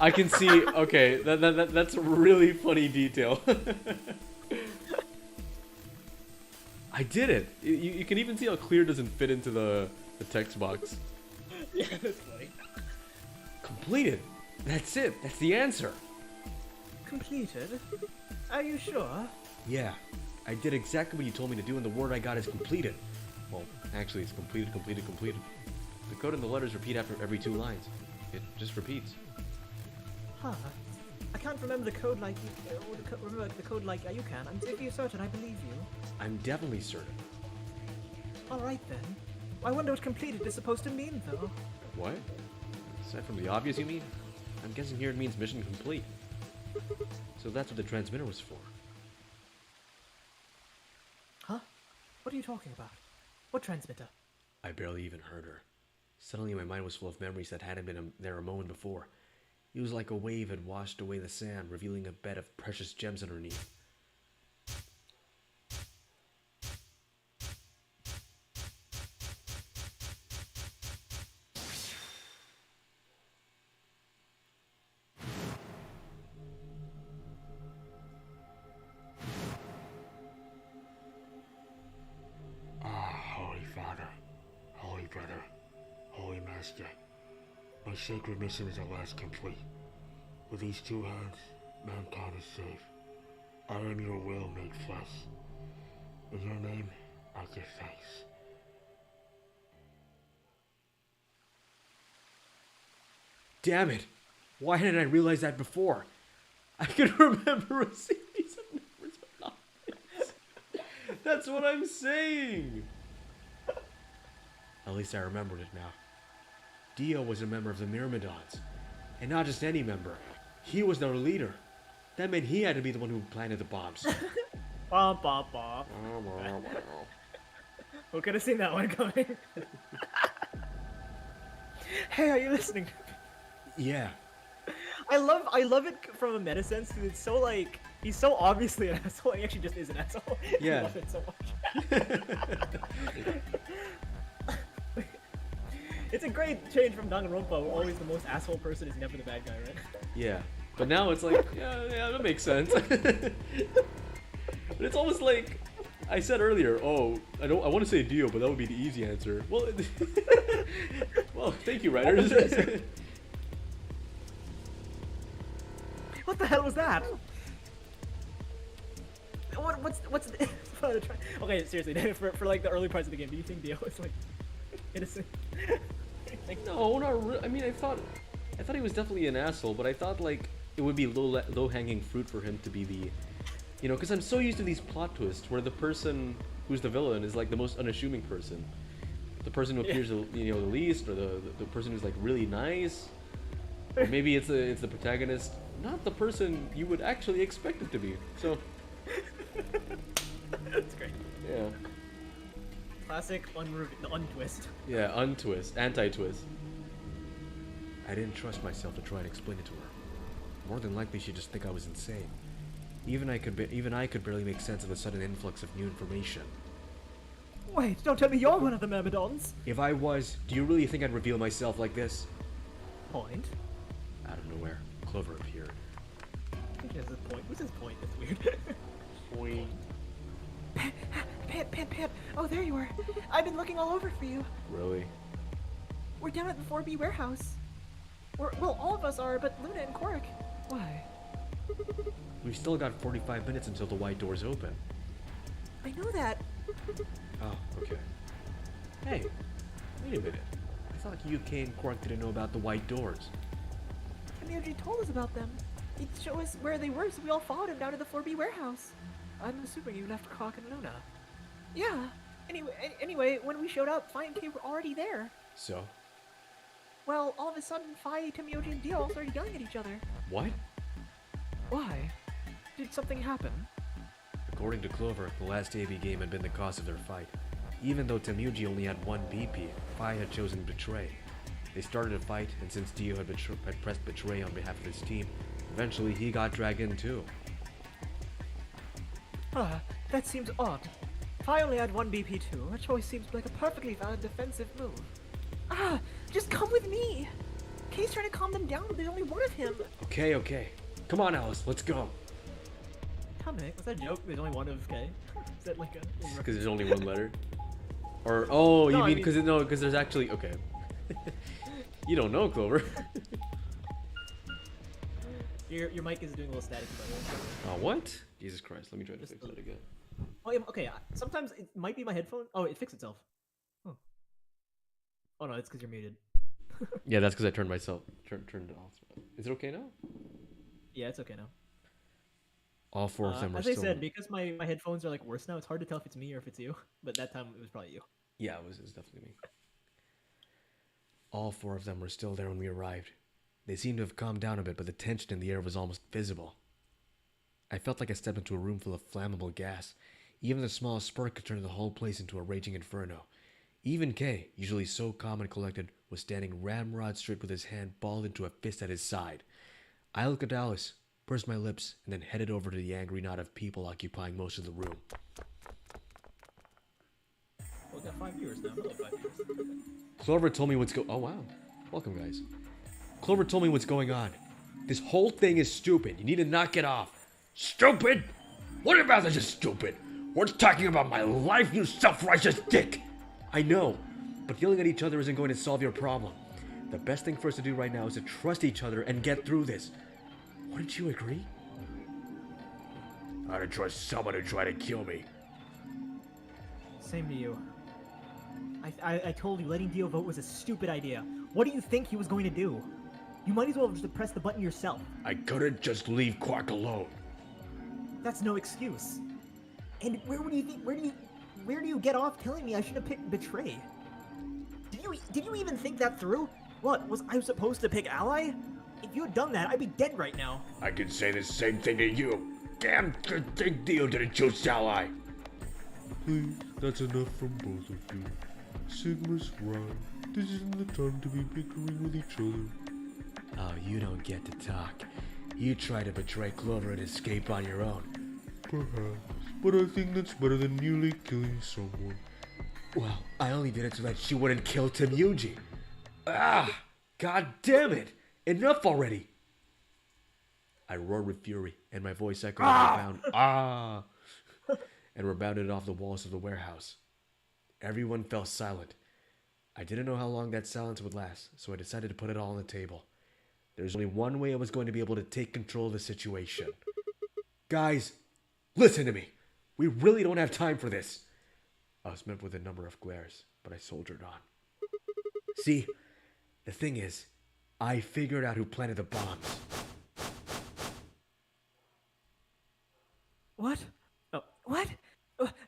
I can see. Okay, that's a really funny detail. I did it. You can even see how clear doesn't fit into the text box. Yeah, that's funny. Completed. That's it. That's the answer. Completed? Are you sure? Yeah, I did exactly what you told me to do, and the word I got is completed. Well, actually, it's completed, completed, completed. The code and the letters repeat after every 2 lines. It just repeats. Huh. I can't remember the code like you. Remember the code like you can. If you're certain, I believe you. I'm definitely certain. All right then. I wonder what completed is supposed to mean, though. What? Aside from the obvious, you mean? I'm guessing here it means mission complete. So that's what the transmitter was for. Huh? What are you talking about? What transmitter? I barely even heard her. Suddenly my mind was full of memories that hadn't been there a moment before. It was like a wave had washed away the sand, revealing a bed of precious gems underneath. Holy Father, Holy Brother, Holy Master, my sacred mission is at last complete. With these 2 hands, mankind is safe. I am your will made flesh. In your name, I give thanks. Damn it! Why hadn't I realized that before? I could remember a series of numbers, but not this. That's what I'm saying! At least I remembered it now. Dio was a member of the Myrmidons. And not just any member. He was their leader. That meant he had to be the one who planted the bombs. Bum, bum, bum. Who could have seen that one coming? Hey, are you listening? Yeah. I love it from a meta sense because it's so like he's so obviously an asshole. He actually just is an asshole. Yeah. I love it so much. It's a great change from Danganronpa, where always the most asshole person is never the bad guy, right? Yeah. But now it's like, yeah, that makes sense. But it's almost like I said earlier, oh, I want to say Dio, but that would be the easy answer. Well, well, thank you, writers. What the hell was that? What's the, okay, seriously, for like the early parts of the game, do you think Dio is like innocent? Like, No, not really. I mean, I thought he was definitely an asshole, but I thought like it would be low hanging fruit for him to be the, you know, because I'm so used to these plot twists where the person who's the villain is like the most unassuming person, the person who appears the least, or the person who's like really nice, or maybe it's the protagonist, not the person you would actually expect it to be. So that's great. yeah. Classic untwist. Yeah, untwist, anti-twist. I didn't trust myself to try and explain it to her. More than likely, she'd just think I was insane. Even I could barely make sense of the sudden influx of new information. Wait, don't tell me you're one of the Myrmidons. If I was, do you really think I'd reveal myself like this? Point. Out of nowhere, Clover appeared. Who's his point? Who's his point? That's weird. Point. Pip. Oh, there you are. I've been looking all over for you. Really? We're down at the 4B warehouse. Well, all of us are, but Luna and Quark. Why? We've still got 45 minutes until the white doors open. I know that. Oh, okay. Hey, wait a minute. I thought UK and Quark didn't know about the white doors. Miyagi told us about them. He'd show us where they were, so we all followed him down to the 4B warehouse. I'm assuming you left Croc and Luna. Yeah. Anyway, when we showed up, Fi and Kay were already there. So? Well, all of a sudden, Fi, Tamioji, and Dio all started yelling at each other. What? Why? Did something happen? According to Clover, the last AB game had been the cause of their fight. Even though Tamuji only had one BP, Fi had chosen Betray. They started a fight, and since Dio had pressed Betray on behalf of his team, eventually he got dragged in too. That seems odd. Fi only had one BP too. That choice seems like a perfectly valid defensive move. Just come with me. Kay's trying to calm them down, but there's only one of him. Okay. Come on, Alice, let's go. Dominic, was that a joke? There's only one of K? Is that like a... Because there's only one letter? Or, oh, you No, I mean mean- because there's actually, okay. You don't know, Clover. Your mic is doing a little static, by the way. Oh, what? Jesus Christ, let me try to Just fix a- that again. Oh, yeah, okay, sometimes it might be my headphone. Oh, it fixed itself. Oh no, it's because you're muted. Yeah, that's because I turned it off. Is it okay now? Yeah, it's okay now. All four of them are As I still... said, because my headphones are like worse now, it's hard to tell if it's me or if it's you. But that time it was probably you. Yeah, it was definitely me. All four of them were still there when we arrived. They seemed to have calmed down a bit, but the tension in the air was almost visible. I felt like I stepped into a room full of flammable gas. Even the smallest spark could turn the whole place into a raging inferno. Even Kay, usually so calm and collected, was standing ramrod straight with his hand balled into a fist at his side. I looked at Alice, pursed my lips, and then headed over to the angry knot of people occupying most of the room. Well, we got 5 viewers now. Another 5 viewers. Clover told me what's Oh, wow. Welcome, guys. Clover told me what's going on. This whole thing is stupid. You need to knock it off. Stupid? What about this is stupid? We're talking about my life, you self-righteous dick! I know, but yelling at each other isn't going to solve your problem. The best thing for us to do right now is to trust each other and get through this. Wouldn't you agree? I don't trust someone who tried to kill me. Same to you. I told you letting Dio vote was a stupid idea. What do you think he was going to do? You might as well just press the button yourself. I couldn't just leave Quark alone. That's no excuse. And where do you get off telling me I should have picked Betray? Did you even think that through? What, was I supposed to pick Ally? If you had done that, I'd be dead right now. I can say the same thing to you. Damn good thing Dio didn't choose Ally. Please, that's enough from both of you. Sigma's right. This isn't the time to be bickering with each other. Oh, you don't get to talk. You try to betray Clover and escape on your own. Perhaps, but I think that's better than nearly killing someone. Well, I only did it so that she wouldn't kill Tim Yuji. Ah! God damn it! Enough already! I roared with fury, and my voice echoed and and rebounded off the walls of the warehouse. Everyone fell silent. I didn't know how long that silence would last, so I decided to put it all on the table. There's only one way I was going to be able to take control of the situation. Guys, listen to me. We really don't have time for this. I was met with a number of glares, but I soldiered on. See, the thing is, I figured out who planted the bombs. What? Oh, what?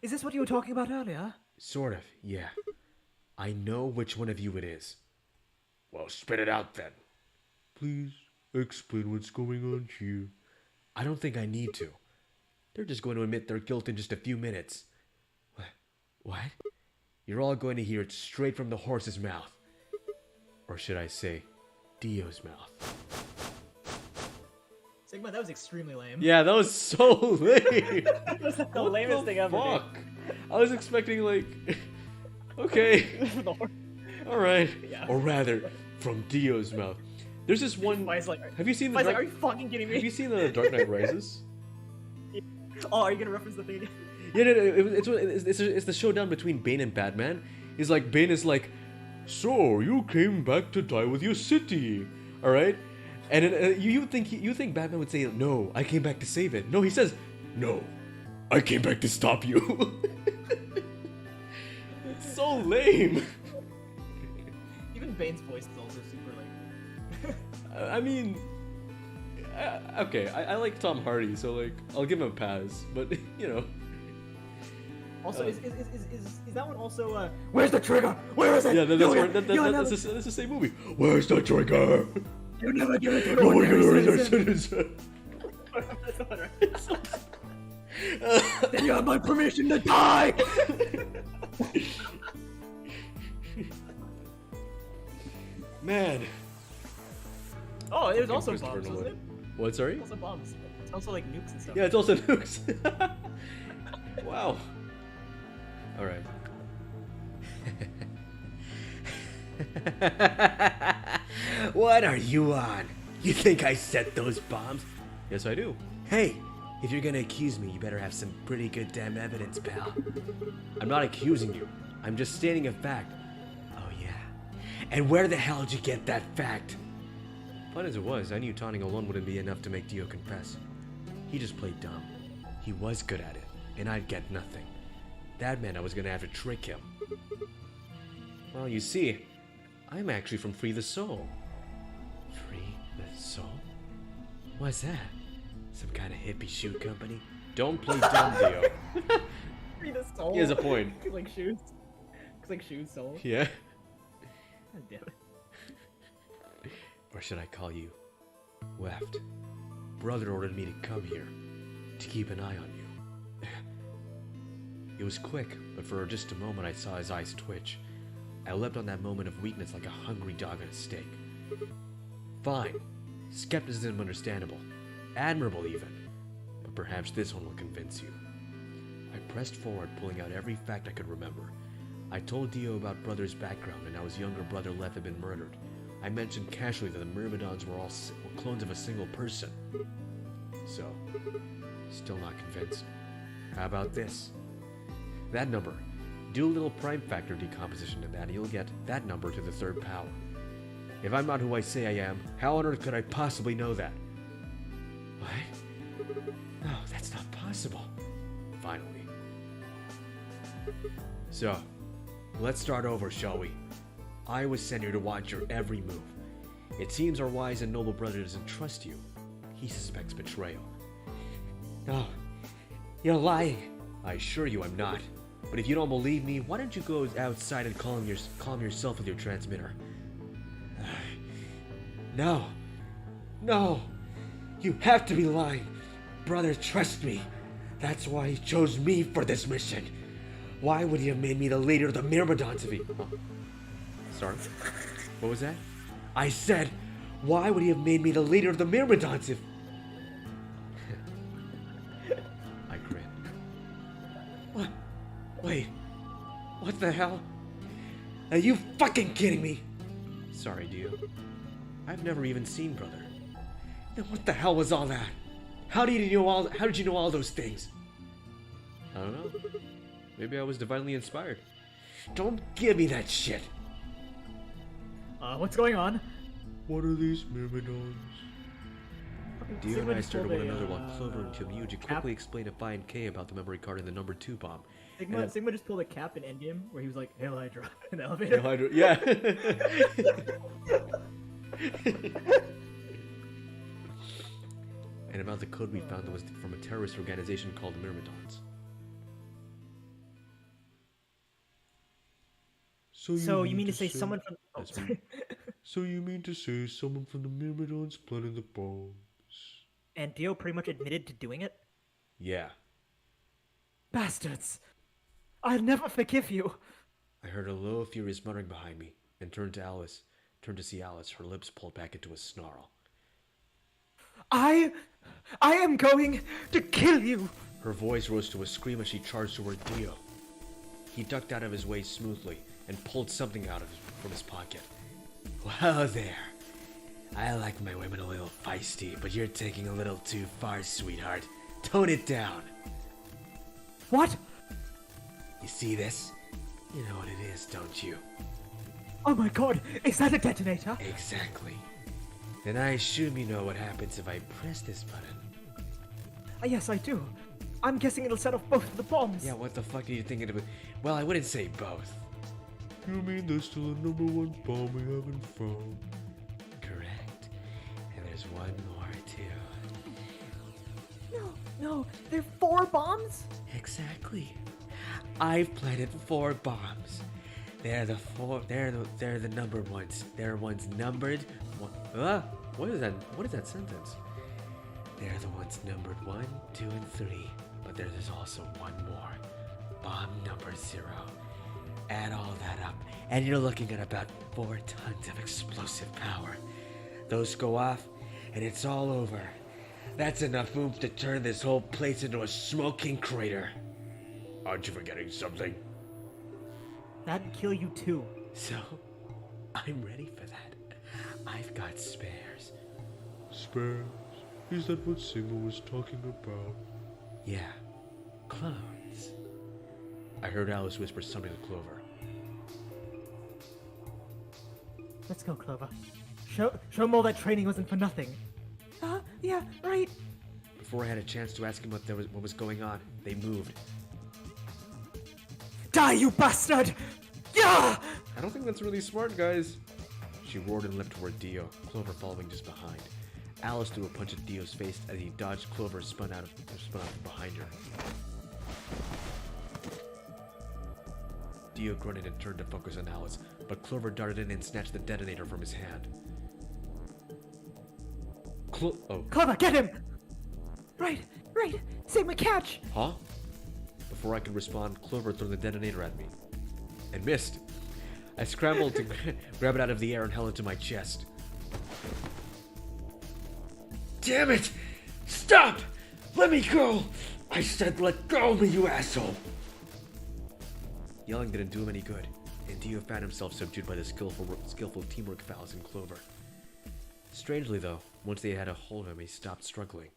Is this what you were talking about earlier? Sort of, yeah. I know which one of you it is. Well, spit it out then. Please, explain what's going on here. I don't think I need to. They're just going to admit their guilt in just a few minutes. What? You're all going to hear it straight from the horse's mouth. Or should I say, Dio's mouth. Sigma, that was extremely lame. Yeah, that was so lame. That was the lamest thing ever. Fuck. I was expecting like, okay, all right, Yeah. or rather, from Dio's mouth. There's this one. Why is like, Have you seen the? why is like, Dark, are you fucking kidding have you me? seen the Dark Knight Rises? Oh, are you gonna reference the thing again? Yeah, no, it's the showdown between Bane and Batman. He's like, Bane is like, So, you came back to die with your city. all right, and then, you think Batman would say, no, I came back to save it. No, he says, No, I came back to stop you. so lame. Even Bane's voice is also super lame. I mean, okay, I like Tom Hardy, so like I'll give him a pass. But you know, Also, is that one also? Where's the trigger? Where is it? yeah, that's the same movie. Where's the trigger? You never give it to No an one ordinary can citizen. That's the one, right? Then you have my permission to die. Man. Oh, it was Fucking also Christopher bombs, wasn't it? Nolan. What? Sorry? Also bombs. It's also like nukes and stuff. Yeah, it's also nukes. Wow. All right. What are you on? You think I set those bombs? Yes, I do. Hey, if you're gonna accuse me, you better have some pretty good damn evidence, pal. I'm not accusing you. I'm just stating a fact. Oh, yeah. And where the hell did you get that fact? Fun as it was, I knew taunting alone wouldn't be enough to make Dio confess. He just played dumb. He was good at it, and I'd get nothing. That meant I was gonna have to trick him. Well, you see, I'm actually from Free the Soul. Free the Soul? What's that? Some kind of hippie shoe company? Don't play dumb, Dio. Free the soul. He has a point. It's like shoes. It's like shoes soul. Yeah? God damn it. Or should I call you Weft? Brother ordered me to come here to keep an eye on you. It was quick, but for just a moment I saw his eyes twitch. I leapt on that moment of weakness like a hungry dog on a steak. Fine. Skepticism understandable. Admirable even. But perhaps this one will convince you. I pressed forward, pulling out every fact I could remember. I told Dio about Brother's background and how his younger brother Leth had been murdered. I mentioned casually that the Myrmidons were all clones of a single person. So, still not convinced. How about this? That number. Do a little prime factor decomposition to that and you'll get that number to the third power. If I'm not who I say I am, how on earth could I possibly know that? What? No, that's not possible. Finally. So, let's start over, shall we? I was sent here to watch your every move. It seems our wise and noble brother doesn't trust you. He suspects betrayal. No, you're lying. I assure you I'm not. But if you don't believe me, why don't you go outside and calm yourself with your transmitter? No. No. You have to be lying. Brother, trust me. That's why he chose me for this mission. Why would he have made me the leader of the Myrmidons if he... Oh. Sorry? What was that? I said, why would he have made me the leader of the Myrmidons if... I grinned. What? Wait. What the hell? Are you fucking kidding me? Sorry, Dio. I've never even seen Brother. Then what the hell was all that? How did you know all those things? I don't know. Maybe I was divinely inspired. Don't give me that shit. What's going on? What are these Myrmidons? Dio and I stared at one another while uh, Clover and Kyomuji quickly explained to Phi and K about the memory card and the number 2 bomb. Sigma just pulled a cap in Endgame where he was like, "Hail Hydra" in the elevator. Yeah. And about the code we found that was from a terrorist organization called the Myrmidons. So you mean to say someone from? Oh, That's sorry. So you mean to say someone from the Myrmidons planted the bombs? And Dio pretty much admitted to doing it. Yeah. Bastards! I'll never forgive you. I heard a low, furious muttering behind me, and turned to see Alice, her lips pulled back into a snarl. I am going to kill you. Her voice rose to a scream as she charged toward Dio. He ducked out of his way smoothly and pulled something from his pocket. Whoa there. I like my women a little feisty, but you're taking a little too far, sweetheart. Tone it down. What? You see this? You know what it is, don't you? Oh my god, is that a detonator? Exactly. Then I assume you know what happens if I press this button. Yes, I do. I'm guessing it'll set off both of the bombs. Yeah, what the fuck are you thinking of? Well, I wouldn't say both. You mean there's still a number one bomb we haven't found? Correct. And there's one more, too. No, there are 4 bombs? Exactly. I've planted 4 bombs. They're the numbered ones. They're ones numbered. What is that? What is that sentence? They're the ones numbered 1, 2, and 3. But there's also one more. Bomb number 0. Add all that up, and you're looking at about 4 tons of explosive power. Those go off, and it's all over. That's enough oomph to turn this whole place into a smoking crater. Aren't you forgetting something? That'd kill you too. So, I'm ready for that. I've got spares. Spares? Is that what Sigma was talking about? Yeah, clones. I heard Alice whisper something to Clover. Let's go, Clover. Show them all that training wasn't for nothing. Yeah, right. Before I had a chance to ask him what was going on, they moved. Die, you bastard! Yeah! I don't think that's really smart, guys. She roared and leapt toward Dio, Clover following just behind. Alice threw a punch at Dio's face as he dodged. Clover spun out from behind her. Dio grunted and turned to focus on Alice, but Clover darted in and snatched the detonator from his hand. Clover, get him! Right. Sigma, catch! Huh? Before I could respond, Clover threw the detonator at me. And missed. I scrambled to grab it out of the air and held it to my chest. Damn it! Stop! Let me go! I said let go of me, you asshole! Yelling didn't do him any good, and Dio found himself subdued by the skillful teamwork of Alice and Clover. Strangely, though, once they had a hold of him, he stopped struggling.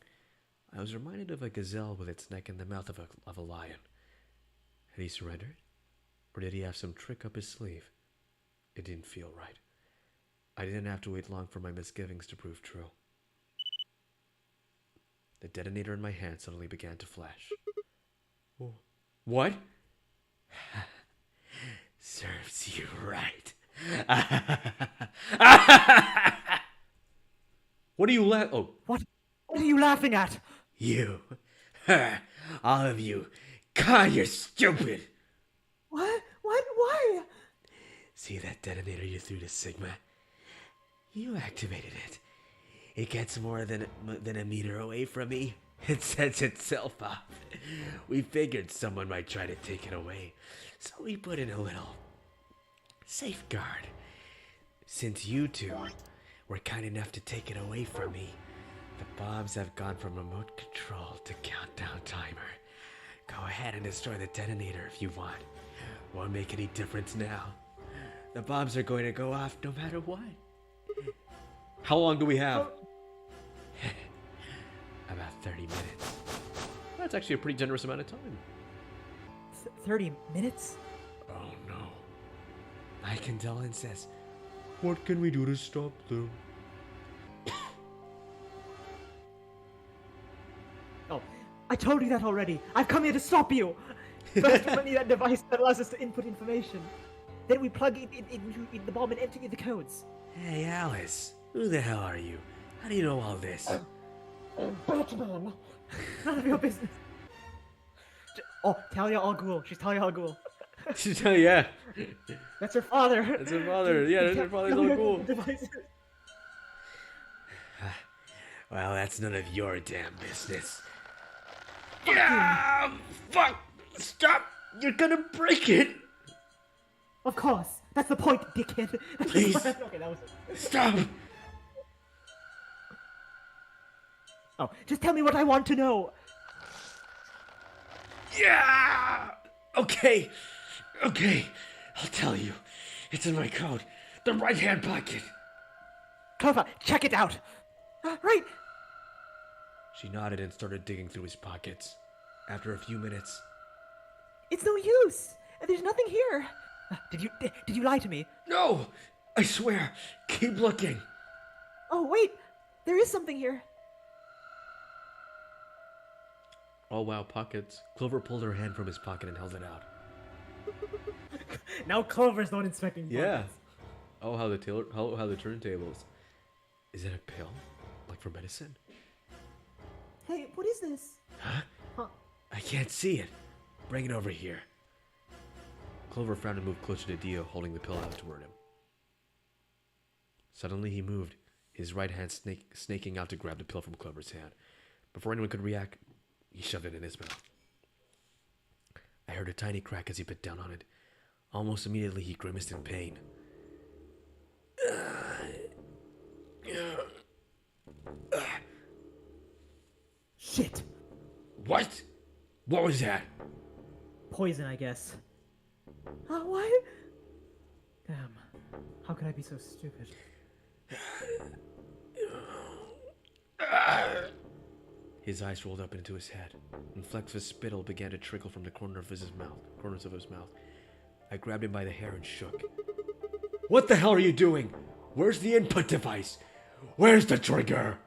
I was reminded of a gazelle with its neck in the mouth of a lion. Had he surrendered? Or did he have some trick up his sleeve? It didn't feel right. I didn't have to wait long for my misgivings to prove true. The detonator in my hand suddenly began to flash. Oh. What? Serves you right. What are you Oh. What are you laughing at? You. All of you. God, you're stupid. What? Why? See that detonator you threw to Sigma? You activated it. It gets more than a meter away from me. It sets itself off. We figured someone might try to take it away, so we put in a little safeguard. Since you two were kind enough to take it away from me, the bombs have gone from remote control to countdown timer. Go ahead and destroy the detonator if you want. Won't make any difference now. The bombs are going to go off no matter what. How long do we have? About 30 minutes. That's actually a pretty generous amount of time. 30 minutes? Oh no. My condolences. What can we do to stop them? Oh, I told you that already. I've come here to stop you. First, we need that device that allows us to input information. Then we plug it into the bomb and enter the codes. Hey, Alice. Who the hell are you? How do you know all this? Batman. None of your business. Oh, Talia al Ghul. She's Talia al Ghul. Yeah. That's her father. That's her father. Yeah, that's her father's all cool. Devices. Well, that's none of your damn business. Yeah! Fuck! Stop! You're gonna break it! Of course. That's the point, dickhead. Please. Okay, that was it. Stop! Oh, just tell me what I want to know. Yeah! Okay. I'll tell you. It's in my coat. The right-hand pocket. Clover, check it out. Right. She nodded and started digging through his pockets. After a few minutes, It's no use. There's nothing here. Did you lie to me? No! I swear. Keep looking. Oh, wait. There is something here. oh wow, pockets. Clover pulled her hand from his pocket and held it out. Now Clover's the one inspecting. Yeah. buttons. Oh, how the turntables. Is it a pill? Like for medicine? Hey, what is this? Huh. I can't see it. Bring it over here. Clover frowned and moved closer to Dio, holding the pill out toward him. Suddenly he moved, his right hand snaking out to grab the pill from Clover's hand. Before anyone could react, he shoved it in his mouth. I heard a tiny crack as he bit down on it. Almost immediately he grimaced in pain. Shit. What? What was that? Poison, I guess. What? Damn. How could I be so stupid? His eyes rolled up into his head, and flecks of spittle began to trickle from the corners of his mouth. I grabbed him by the hair and shook. What the hell are you doing? Where's the input device? Where's the trigger?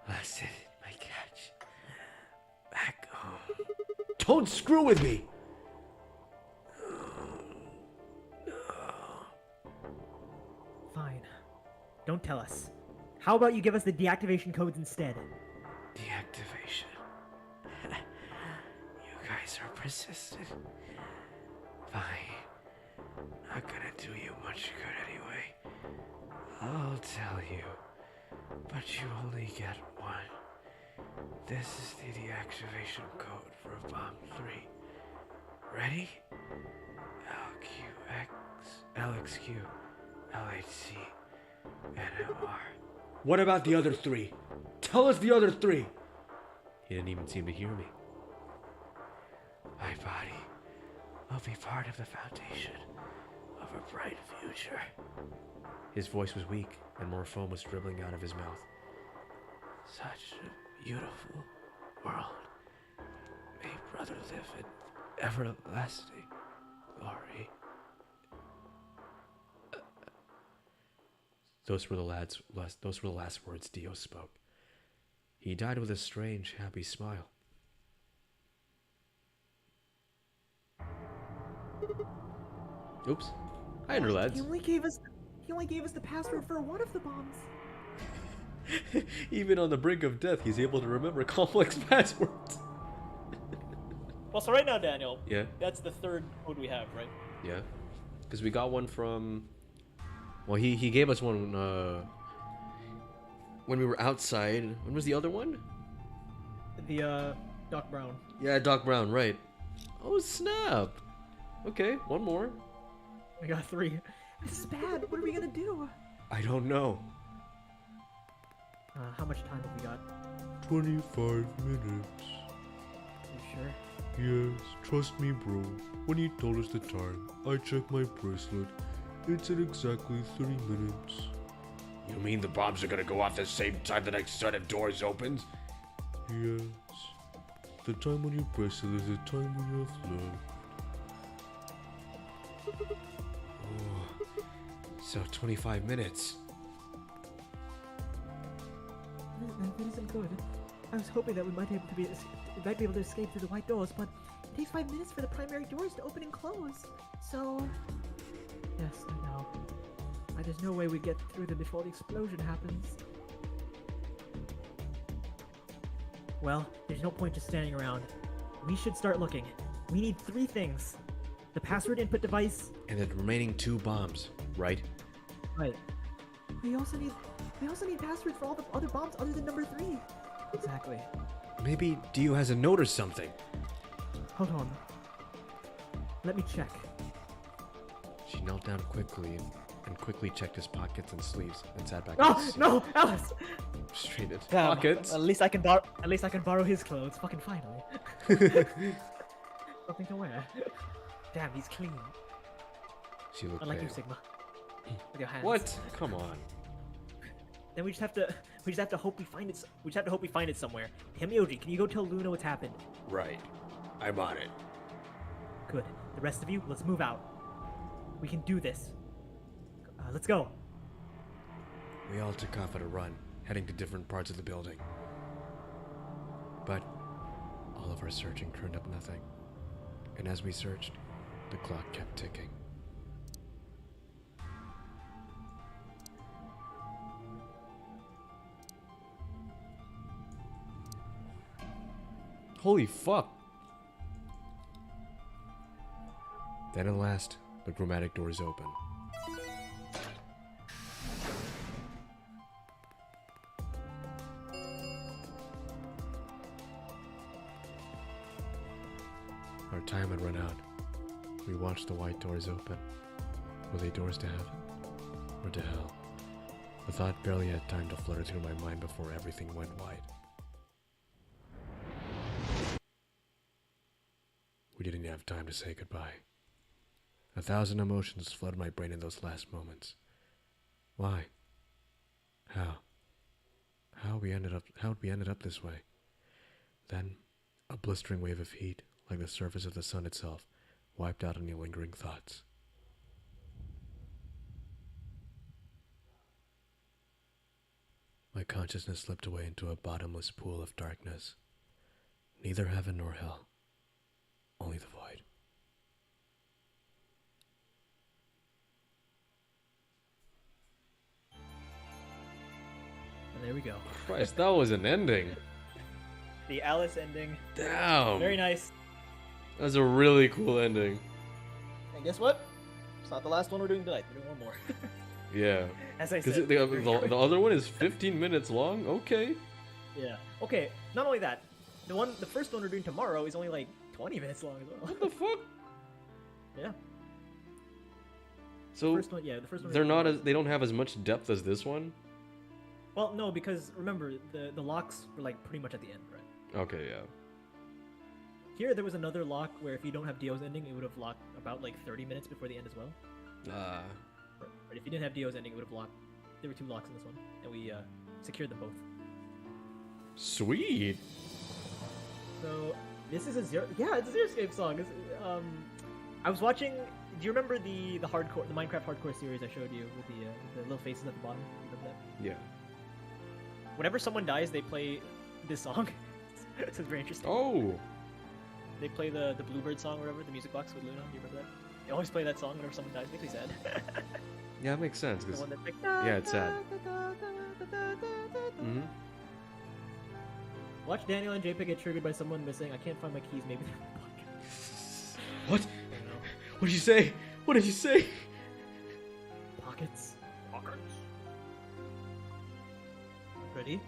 Listen, my catch. Back home. Don't screw with me! Fine. Don't tell us. How about you give us the deactivation codes instead? Deactivation. You guys are persistent. Fine. Not gonna do you much good anyway. I'll tell you. But you only get one. This is the deactivation code for Bomb 3. Ready? LQX, LXQ, LHC, NMR. What about the other three? Tell us the other three! He didn't even seem to hear me. My body will be part of the foundation of a bright future. His voice was weak, and more foam was dribbling out of his mouth. Such a beautiful world. May brother live in everlasting glory. Those were the last words Dio spoke. He died with a strange, happy smile. Oops. Hi, lads. He only gave us the password for one of the bombs. Even on the brink of death, he's able to remember complex passwords. Well, so right now, Daniel, Yeah, that's the third code we have, right? yeah. Because we got one from... Well, he gave us one when we were outside. When was the other one? The, Doc Brown. Yeah, Doc Brown, right. Oh, snap. Okay, one more. I got 3. This is bad. What are we gonna do? I don't know. How much time have we got? 25 minutes. You sure? Yes, trust me, bro. When he told us the time, I checked my bracelet. It's at exactly 30 minutes. You mean the bombs are gonna go off the same time the next set of doors opens? Yes. The time on your bracelet is the time when you have left. So 25 minutes. That isn't good. I was hoping that we might be able to escape through the white doors, but it takes 5 minutes for the primary doors to open and close. So, Yes, I know. There's no way we get through them before the explosion happens. Well, there's no point just standing around. We should start looking. We need 3 things. The password input device. And the remaining 2 bombs, right? Right. we also need passwords for all the other bombs other than number 3. Exactly. Maybe Dio has a note or something. Hold on. Let me check. She knelt down quickly and quickly checked his pockets and sleeves and sat back. No, in his seat. no, Alice! Straight into Damn, pockets. At least I can borrow his clothes. Fucking finally. Something to wear. Damn, he's clean. She looked Unlike you, pale. Sigma. With your hands. What? Come on. Then we just have to hope we find it. We just have to hope we find it somewhere. Himyoji, can you go tell Luna what's happened? Right. I'm on it. Good. The rest of you, let's move out. We can do this. Let's go. We all took off at a run, heading to different parts of the building. But all of our searching turned up nothing. And as we searched, the clock kept ticking. Holy fuck! Then at last, the chromatic doors open. Our time had run out. We watched the white doors open. Were they doors to heaven? Or to hell? The thought barely had time to flutter through my mind before everything went white. We didn't have time to say goodbye. 1,000 emotions flooded my brain in those last moments. Why? How? How'd we ended up this way? Then, a blistering wave of heat, like the surface of the sun itself, wiped out any lingering thoughts. My consciousness slipped away into a bottomless pool of darkness. Neither heaven nor hell. Only the void. And there we go. Christ, that was an ending. The Alice ending. Damn. Very nice. That was a really cool ending. And guess what? It's not the last one we're doing tonight. We're doing one more. Yeah. As I Because said. the other one is 15 minutes long? Okay. Yeah. Okay. Not only that, the first one we're doing tomorrow is only like 20 minutes long as well. What the fuck? Yeah. So The first one they're not as they don't have as much depth as this one? Well, no, because remember the locks were like pretty much at the end, right? Okay, yeah. Here there was another lock where if you don't have Dio's ending, it would have locked about like 30 minutes before the end as well. But if you didn't have Dio's ending, it would have locked. There were 2 locks in this one, and we secured them both. Sweet. So this is it's a Xeriscape song. I was watching. Do you remember the Minecraft hardcore series I showed you with the little faces at the bottom? Remember that? Yeah. Whenever someone dies, they play this song. It's very interesting. Oh. They play the Bluebird song or whatever, the music box with Luna. Do you remember that? They always play that song whenever someone dies. It makes me sad. Yeah, it makes sense. The 'Cause one that's like, yeah, it's sad. Mm-hmm. Watch Daniel and Jpeg get triggered by someone missing. I can't find my keys. Maybe they're in my pocket. What? I don't know. What did you say? What did you say? Pockets. Pockets. Ready?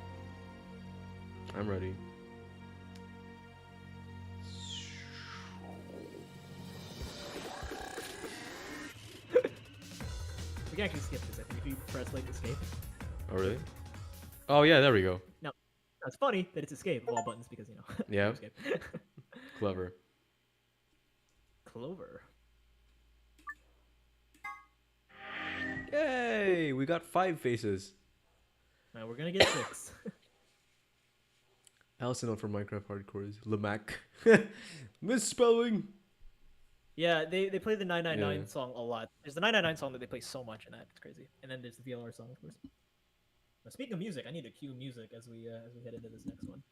I'm ready. We can actually skip this. I think if you press like escape. Oh, really? Oh, yeah, there we go. Now, it's funny that it's escape of all buttons because you know. Yeah. Escape. Clever. Clover. Yay! We got 5 faces. Now we're gonna get 6. Allison out for Minecraft hardcores. Lamac. Misspelling. Yeah, they play the 999 Yeah. song a lot. There's the 999 song that they play so much in that. It's crazy. And then there's the VLR song, of course. Now, speaking of music, I need to cue music as we head into this next one.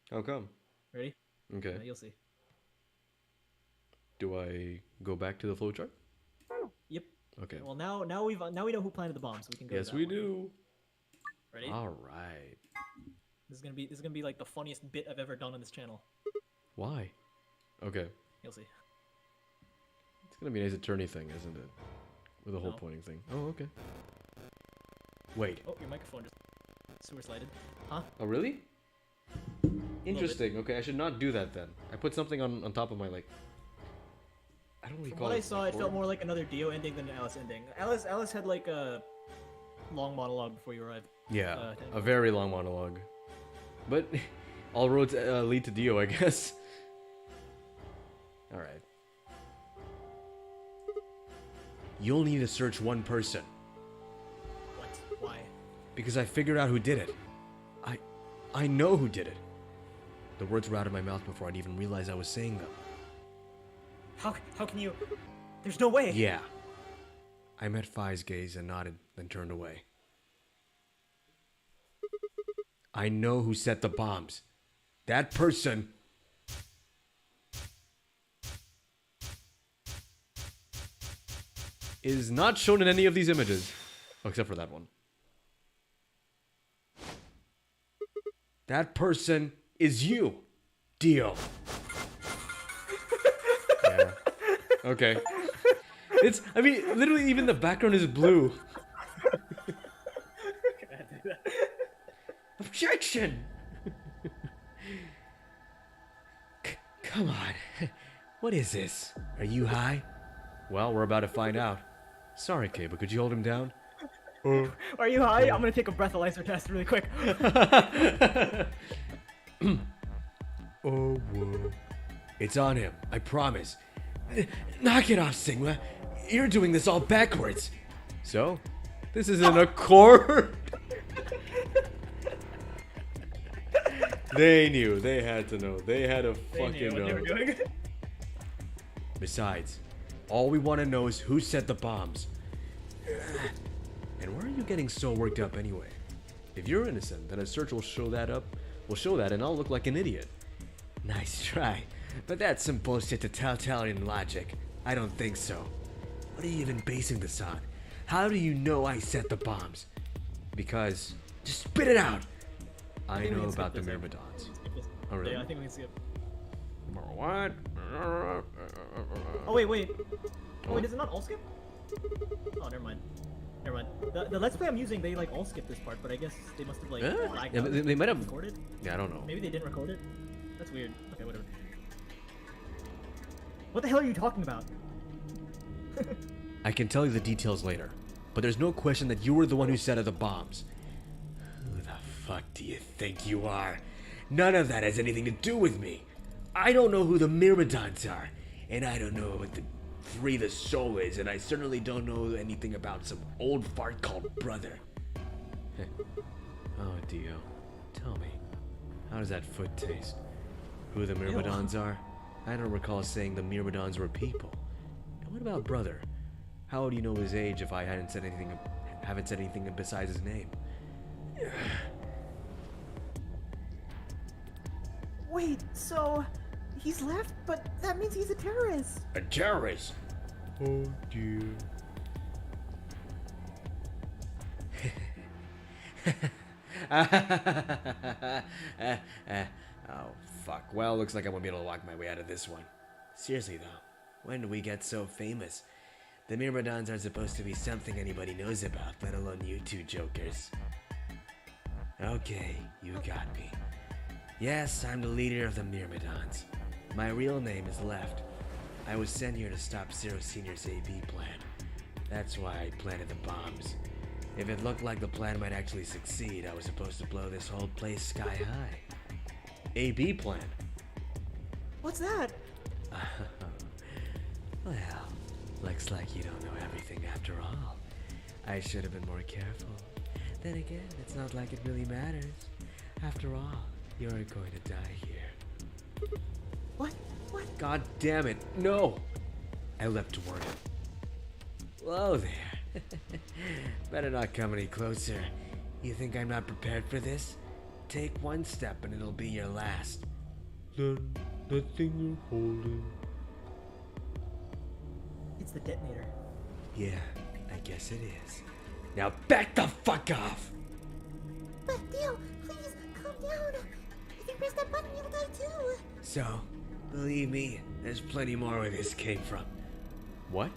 How come? Ready? Okay. You'll see. Do I go back to the flowchart? Yep. Okay. Well, now we know who planted the bomb, so we can go. Yes, to that we one. do. Ready? All right. This is gonna be like the funniest bit I've ever done on this channel. Why? Okay. You'll see. It's gonna be a nice attorney thing, isn't it? With the whole No. pointing thing. Oh, okay. Wait. Oh, your microphone just sewer slided. Huh? Oh, really? Interesting. Okay, I should not do that then. I put something on top of my, like... I don't From recall. what I saw, it felt cord. more like another Dio ending than an Alice ending. Alice had like a long monologue before you arrived. Yeah, Daniel. a very long monologue. But all roads lead to Dio, I guess. Alright. You'll need to search one person. What? Why? Because I figured out who did it. I know who did it. The words were out of my mouth before I'd even realize I was saying them. How can you? There's no way. Yeah. I met Phi's gaze and nodded, then turned away. I know who set the bombs. That person. is not shown in any of these images. Oh, except for that one. That person is you. Deal. Yeah. Okay. I mean, literally even the background is blue. Objection! Come on. What is this? Are you high? Well, we're about to find out. Sorry, Kay, but could you hold him down? Are you high? I'm gonna take a breathalyzer test really quick. Oh, well. It's on him, I promise. Knock it off, Sigma. You're doing this all backwards. So, this isn't a chord? They knew. They had to know. They had to fucking know. Doing. Besides, all we want to know is who set the bombs. And why are you getting so worked up anyway? If you're innocent, then a search will show that and I'll look like an idiot. Nice try, but that's some bullshit totalitarian logic. I don't think so. What are you even basing this on? How do you know I set the bombs? Because, just spit it out! I know about the Myrmidons. Oh, really? Yeah, I think we can skip. What? Oh wait. Oh wait, is it not all skip? Oh, never mind. The Let's Play I'm using, they like all skip this part, but I guess they must have like lagged Yeah, out. they might have recorded. Yeah, I don't know. Maybe they didn't record it. That's weird. Okay, whatever. What the hell are you talking about? I can tell you the details later, but there's no question that you were the one who set up the bombs. Who the fuck do you think you are? None of that has anything to do with me. I don't know who the Myrmidons are, and I don't know what the Free the Soul is, and I certainly don't know anything about some old fart called brother. Oh, Dio, tell me, how does that foot taste? Who the Myrmidons are? I don't recall saying the Myrmidons were people. And what about brother? How would you know his age if I haven't said anything besides his name? Wait, so he's left, but that means he's a terrorist. A terrorist? Oh, dear. Oh, fuck. Well, looks like I won't be able to walk my way out of this one. Seriously, though, when did we get so famous? The Myrmidons aren't supposed to be something anybody knows about, let alone you two jokers. Okay, you got me. Yes, I'm the leader of the Myrmidons. My real name is Left. I was sent here to stop Zero Senior's AB plan. That's why I planted the bombs. If it looked like the plan might actually succeed, I was supposed to blow this whole place sky high. AB plan? What's that? Well, looks like you don't know everything after all. I should have been more careful. Then again, it's not like it really matters. After all, you're going to die here. What? God damn it, no! I leapt toward him. Whoa there. Better not come any closer. You think I'm not prepared for this? Take one step and it'll be your last. Then, that thing you're holding. It's the detonator. Yeah, I guess it is. Now back the fuck off! But Dio, please, calm down. If you press that button, you'll die too. So, believe me, there's plenty more where this came from. What?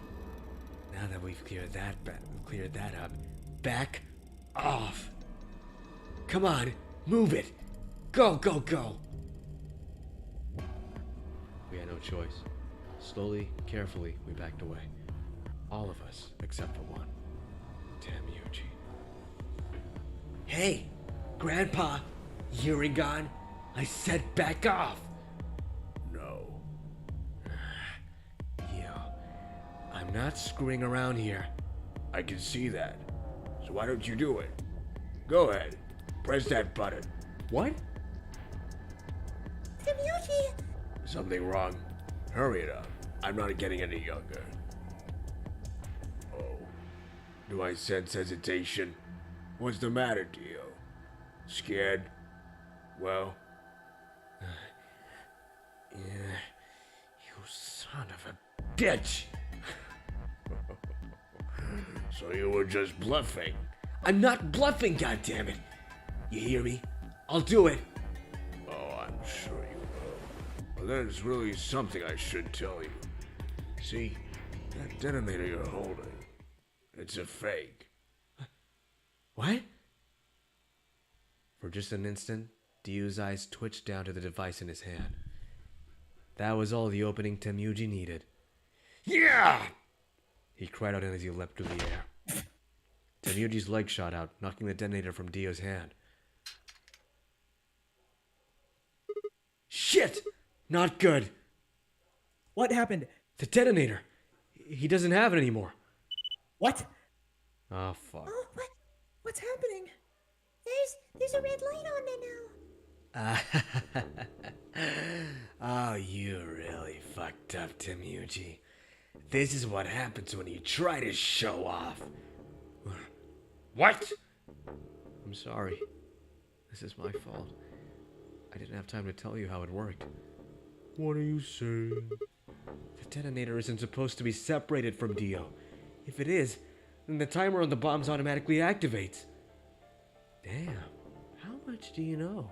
Now that we've cleared that up, back off. Come on, move it. Go, go, go. We had no choice. Slowly, carefully, we backed away. All of us, except for one. Damn Yuji. Hey, Grandpa, Urigan, I said back off. No. I'm not screwing around here. I can see that. So why don't you do it? Go ahead. Press that button. What? Ryuji! Something wrong? Hurry it up. I'm not getting any younger. Oh. Do I sense hesitation? What's the matter, Dio? Scared? Well? Yeah. You son of a bitch! So you were just bluffing. I'm not bluffing, goddammit! You hear me? I'll do it! Oh, I'm sure you will. But there's really something I should tell you. See, that detonator you're holding, it's a fake. What? For just an instant, Dio's eyes twitched down to the device in his hand. That was all the opening Temuji needed. Yeah! He cried out as he leapt through the air. Temuji's leg shot out, knocking the detonator from Dio's hand. Shit! Not good! What happened? The detonator! He doesn't have it anymore. What? Oh, fuck. Oh, what's happening? There's a red light on there now. Oh, you really fucked up, Temuji. This is what happens when you try to show off. What? I'm sorry. This is my fault. I didn't have time to tell you how it worked. What are you saying? The detonator isn't supposed to be separated from Dio. If it is, then the timer on the bombs automatically activates. Damn, how much do you know?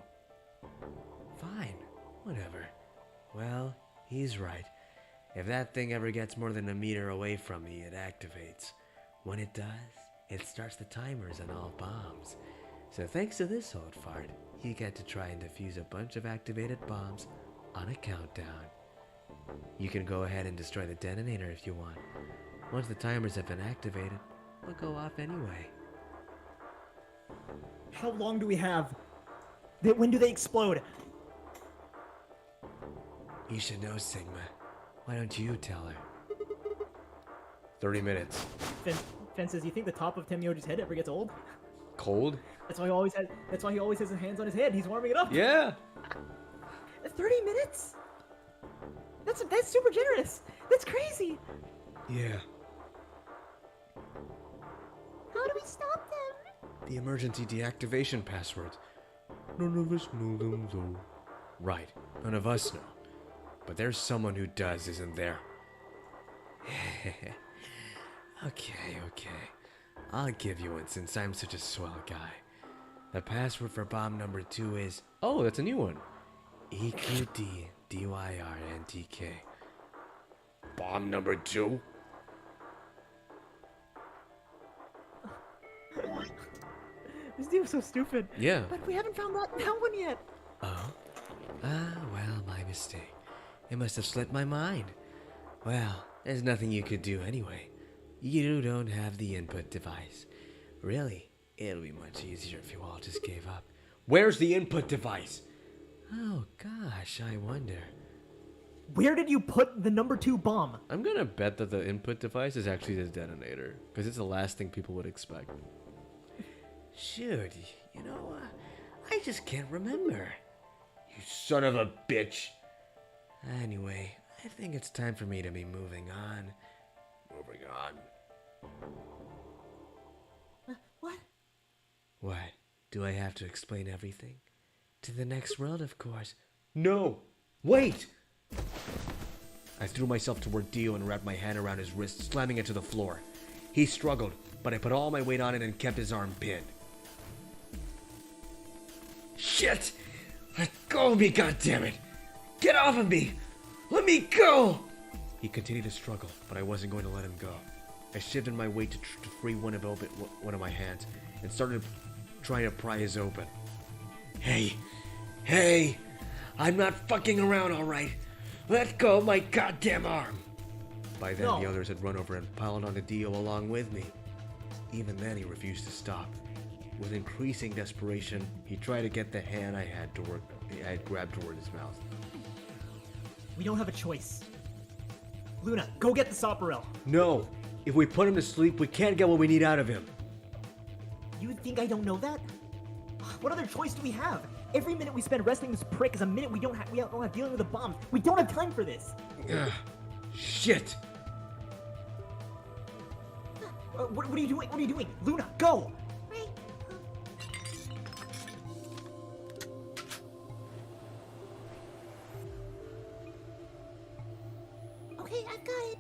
Fine, whatever. Well, he's right. If that thing ever gets more than a meter away from me, it activates. When it does, it starts the timers on all bombs. So thanks to this old fart, you get to try and defuse a bunch of activated bombs on a countdown. You can go ahead and destroy the detonator if you want. Once the timers have been activated, they'll go off anyway. How long do we have? When do they explode? You should know, Sigma. Why don't you tell her? 30 minutes. Fen says, you think the top of Temyoji's head ever gets old? Cold? That's why he always has his hands on his head. He's warming it up. Yeah! 30 minutes? That's super generous. That's crazy. Yeah. How do we stop them? The emergency deactivation passwords. None of us know them though. Right. None of us know. But there's someone who does, isn't there? Okay. I'll give you one since I'm such a swell guy. The password for bomb number 2 is... Oh, that's a new one. EQDDYRNTK. Bomb number 2? This dude was so stupid. Yeah. But we haven't found that one yet. Oh? Well, my mistake. It must have slipped my mind. Well, there's nothing you could do anyway. You don't have the input device. Really, it'll be much easier if you all just gave up. Where's the input device? Oh gosh, I wonder. Where did you put the number 2 bomb? I'm gonna bet that the input device is actually the detonator, because it's the last thing people would expect. Shoot, you know, I just can't remember. You son of a bitch. Anyway, I think it's time for me to be moving on. Moving on. What? What? Do I have to explain everything? To the next world, of course. No! Wait! I threw myself toward Dio and wrapped my hand around his wrist, slamming it to the floor. He struggled, but I put all my weight on it and kept his arm pinned. Shit! Let go of me, goddammit! Get off of me! Let me go! He continued to struggle, but I wasn't going to let him go. I shifted my weight to free one of my hands and started trying to pry his open. Hey! I'm not fucking around, alright? Let go of my goddamn arm! By then, the others had run over and piled onto Dio along with me. Even then, he refused to stop. With increasing desperation, he tried to get the hand I had grabbed toward his mouth. We don't have a choice. Luna, go get the Sopperell. No! If we put him to sleep, we can't get what we need out of him. You think I don't know that? What other choice do we have? Every minute we spend wrestling this prick is a minute we don't have dealing with the bombs. We don't have time for this. Shit! What are you doing? What are you doing? Luna, go! Right. Okay, I've got it.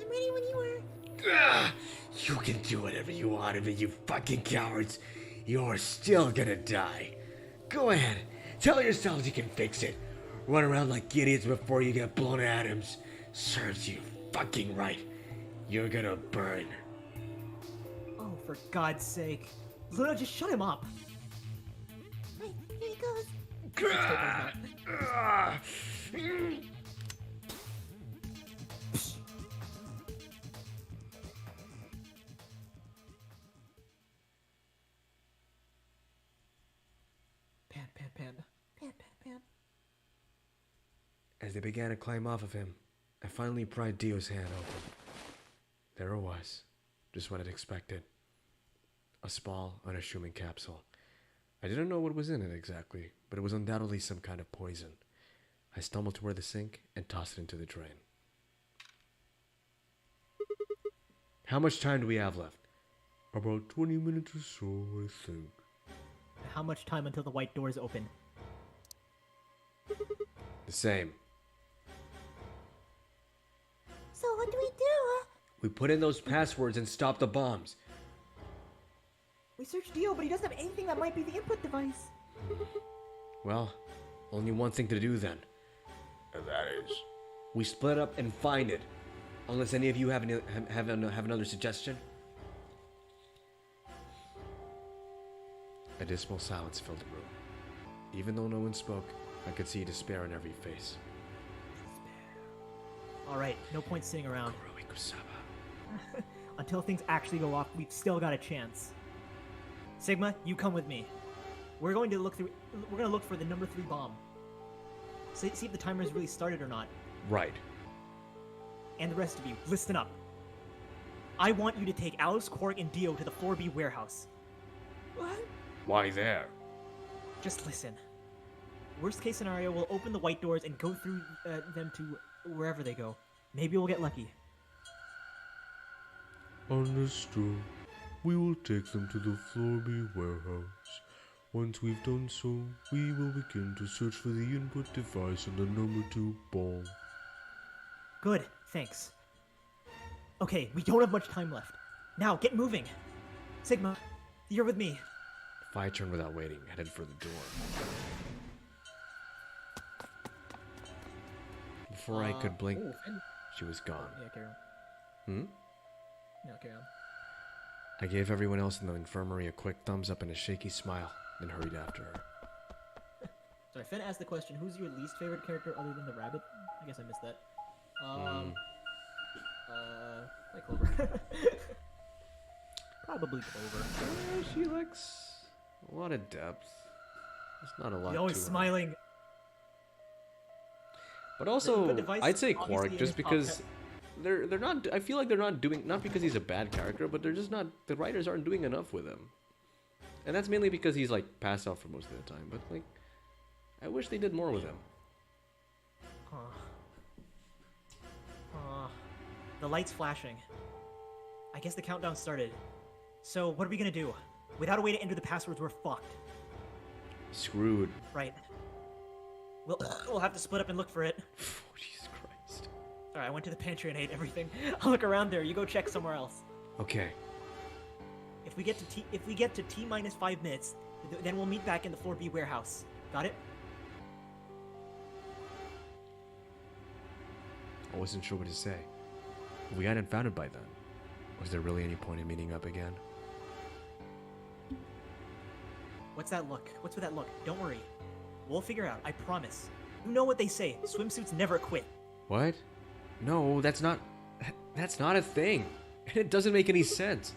I'm ready when you are. You can do whatever you want of it, you fucking cowards. You're still gonna die. Go ahead. Tell yourselves you can fix it. Run around like idiots before you get blown to atoms. Serves you fucking right. You're gonna burn. Oh, for God's sake. Luna, just shut him up. Right, here he goes. Pan, pan, pan. Pan, pan, pan. As they began to climb off of him, I finally pried Dio's hand open. There it was, just what I'd expected. A small, unassuming capsule. I didn't know what was in it exactly, but it was undoubtedly some kind of poison. I stumbled toward the sink and tossed it into the drain. How much time do we have left? About 20 minutes or so, I think. How much time until the white doors open? The same. So what do we do? We put in those passwords and stop the bombs. We searched Dio, but he doesn't have anything that might be the input device. Well, only one thing to do then. And that is. We split up and find it. Unless any of you have another suggestion? A dismal silence filled the room. Even though no one spoke, I could see despair in every face. Alright, no point sitting around. Until things actually go off, we've still got a chance. Sigma, you come with me. We're going to look for the number 3 bomb. See if the timer has really started or not. Right. And the rest of you, listen up. I want you to take Alice, Quark, and Dio to the 4B warehouse. What? Why there? Just listen. Worst case scenario, we'll open the white doors and go through them to wherever they go. Maybe we'll get lucky. Understood. We will take them to the Floor B warehouse. Once we've done so, we will begin to search for the input device and the number 2 bomb. Good, thanks. Okay, we don't have much time left. Now, get moving. Sigma, you're with me. Phi turned without waiting, headed for the door. Before I could blink, Oh, Finn. she was gone. Yeah, carry on. Hmm? No, carry on. I gave everyone else in the infirmary a quick thumbs up and a shaky smile, then hurried after her. Sorry, Finn asked the question, who's your least favorite character other than the rabbit? I guess I missed that. Like Clover. Probably Clover. She lacks a lot of depth. There's not a lot You're always to her. smiling. But The also, device I'd say is Quark obviously just in his because they're not. I feel like they're not doing, not because he's a bad character, but they're just not. The writers aren't doing enough with him, and that's mainly because he's like passed out for most of the time. But like, I wish they did more with him. The light's flashing. I guess the countdown started. So, what are we gonna do? Without a way to enter the passwords, we're fucked. Screwed. Right. We'll have to split up and look for it. Oh, Jesus Christ. Alright, I went to the pantry and ate everything. I'll look around there. You go check somewhere else. Okay. If we get to T minus 5 minutes, then we'll meet back in the 4B warehouse. Got it? I wasn't sure what to say. If we hadn't found it by then, was there really any point in meeting up again? What's that look? What's with that look? Don't worry. We'll figure out, I promise. You know what they say, swimsuits never quit. What? No, that's not a thing. And it doesn't make any sense.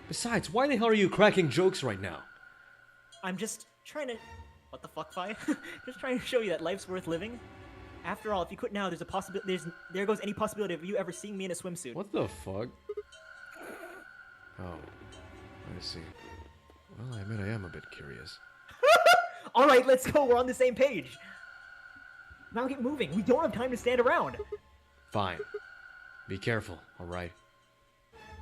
Besides, why the hell are you cracking jokes right now? I'm just trying to... What the fuck, Fi? Just trying to show you that life's worth living. After all, if you quit now, there's a possibility. There goes any possibility of you ever seeing me in a swimsuit. What the fuck? Oh, I see. Well, I admit I am a bit curious. All right, let's go. We're on the same page. Now get moving. We don't have time to stand around. Fine. Be careful, alright?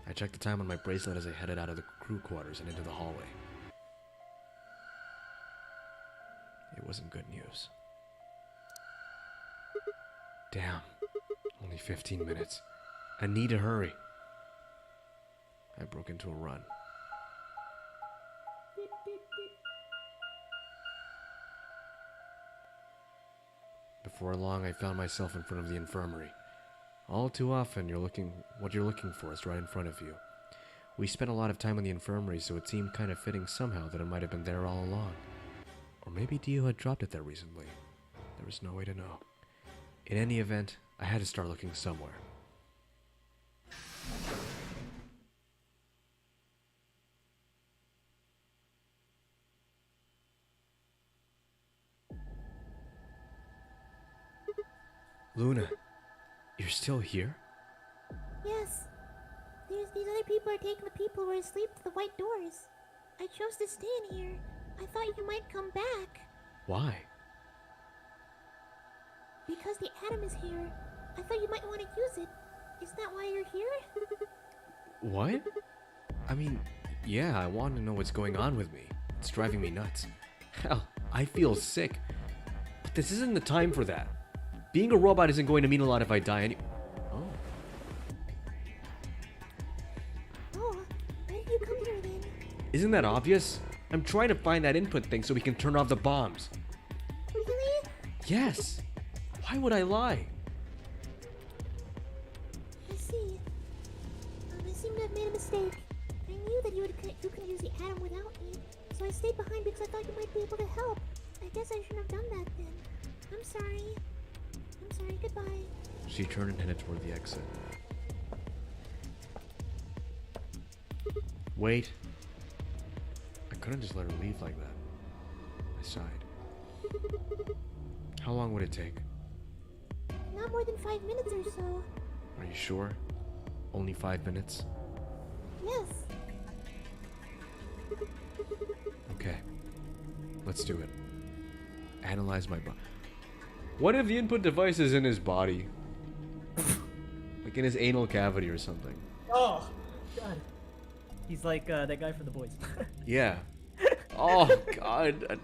I checked the time on my bracelet as I headed out of the crew quarters and into the hallway. It wasn't good news. Damn. Only 15 minutes. I need to hurry. I broke into a run. Before long, I found myself in front of the infirmary. All too often, what you're looking for is right in front of you. We spent a lot of time in the infirmary, so it seemed kind of fitting somehow that it might have been there all along. Or maybe Dio had dropped it there recently. There was no way to know. In any event, I had to start looking somewhere. Luna, you're still here? Yes. These other people are taking the people who are asleep to the white doors. I chose to stay in here. I thought you might come back. Why? Because the atom is here. I thought you might want to use it. Is that why you're here? What? I mean, yeah, I want to know what's going on with me. It's driving me nuts. Hell, I feel sick. But this isn't the time for that. Being a robot isn't going to mean a lot if I die Oh. Oh, why did you come here then? Isn't that obvious? I'm trying to find that input thing so we can turn off the bombs. Really? Yes. Why would I lie? I see. I seem to have made a mistake. I knew that you could use the atom without me, so I stayed behind because I thought you might be able to help. I guess I shouldn't have done that then. I'm sorry. I'm sorry. Goodbye. She turned and headed toward the exit. Wait. I couldn't just let her leave like that. I sighed. How long would it take? Not more than 5 minutes or so. Are you sure? Only 5 minutes? Yes. Okay. Let's do it. Analyze my body. What if the input device is in his body? Like in his anal cavity or something. Oh, God. He's like that guy from The Boys. Yeah. Oh, God.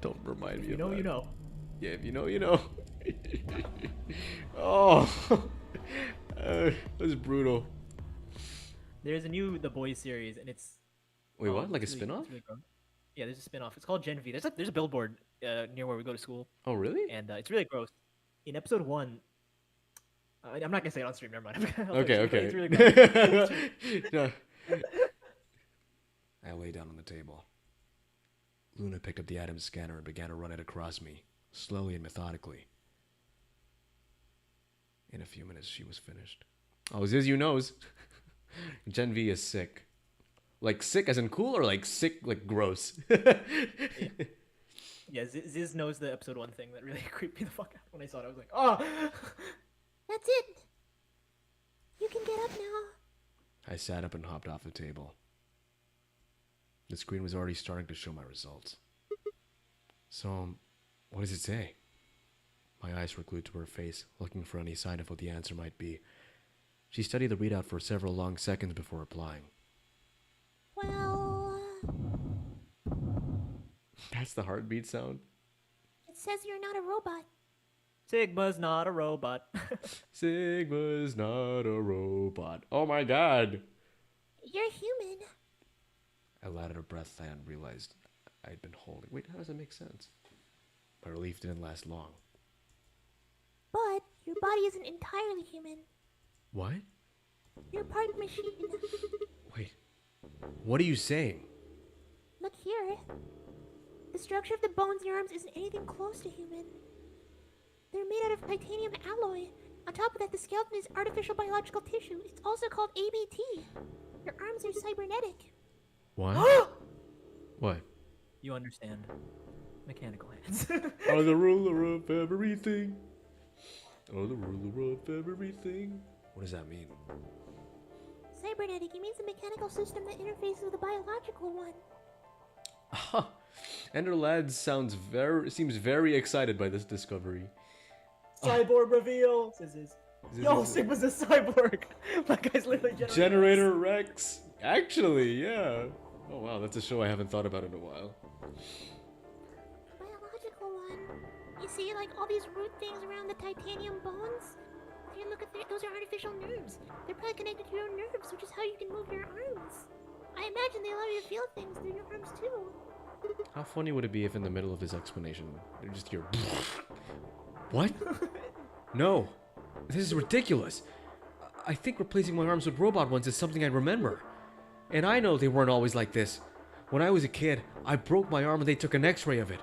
Don't remind me You of know, that. you know. Yeah, if you know, you know. Oh. That's brutal. There's a new The Boys series, and it's... Wait, what? Like a it's really- spin-off? it's really gross. Yeah, there's a spin-off. It's called Gen V. There's a billboard near where we go to school, Oh, really? and it's really gross. In episode 1... I'm not gonna say it on stream. Never mind. I'll Okay, tell you, okay. It's really gross. No. I lay down on the table. Luna picked up the atom scanner and began to run it across me, slowly and methodically. In a few minutes, she was finished. Oh, Zizu knows. Gen V is sick. Like sick as in cool, or like sick, like gross? Yeah, Ziz knows the episode 1 thing that really creeped me the fuck out when I saw it. I was like, oh! That's it. You can get up now. I sat up and hopped off the table. The screen was already starting to show my results. So, what does it say? My eyes were glued to her face, looking for any sign of what the answer might be. She studied the readout for several long seconds before replying. Well, That's the heartbeat sound? it says you're not a robot. Sigma's not a robot. Sigma's not a robot. Oh my god! You're human. I let out a breath and realized I'd been holding. Wait, how does that make sense? My relief didn't last long. But your body isn't entirely human. What? You're part machine. Wait. What are you saying? Look here. The structure of the bones in your arms isn't anything close to human. They're made out of titanium alloy. On top of that, the skeleton is artificial biological tissue. It's also called ABT. Your arms are cybernetic. What? What? You understand. Mechanical hands. Are the ruler of everything. Oh, the ruler of everything. What does that mean? Cybernetic, it means the mechanical system that interfaces with the biological one. Ender Lad seems very excited by this discovery. Cyborg reveal! Ziz. Yo, Sigma's a cyborg! That guy's literally Generator Rex. Actually, yeah. Oh wow, that's a show I haven't thought about in a while. Biological one. You see, like all these root things around the titanium bones? Here, look at those are artificial nerves. They're probably connected to your own nerves, which is how you can move your arms. I imagine they allow you to feel things through your arms too. How funny would it be if in the middle of his explanation, you just hear, what? No, this is ridiculous. I think replacing my arms with robot ones is something I remember. And I know they weren't always like this. When I was a kid, I broke my arm and they took an x-ray of it.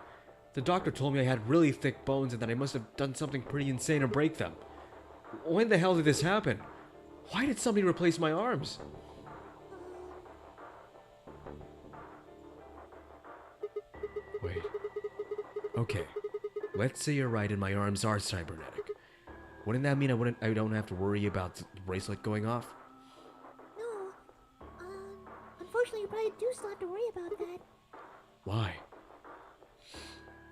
The doctor told me I had really thick bones and that I must have done something pretty insane to break them. When the hell did this happen? Why did somebody replace my arms? Wait. Okay. Let's say you're right and my arms are cybernetic. Wouldn't that mean I don't have to worry about the bracelet going off? No. Unfortunately, you probably do still have to worry about that. Why?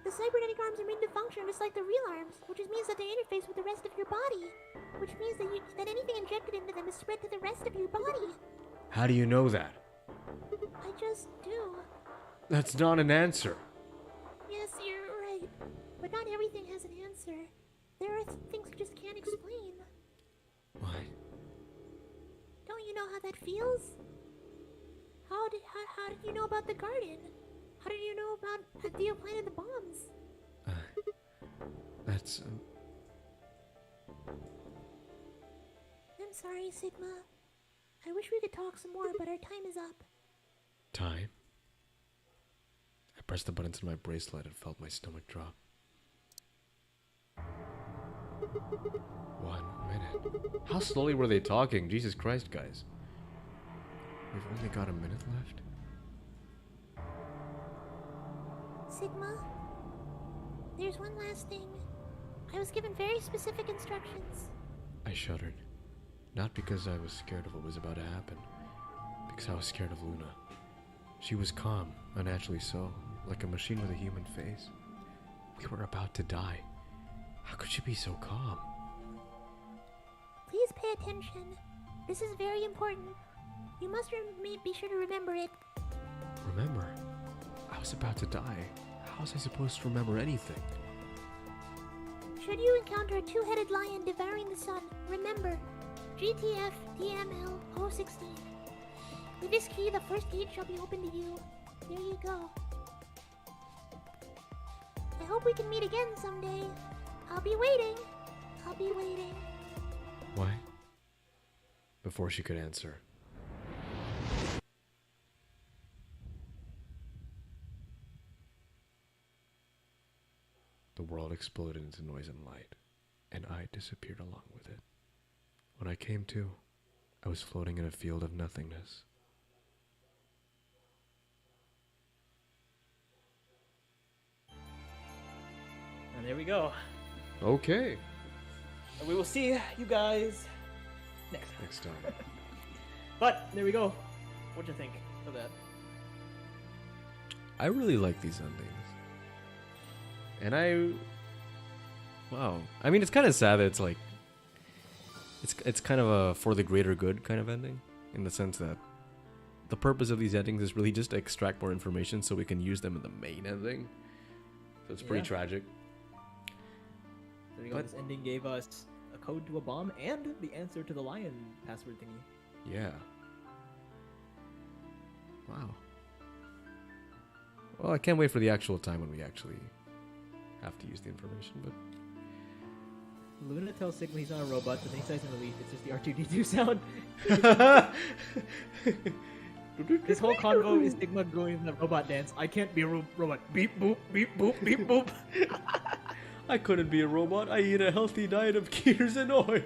The cybernetic arms are made to function just like the real arms, which means that they interface with the rest of your body. Which means that anything injected into them is spread to the rest of your body. How do you know that? I just do. That's not an answer. Yes, you're right. But not everything has an answer. There are things you just can't explain. What? Don't you know how that feels? How did you know about the garden? How did you know about Theo planted the bombs? That's... I'm sorry, Sigma. I wish we could talk some more, but our time is up. time. I pressed the buttons on my bracelet and felt my stomach drop. 1 minute. How slowly were they talking? Jesus Christ, guys. We've only got a minute left. Sigma, there's one last thing. I was given very specific instructions. I shuddered. Not because I was scared of what was about to happen, because I was scared of Luna. She was calm, unnaturally so, like a machine with a human face. We were about to die. How could she be so calm? Please pay attention. This is very important. You must be sure to remember it. Remember? I was about to die. How was I supposed to remember anything? Should you encounter a two-headed lion devouring the sun, remember, GTF DML 016. With this key, the first gate shall be open to you. There you go. I hope we can meet again someday. I'll be waiting. I'll be waiting. Why? Before she could answer, the world exploded into noise and light, and I disappeared along with it. When I came to, I was floating in a field of nothingness. And there we go. Okay. And we will see you guys next time. Next time. But there we go. What'd you think of that? I really like these endings. And wow. I mean, it's kind of sad that it's like, it's kind of a for the greater good kind of ending, in the sense that the purpose of these endings is really just to extract more information so we can use them in the main ending. So it's pretty Yeah. tragic. There you go. But- This ending gave us a code to a bomb and the answer to the lion password thingy. Yeah. Wow. Well, I can't wait for the actual time when we actually have to use the information, but Luna tells Sigma he's not a robot, but then he says in Relief it's just the R2D2 sound. This whole convo is Sigma doing the robot dance. I can't be a robot. Beep boop, beep boop, beep boop. I couldn't be a robot. I eat a healthy diet of gears and oil.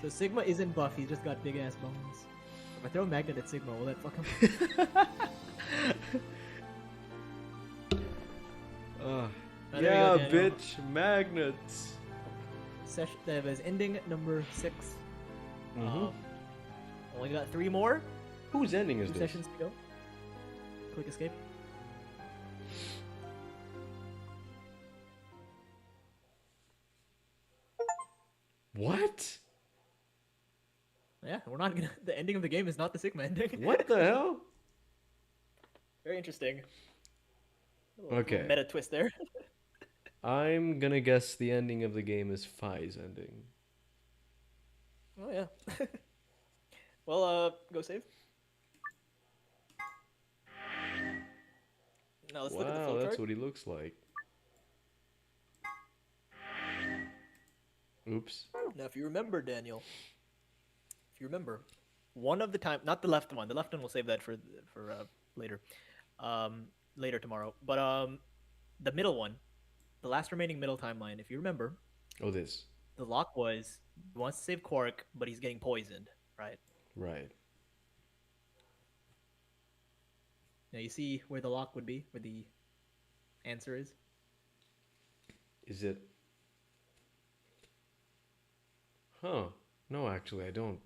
So Sigma isn't buff, he's just got big ass bones. If I throw a magnet at Sigma, will that fuck him? There you Yeah, go, Daniel. bitch. Magnets. That was ending number 6. Mhm. Only got 3 more. Whose ending is 2 this? sessions to go. Click escape. What? Yeah, we're not gonna. The ending of the game is not the Sigma ending. What the hell? Very interesting. Little Okay. meta twist there. I'm gonna guess the ending of the game is Phi's ending. Oh yeah. Well, go save. Now let's look at the Wow, flow that's chart. what he looks like. Oops. Now, if you remember, Daniel, if you remember, one of the time, not the left one. The left one we'll save that for later, later tomorrow. But the middle one, the last remaining middle timeline. If you remember, Oh, this. the lock was he wants to save Quark, but he's getting poisoned, right? Right. Now you see where the lock would be, where the answer is. Is it? Huh. No, actually, I don't.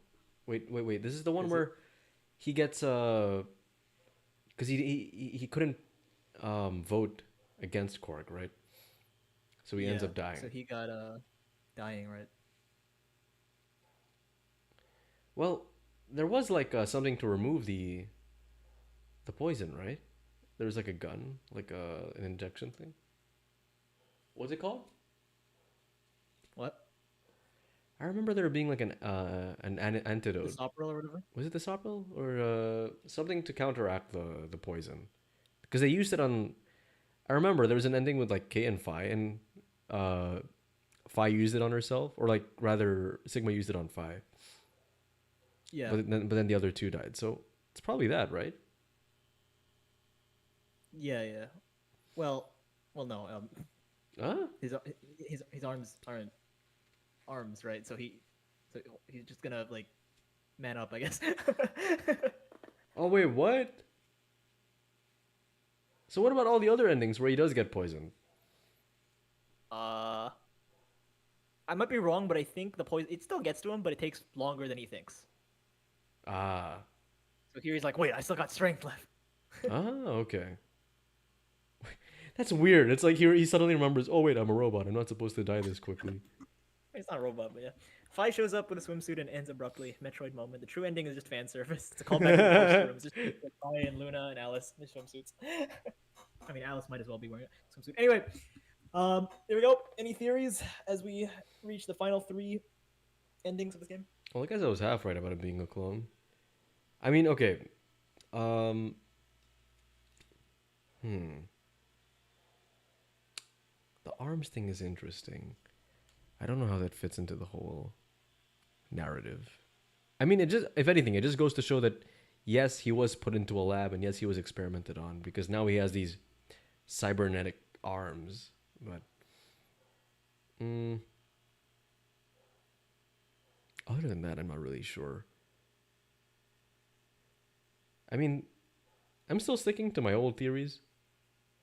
Wait. This is the one Is it? where he gets because he couldn't vote against Korg, right? So he ends Yeah, up dying. So he got dying, right? Well, there was like something to remove the poison, right? There's like a gun, like an injection thing. What's it called? What? I remember there being like an The antidote. Sopril or whatever? Was it the Sopril or something to counteract the poison? Because they used it on. I remember there was an ending with like K and Phi, and Phi used it on herself, or like rather Sigma used it on Phi. Yeah. But then the other two died, so it's probably that, right? Yeah. Well, no. Huh? His arms aren't arms, right? So he's just gonna like man up, I guess. Oh wait, what? So what about all the other endings where he does get poisoned? I might be wrong, but I think the poison it still gets to him, but it takes longer than he thinks. Ah. So here he's like, wait, I still got strength left. Okay. That's weird. It's like he suddenly remembers, oh wait, I'm a robot. I'm not supposed to die this quickly. It's not a robot, but yeah. Phi shows up with a swimsuit and ends abruptly. Metroid moment. The true ending is just fan service. It's a callback to the poster room. It's just like Phi and Luna and Alice in swimsuits. I mean, Alice might as well be wearing a swimsuit. Anyway, there we go. Any theories as we reach the final 3 endings of this game? Well, I guess I was half right about it being a clone. I mean, okay. The arms thing is interesting. I don't know how that fits into the whole narrative. I mean, it just, if anything, it just goes to show that yes, he was put into a lab, and yes, he was experimented on, because now he has these cybernetic arms. But other than that, I'm not really sure. I mean, I'm still sticking to my old theories.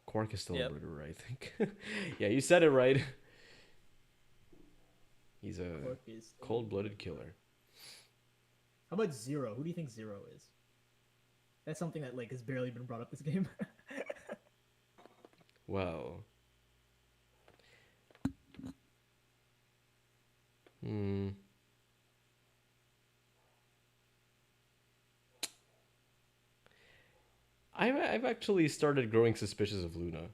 Quark is still a murderer, I think. Yeah, you said it right. He's a cold-blooded killer. How about Zero? Who do you think Zero is? That's something that like has barely been brought up this game. Well. I've actually started growing suspicious of Luna.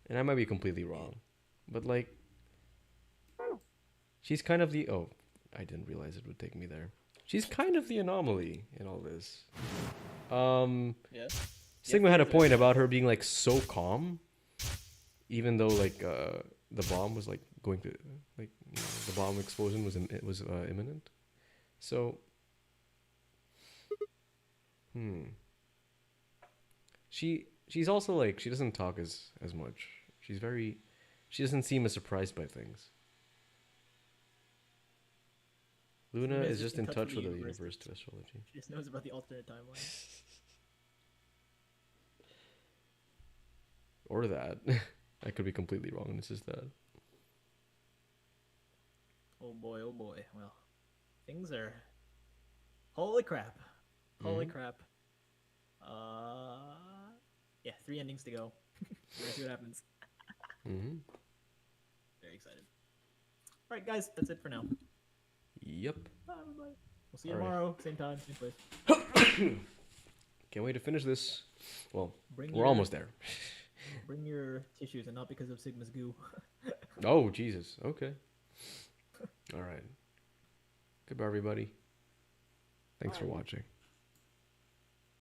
And I might be completely wrong. But like, she's kind of the, oh, I didn't realize it would take me there. She's kind of the anomaly in all this. Yeah. Sigma had a point about her being like so calm, even though like the bomb was like going to, like, you know, the bomb explosion was imminent. So she's also like, she doesn't talk as much. She doesn't seem as surprised by things. Luna is just in touch with the universe to astrology. She just knows about the alternate timeline. Or that. I could be completely wrong, and it's just that. Oh boy. Well, things are. Holy crap. Holy crap. Yeah, 3 endings to go. We're gonna see what happens. Very excited. Alright, guys, that's it for now. Yep. Bye, everybody. We'll see you All right. tomorrow, same time, same place. Can't wait to finish this. Well, Bring we're your- almost there. Bring your tissues and not because of Sigma's goo. Oh, Jesus. Okay. All right. Goodbye, everybody. Thanks for watching.